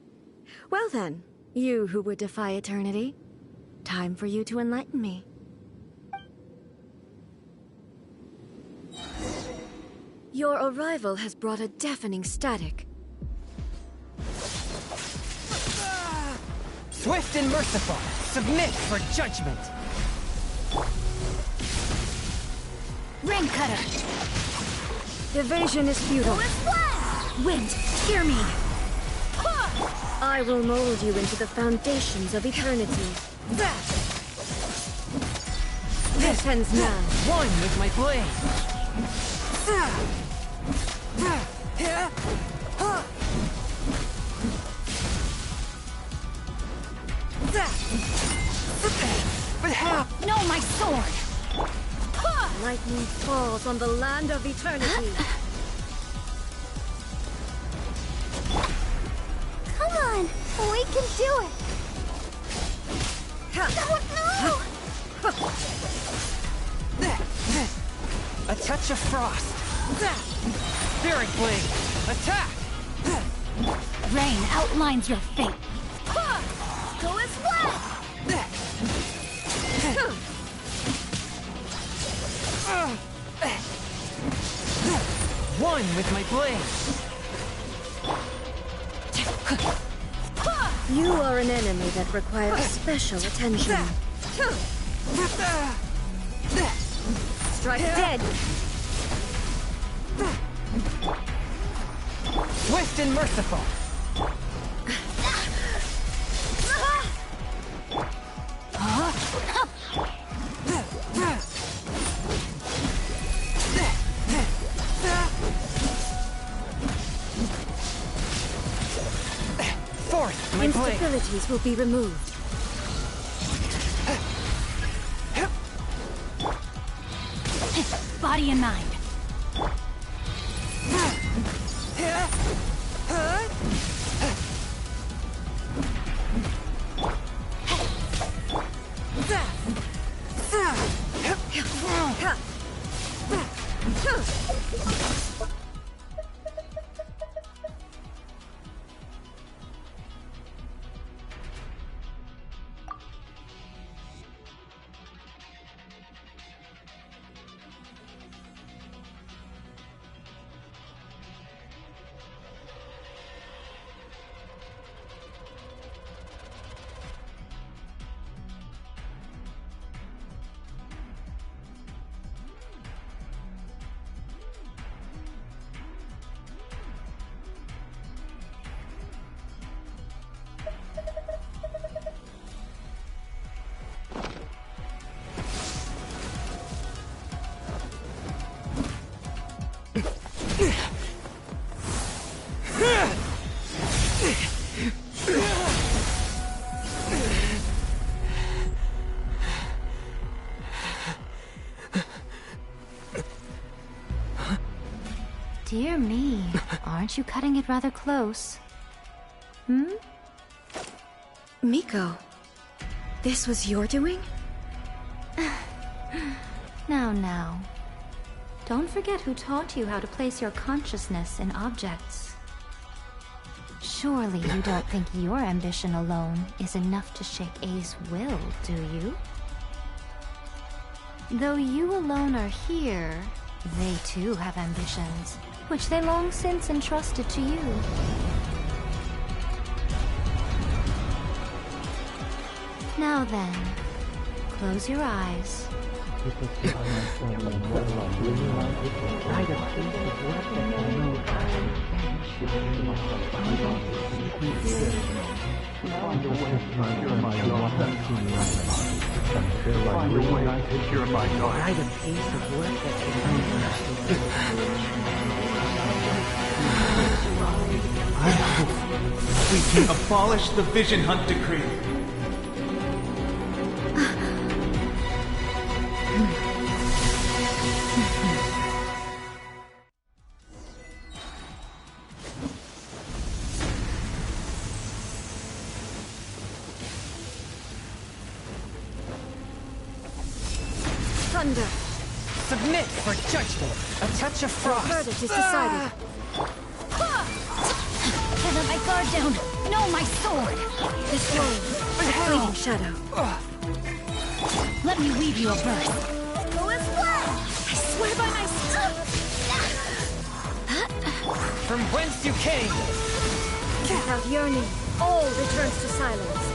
Well then, you who would defy eternity, time for you to enlighten me. Your arrival has brought a deafening static. Swift and merciful, submit for judgment. Rain Cutter! Evasion is futile. Wind, hear me! I will mold you into the foundations of eternity. This ends now. One with my blade. But how? No, my sword! Lightning falls on the land of eternity. Come on, we can do it. Oh, A touch of frost. Spirit blade, attack! Rain outlines your fate. Go as well! One with my blade. You are an enemy that requires special attention. Strike dead! Swift and merciful. Fourth, my blade. Instabilities will be removed. Body and mind. Dear me, aren't you cutting it rather close? Hmm? Miko, this was your doing? Now, Don't forget who taught you how to place your consciousness in objects. Surely you don't think your ambition alone is enough to shake A's will, do you? Though you alone are here, they too have ambitions, which they long since entrusted to you. Now then, close your eyes. I hope we can abolish the Vision Hunt Decree. Thunder! Submit for judgment! A touch of frost! The verdict is decided. Can't let my guard down! No, my sword! This flame, a fleeting shadow. Let me weave you a verse. I swear by my From whence you came! Without yearning, all returns to silence.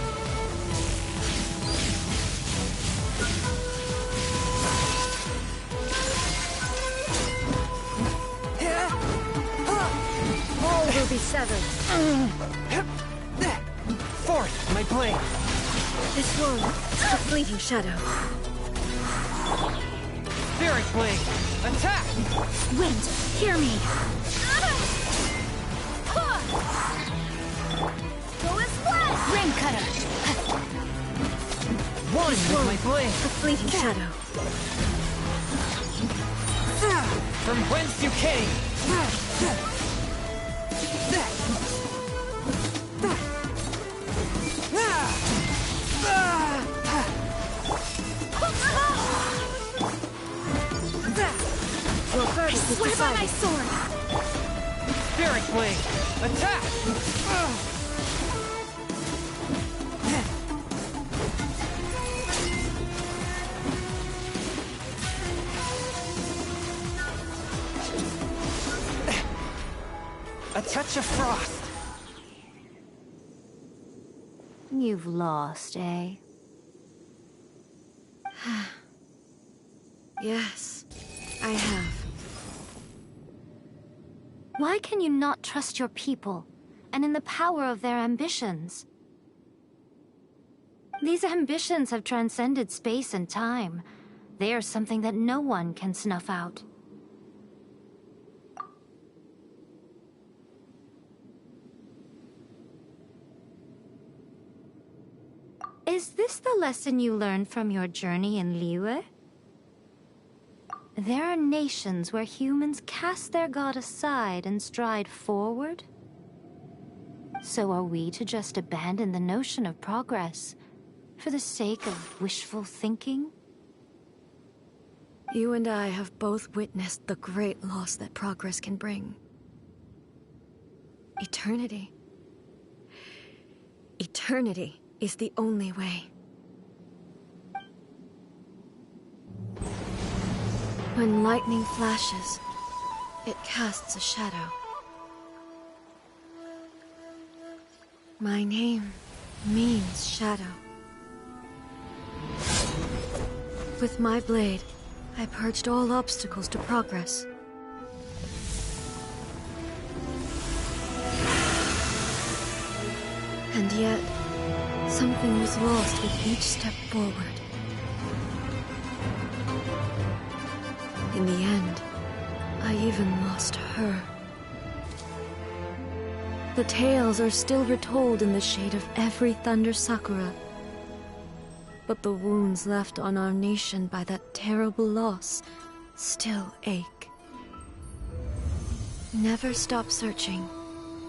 All will be severed. Forth, my blade! This one, a fleeting shadow. Spirit blade! Attack! Wind, hear me! Go and splash! Ring cutter! One with my blade! A fleeting shadow. From whence you came! Your verdict is Swear by my decided. sword! Spirit blade! Attack! A touch of frost! You've lost, eh? Yes, I have. Why can you not trust your people, and in the power of their ambitions? These ambitions have transcended space and time. They are something that no one can snuff out. Is this the lesson you learned from your journey in Liyue? There are nations where humans cast their god aside and stride forward. So are we to just abandon the notion of progress for the sake of wishful thinking? You and I have both witnessed the great loss that progress can bring. Eternity. Eternity is the only way. When lightning flashes, it casts a shadow. My name means shadow. With my blade, I purged all obstacles to progress. And yet, something was lost with each step forward. In the end, I even lost her. The tales are still retold in the shade of every Thunder Sakura. But the wounds left on our nation by that terrible loss still ache. Never stop searching,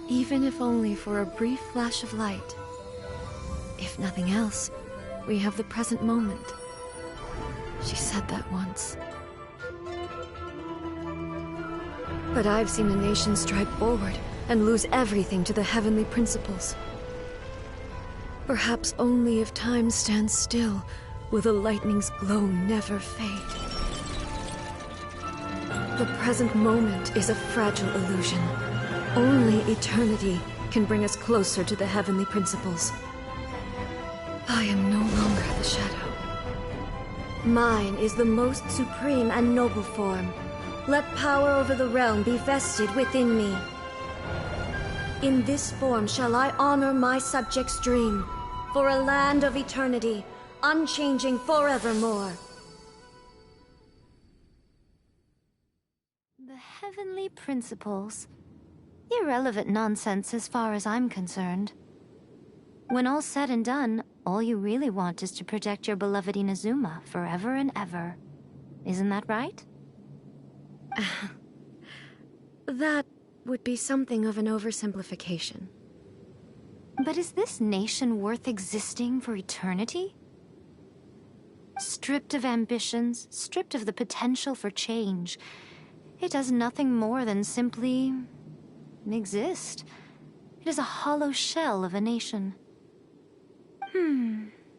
even if only for a brief flash of light. If nothing else, we have the present moment. She said that once. But I've seen a nation stride forward and lose everything to the heavenly principles. Perhaps only if time stands still will the lightning's glow never fade. The present moment is a fragile illusion. Only eternity can bring us closer to the heavenly principles. I am no longer the shadow. Mine is the most supreme and noble form. Let power over the realm be vested within me. In this form shall I honor my subjects' dream, for a land of eternity, unchanging forevermore. The heavenly principles. Irrelevant nonsense as far as I'm concerned. When all's said and done, all you really want is to protect your beloved Inazuma forever and ever. Isn't that right? That would be something of an oversimplification. But is this nation worth existing for eternity? Stripped of ambitions, stripped of the potential for change, it does nothing more than simply exist. It is a hollow shell of a nation.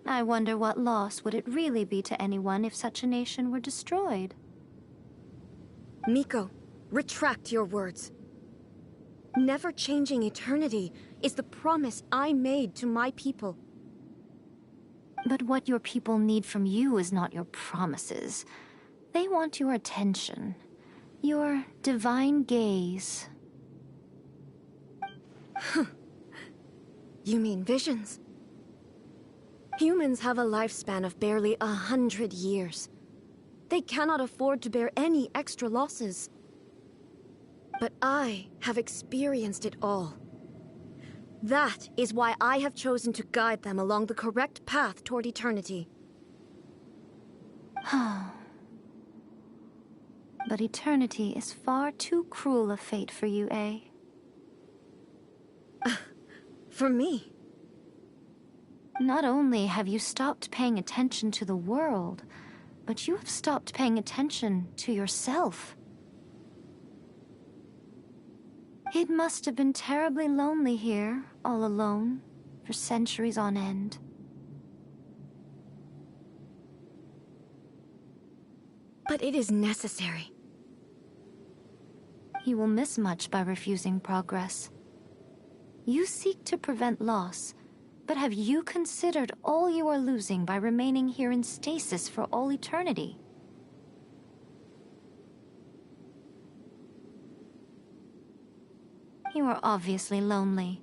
I wonder what loss would it really be to anyone if such a nation were destroyed? Miko, retract your words. Never changing eternity is the promise I made to my people. But what your people need from you is not your promises. They want your attention, your divine gaze. You mean visions? Humans have a lifespan of barely 100 years. They cannot afford to bear any extra losses. But I have experienced it all. That is why I have chosen to guide them along the correct path toward eternity. But eternity is far too cruel a fate for you, eh? For me? Not only have you stopped paying attention to the world, but you have stopped paying attention to yourself. It must have been terribly lonely here, all alone, for centuries on end. But it is necessary. You will miss much by refusing progress. You seek to prevent loss, but have you considered all you are losing by remaining here in stasis for all eternity? You are obviously lonely,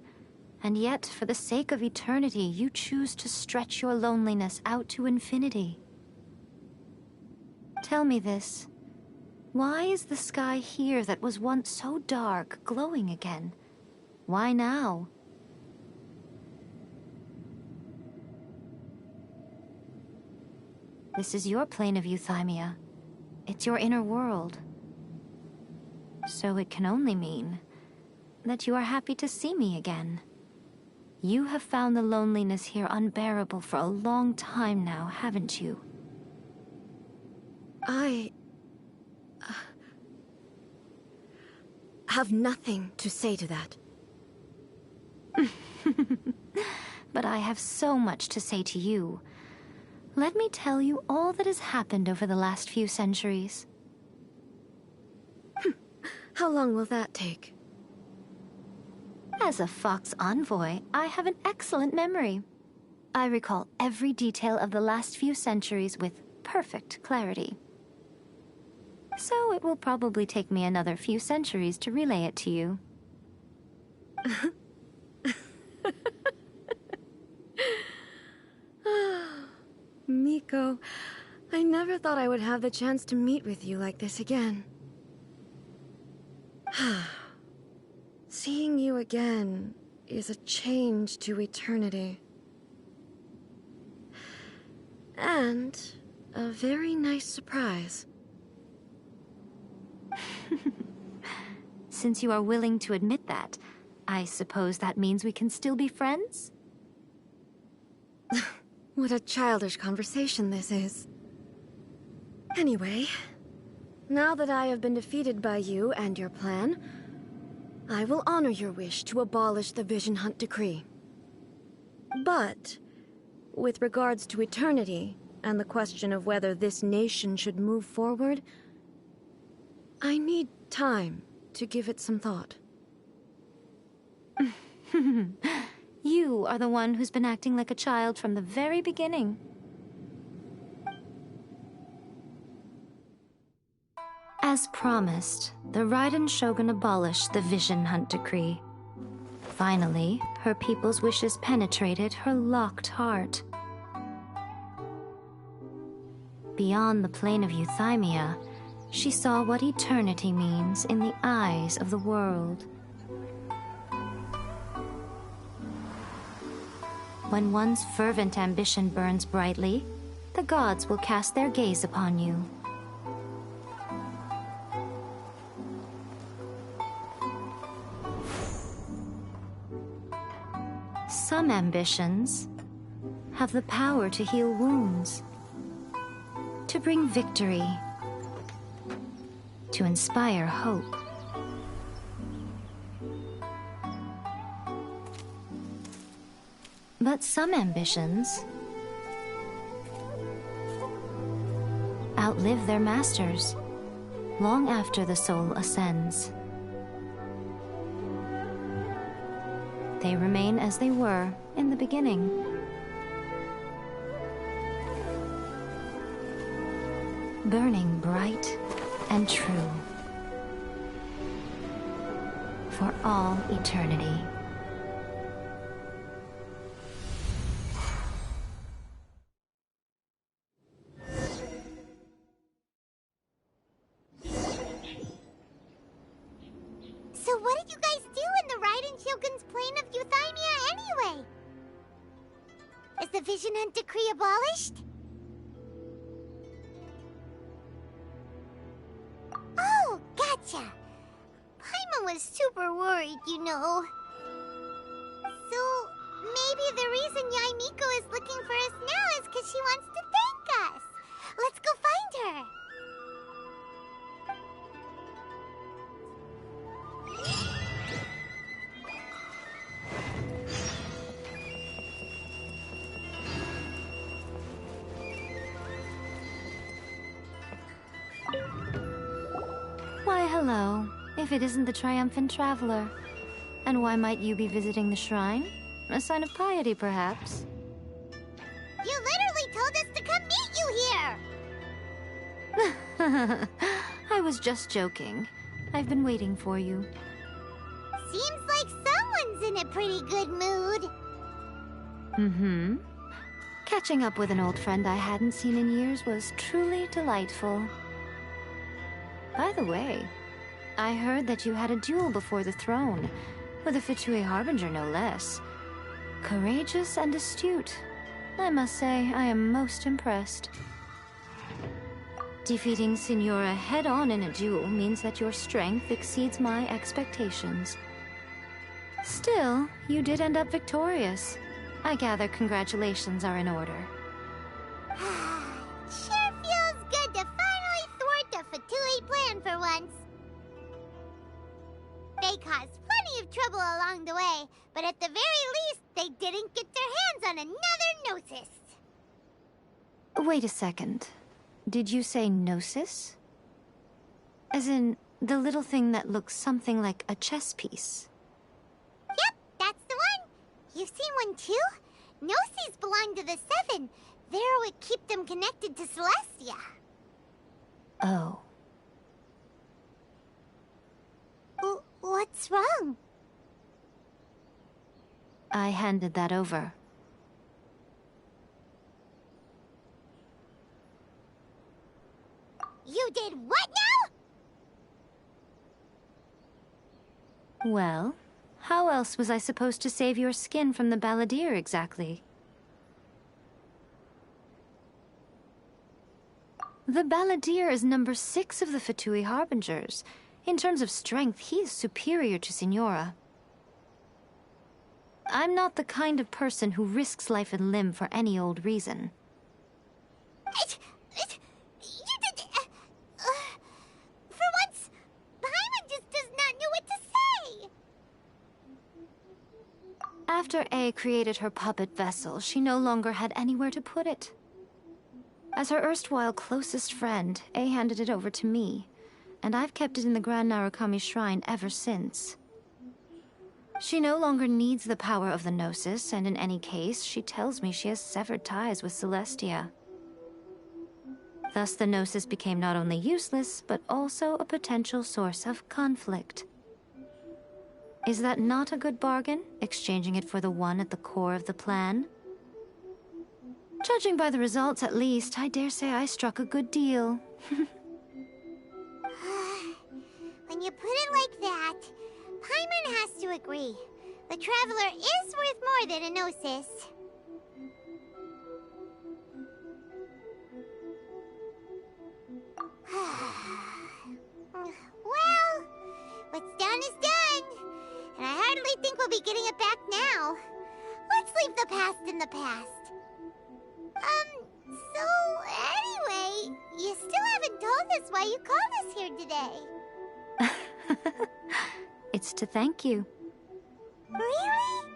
and yet for the sake of eternity, you choose to stretch your loneliness out to infinity. Tell me this. Why is the sky here that was once so dark glowing again? Why now? This is your plane of euthymia. It's your inner world. So it can only mean that you are happy to see me again. You have found the loneliness here unbearable for a long time now, haven't you? I have nothing to say to that. But I have so much to say to you. Let me tell you all that has happened over the last few centuries. How long will that take? As a Fox envoy, I have an excellent memory. I recall every detail of the last few centuries with perfect clarity. So it will probably take me another few centuries to relay it to you. Miko, I never thought I would have the chance to meet with you like this again. Seeing you again is a change to eternity. And a very nice surprise. Since you are willing to admit that, I suppose that means we can still be friends? What a childish conversation this is. Anyway, Now that I have been defeated by you and your plan, I will honor your wish to abolish the Vision Hunt Decree. But, with regards to eternity, and the question of whether this nation should move forward, I need time to give it some thought. You are the one who's been acting like a child from the very beginning. As promised, the Raiden Shogun abolished the Vision Hunt Decree. Finally, her people's wishes penetrated her locked heart. Beyond the plane of euthymia, she saw what eternity means in the eyes of the world. When one's fervent ambition burns brightly, the gods will cast their gaze upon you. Some ambitions have the power to heal wounds, to bring victory, to inspire hope. But some ambitions outlive their masters long after the soul ascends. They remain as they were in the beginning. Burning bright and true for all eternity. So what did you guys do in the Raiden Shogun's plane of euthymia anyway? Is the Vision Hunt Decree abolished? Oh, gotcha. Paimon was super worried, you know. So, maybe the reason Yaimiko is looking for us now is because she wants to thank us. Let's go find her. Why, hello, if it isn't the triumphant traveler. And why might you be visiting the shrine? A sign of piety, perhaps? You literally told us to come meet you here! I was just joking. I've been waiting for you. Seems like someone's in a pretty good mood. Mm-hmm. Catching up with an old friend I hadn't seen in years was truly delightful. By the way, I heard that you had a duel before the throne, with a Fatui Harbinger no less. Courageous and astute. I must say, I am most impressed. Defeating Signora head-on in a duel means that your strength exceeds my expectations. Still, you did end up victorious. I gather congratulations are in order. Sure feels good to finally thwart the Fatui plan for once. They caused plenty of trouble along the way, but at the very least, they didn't get their hands on another Gnosis. Wait a second. Did you say Gnosis? As in, the little thing that looks something like a chess piece? Yep, that's the one. You've seen one too? Gnosis belong to the Seven. They're what keep them connected to Celestia. Oh. What's wrong? I handed that over. You did what now? Well, how else was I supposed to save your skin from the Balladeer exactly? The Balladeer is number 6 of the Fatui Harbingers. In terms of strength, he is superior to Signora. I'm not the kind of person who risks life and limb for any old reason. After A created her puppet vessel, she no longer had anywhere to put it. As her erstwhile closest friend, A handed it over to me, and I've kept it in the Grand Narukami Shrine ever since. She no longer needs the power of the Gnosis, and in any case, she tells me she has severed ties with Celestia. Thus, the Gnosis became not only useless, but also a potential source of conflict. Is that not a good bargain, exchanging it for the one at the core of the plan? Judging by the results, at least, I dare say I struck a good deal. When you put it like that, Paimon has to agree. The Traveler is worth more than a Gnosis. Well, what's done is done. And I hardly think we'll be getting it back now. Let's leave the past in the past. So anyway, you still haven't told us why you called us here today. It's to thank you. Really?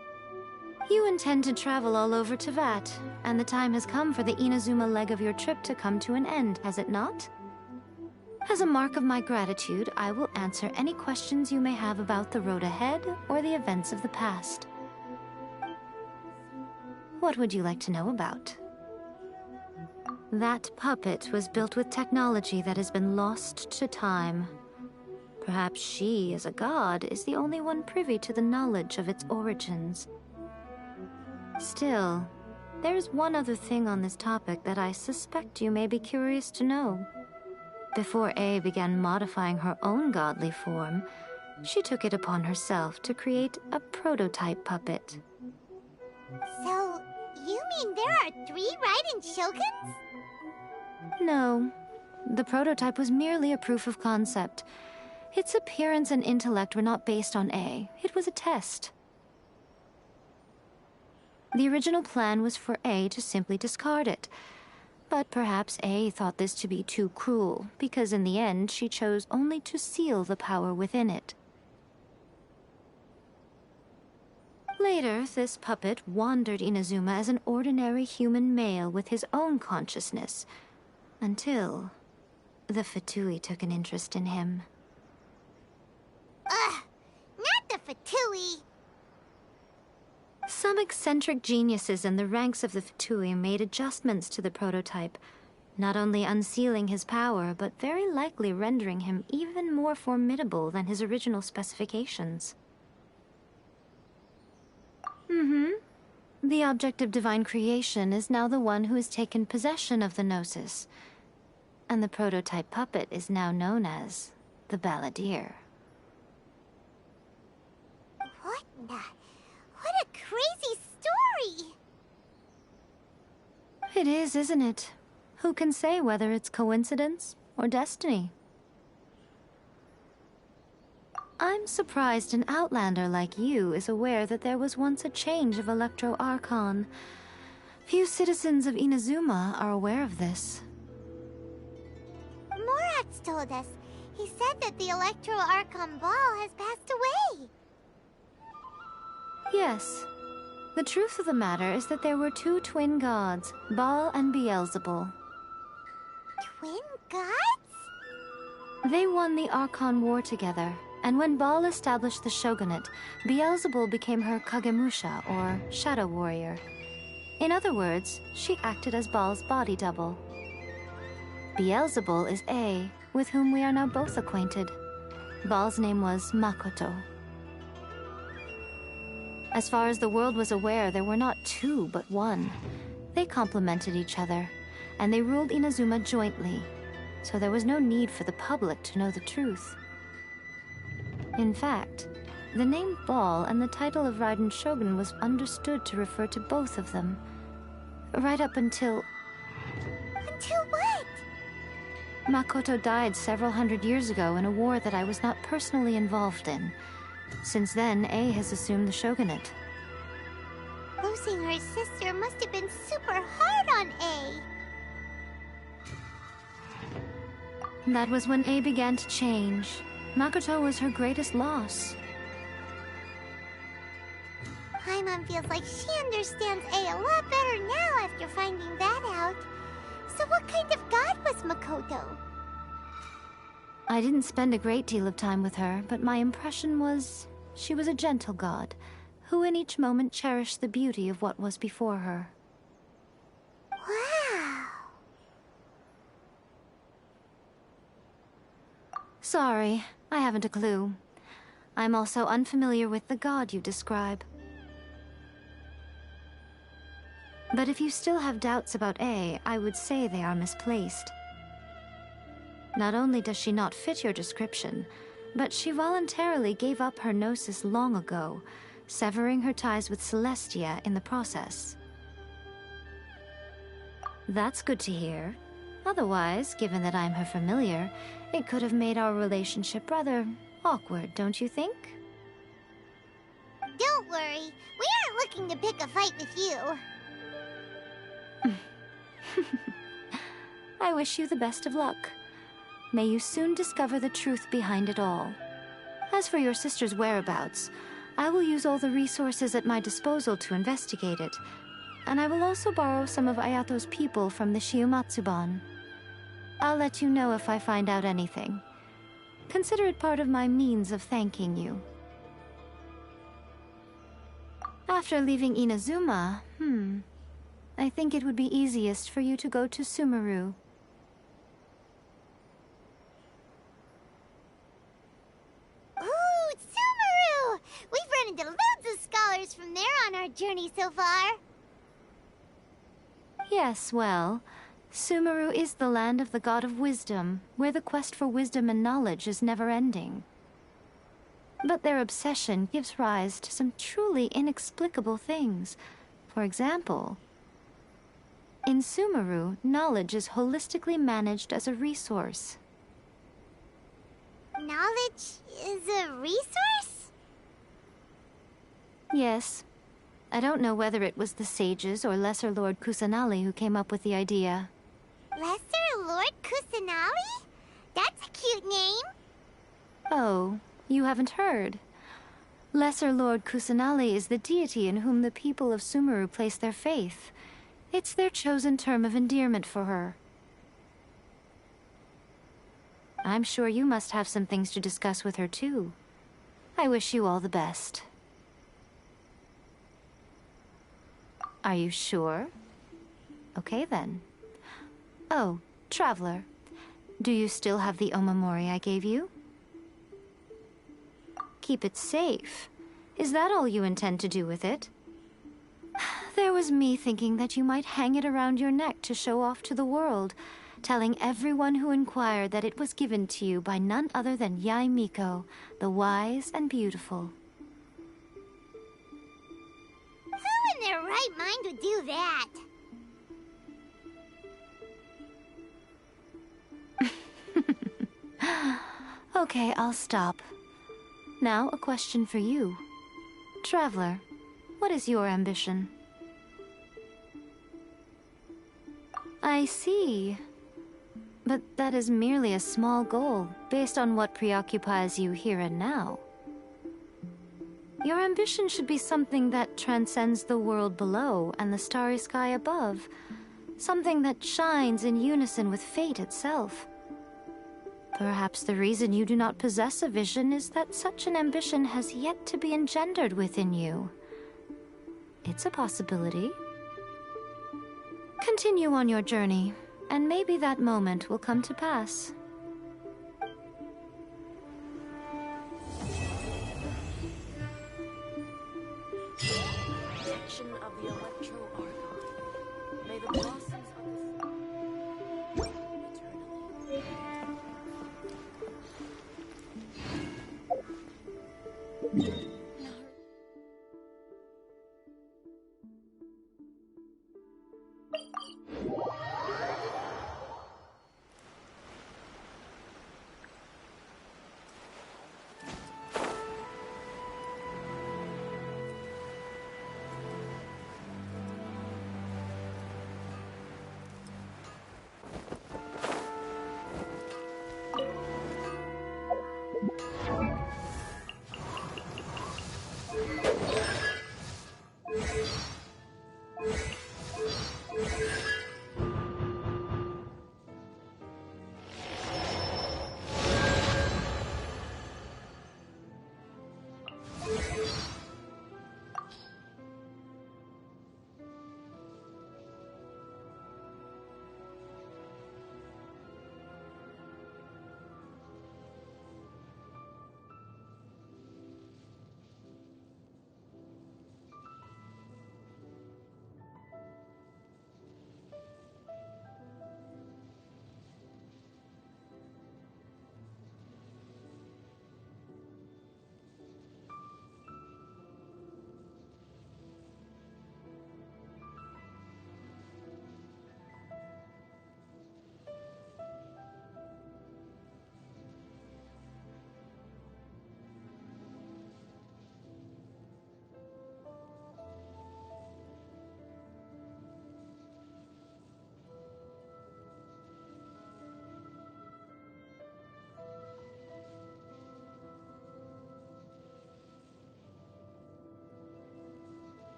You intend to travel all over Teyvat, and the time has come for the Inazuma leg of your trip to come to an end, has it not? As a mark of my gratitude, I will answer any questions you may have about the road ahead or the events of the past. What would you like to know about? That puppet was built with technology that has been lost to time. Perhaps she, as a god, is the only one privy to the knowledge of its origins. Still, there's one other thing on this topic that I suspect you may be curious to know. Before A began modifying her own godly form, she took it upon herself to create a prototype puppet. So, you mean there are 3 Raiden Shoguns? No. The prototype was merely a proof of concept. Its appearance and intellect were not based on A. It was a test. The original plan was for A to simply discard it. But perhaps A thought this to be too cruel, because in the end she chose only to seal the power within it. Later, this puppet wandered Inazuma as an ordinary human male with his own consciousness, until the Fatui took an interest in him. Ugh! Not the Fatui! Some eccentric geniuses in the ranks of the Fatui made adjustments to the prototype, not only unsealing his power, but very likely rendering him even more formidable than his original specifications. The object of divine creation is now the one who has taken possession of the Gnosis, and the prototype puppet is now known as the Balladeer. What a crazy story! It is, isn't it? Who can say whether it's coincidence or destiny? I'm surprised an outlander like you is aware that there was once a change of Electro Archon. Few citizens of Inazuma are aware of this. Morat's told us. He said that the Electro Archon Ball has passed away. Yes. The truth of the matter is that there were 2 twin gods, Baal and Beelzebul. Twin gods? They won the Archon War together, and when Baal established the shogunate, Beelzebul became her Kagemusha, or shadow warrior. In other words, she acted as Baal's body double. Beelzebul is A, with whom we are now both acquainted. Baal's name was Makoto. As far as the world was aware, there were not 2, but 1. They complemented each other, and they ruled Inazuma jointly, so there was no need for the public to know the truth. In fact, the name Baal and the title of Raiden Shogun was understood to refer to both of them. Right up until... Until what? Makoto died several hundred years ago in a war that I was not personally involved in. Since then, A has assumed the shogunate. Losing her sister must have been super hard on A. That was when A began to change. Makoto was her greatest loss. Paimon Paimon feels like she understands A lot better now after finding that out. So what kind of god was Makoto? I didn't spend a great deal of time with her, but my impression was she was a gentle god, who in each moment cherished the beauty of what was before her. Wow. Sorry, I haven't a clue. I'm also unfamiliar with the god you describe. But if you still have doubts about A, I would say they are misplaced. Not only does she not fit your description, but she voluntarily gave up her gnosis long ago, severing her ties with Celestia in the process. That's good to hear. Otherwise, given that I'm her familiar, it could have made our relationship rather awkward, don't you think? Don't worry, we aren't looking to pick a fight with you. I wish you the best of luck. May you soon discover the truth behind it all. As for your sister's whereabouts, I will use all the resources at my disposal to investigate it, and I will also borrow some of Ayato's people from the Shiumatsuban. I'll let you know if I find out anything. Consider it part of my means of thanking you. After leaving Inazuma, I think it would be easiest for you to go to Sumeru. Ooh, Sumeru! We've run into loads of scholars from there on our journey so far. Yes, well, Sumeru is the land of the god of wisdom, where the quest for wisdom and knowledge is never-ending. But their obsession gives rise to some truly inexplicable things. For example, in Sumeru, knowledge is holistically managed as a resource. Knowledge is a resource? Yes. I don't know whether it was the sages or Lesser Lord Kusanali who came up with the idea. Lesser Lord Kusanali? That's a cute name. Oh, you haven't heard. Lesser Lord Kusanali is the deity in whom the people of Sumeru place their faith. It's their chosen term of endearment for her. I'm sure you must have some things to discuss with her, too. I wish you all the best. Are you sure? Okay, then. Oh, Traveler. Do you still have the Omamori I gave you? Keep it safe. Is that all you intend to do with it? There was me thinking that you might hang it around your neck to show off to the world, telling everyone who inquired that it was given to you by none other than Yae Miko, the wise and beautiful. Who in their right mind would do that? Okay, I'll stop. Now, a question for you. Traveler, what is your ambition? I see. But that is merely a small goal, based on what preoccupies you here and now. Your ambition should be something that transcends the world below and the starry sky above. Something that shines in unison with fate itself. Perhaps the reason you do not possess a vision is that such an ambition has yet to be engendered within you. It's a possibility. Continue on your journey, and maybe that moment will come to pass. Protection of the Electro-Archon. May the blossoms of the eternally.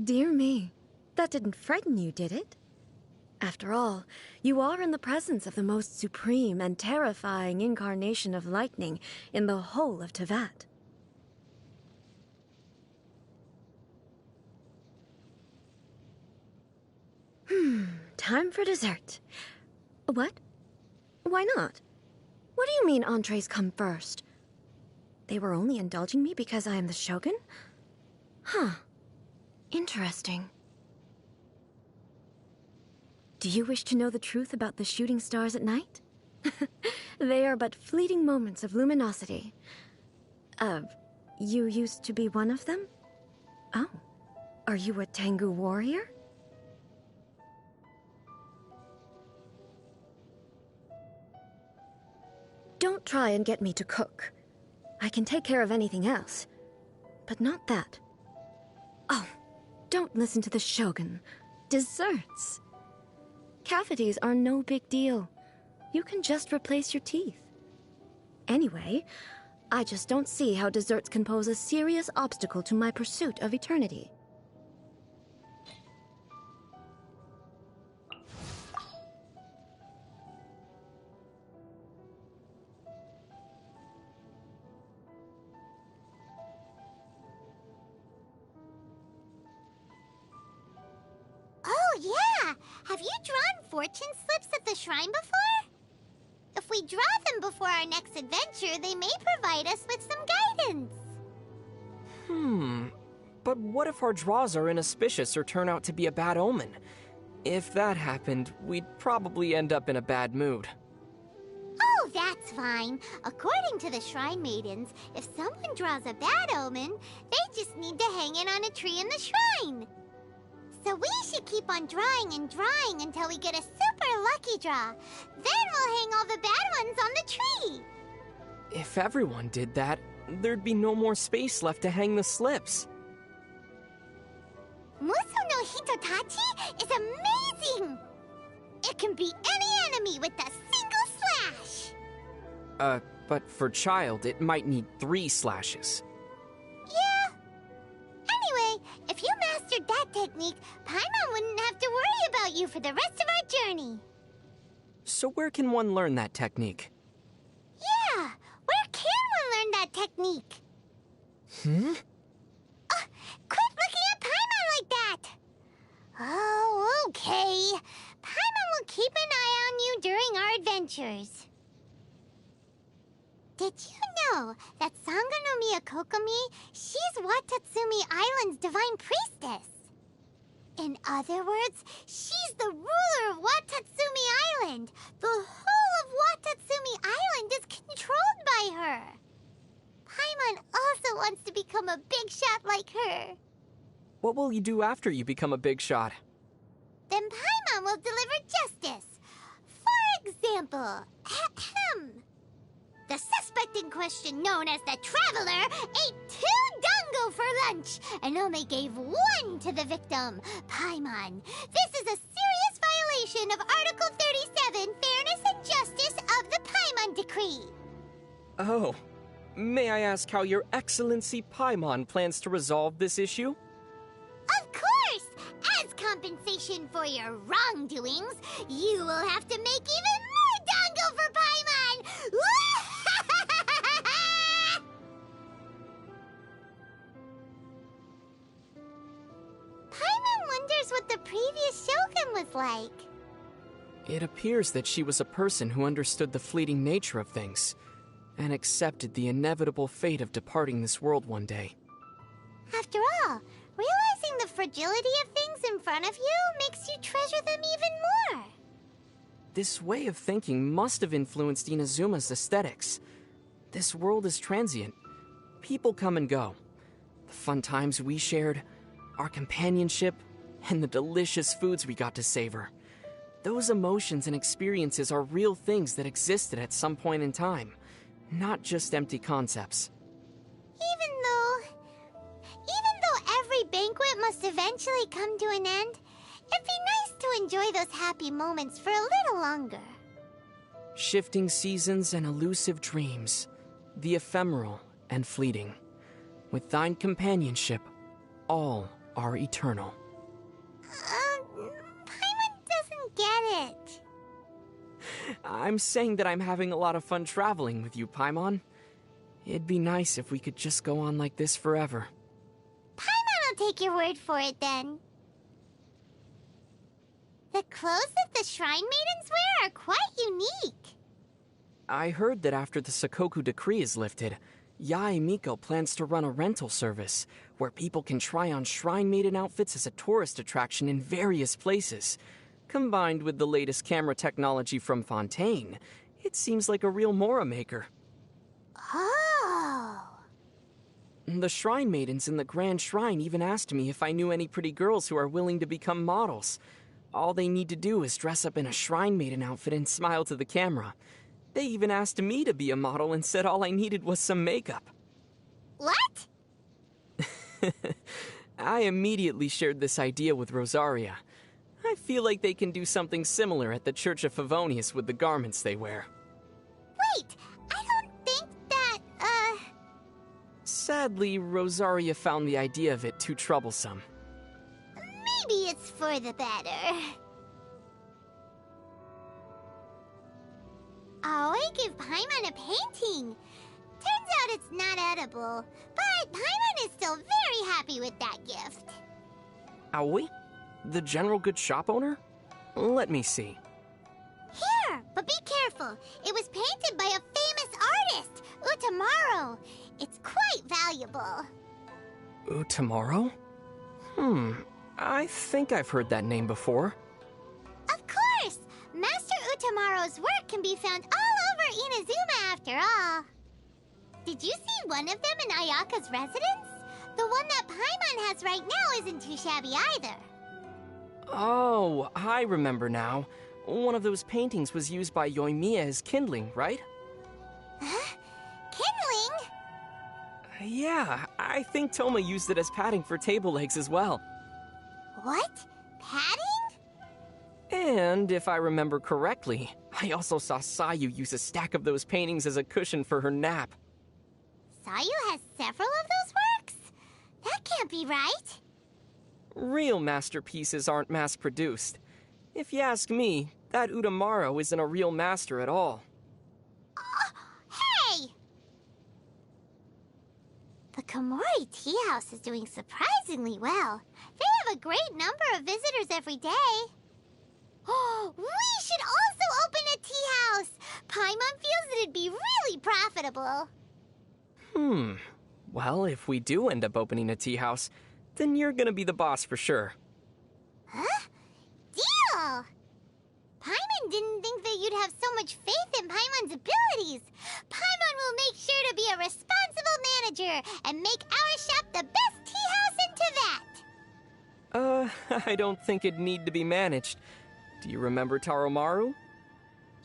Dear me, that didn't frighten you, did it? After all, you are in the presence of the most supreme and terrifying incarnation of lightning in the whole of Tevat. Time for dessert. What? Why not? What do you mean entrees come first? They were only indulging me because I am the Shogun? Huh. Interesting. Do you wish to know the truth about the shooting stars at night? They are but fleeting moments of luminosity. You used to be one of them? Oh. Are you a Tengu warrior? Don't try and get me to cook. I can take care of anything else, but not that. Oh, don't listen to the Shogun. Desserts. Cavities are no big deal. You can just replace your teeth. Anyway, I just don't see how desserts can pose a serious obstacle to my pursuit of eternity. Oh, yeah! Have you drawn fortune slips at the shrine before? If we draw them before our next adventure, they may provide us with some guidance. But what if our draws are inauspicious or turn out to be a bad omen? If that happened, we'd probably end up in a bad mood. Oh, that's fine. According to the Shrine Maidens, if someone draws a bad omen, they just need to hang it on a tree in the shrine. So we should keep on drawing and drawing until we get a super lucky draw. Then we'll hang all the bad ones on the tree. If everyone did that, there'd be no more space left to hang the slips. Muso no Hitotachi is amazing! It can beat any enemy with a single slash! But for Child, it might need 3 slashes. Yeah. Anyway, if you mastered that technique, Paimon wouldn't have to worry about you for the rest of our journey. So where can one learn that technique? Yeah, where can one learn that technique? Quit looking at Paimon like that! Oh, okay. Paimon will keep an eye on you during our adventures. Did you know that Sangonomiya Kokomi, she's Watatsumi Island's divine priestess? In other words, she's the ruler of Watatsumi Island. The whole of Watatsumi Island is controlled by her. Paimon also wants to become a big shot like her. What will you do after you become a big shot? Then Paimon will deliver justice. For example, the suspect in question, known as the Traveler, ate 2 dango for lunch and only gave 1 to the victim, Paimon. This is a serious violation of Article 37, Fairness and Justice of the Paimon Decree. Oh, may I ask how Your Excellency Paimon plans to resolve this issue? Of course! As compensation for your wrongdoings, you will have to make even more dango for Paimon! Paimon wonders what the previous Shogun was like. It appears that she was a person who understood the fleeting nature of things and accepted the inevitable fate of departing this world one day. After all, realizing the fragility of things in front of you makes you treasure them even more. This way of thinking must have influenced Inazuma's aesthetics. This world is transient. People come and go. The fun times we shared, our companionship, and the delicious foods we got to savor. Those emotions and experiences are real things that existed at some point in time, not just empty concepts. Even though every banquet must eventually come to an end, it'd be nice to enjoy those happy moments for a little longer. Shifting seasons and elusive dreams, the ephemeral and fleeting. With thine companionship, all are eternal. Paimon doesn't get it. I'm saying that I'm having a lot of fun traveling with you, Paimon. It'd be nice if we could just go on like this forever. Paimon will take your word for it then. The clothes that the Shrine Maidens wear are quite unique. I heard that after the Sakoku decree is lifted, Yae Miko plans to run a rental service where people can try on Shrine Maiden outfits as a tourist attraction in various places. Combined with the latest camera technology from Fontaine, it seems like a real Mora maker. Oh. The Shrine Maidens in the Grand Shrine even asked me if I knew any pretty girls who are willing to become models. All they need to do is dress up in a Shrine Maiden outfit and smile to the camera. They even asked me to be a model and said all I needed was some makeup. What? I immediately shared this idea with Rosaria. I feel like they can do something similar at the Church of Favonius with the garments they wear. Wait, I don't think that, Sadly, Rosaria found the idea of it too troublesome. Maybe it's for the better. Oh, I give Paimon a painting. Turns out it's not edible, but Paimon is still very happy with that gift. Aoi? The general good shop owner? Let me see. Here, but be careful. It was painted by a famous artist, Utamaro. It's quite valuable. Utamaro? I think I've heard that name before. Of course! Master Utamaro's work can be found all over Inazuma after all. Did you see one of them in Ayaka's residence? The one that Paimon has right now isn't too shabby either. Oh, I remember now. One of those paintings was used by Yoimiya as kindling, right? Huh? Kindling? Yeah, I think Toma used it as padding for table legs as well. What? Padding? And if I remember correctly, I also saw Sayu use a stack of those paintings as a cushion for her nap. Sayu has several of those works? That can't be right. Real masterpieces aren't mass-produced. If you ask me, that Utamaro isn't a real master at all. Hey! The Komori Tea House is doing surprisingly well. They have a great number of visitors every day. Oh, we should also open a tea house! Paimon feels that it'd be really profitable. Well, if we do end up opening a tea house, then you're gonna be the boss for sure. Huh? Deal! Paimon didn't think that you'd have so much faith in Paimon's abilities. Paimon will make sure to be a responsible manager and make our shop the best tea house into that. I don't think it'd need to be managed. Do you remember Taromaru?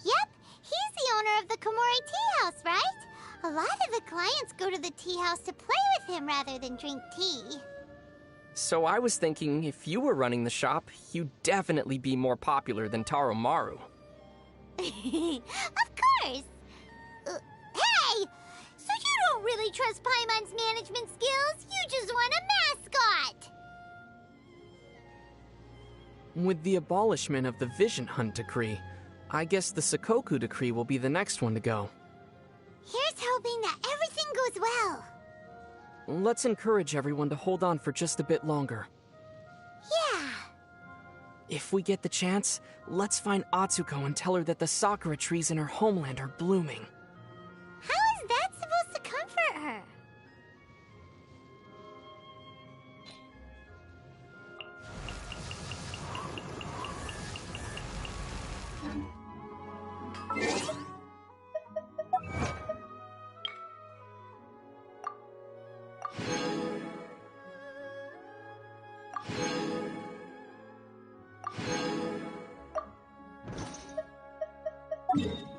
Yep, he's the owner of the Komori Tea House, right? A lot of the clients go to the tea house to play with him rather than drink tea. So I was thinking if you were running the shop, you'd definitely be more popular than Taromaru. Of course! Hey! So you don't really trust Paimon's management skills? You just want a mascot! With the abolishment of the Vision Hunt decree, I guess the Sakoku decree will be the next one to go. Here's hoping that everything goes well. Let's encourage everyone to hold on for just a bit longer. Yeah. If we get the chance, let's find Atsuko and tell her that the sakura trees in her homeland are blooming. How is that supposed to comfort her? Yeah.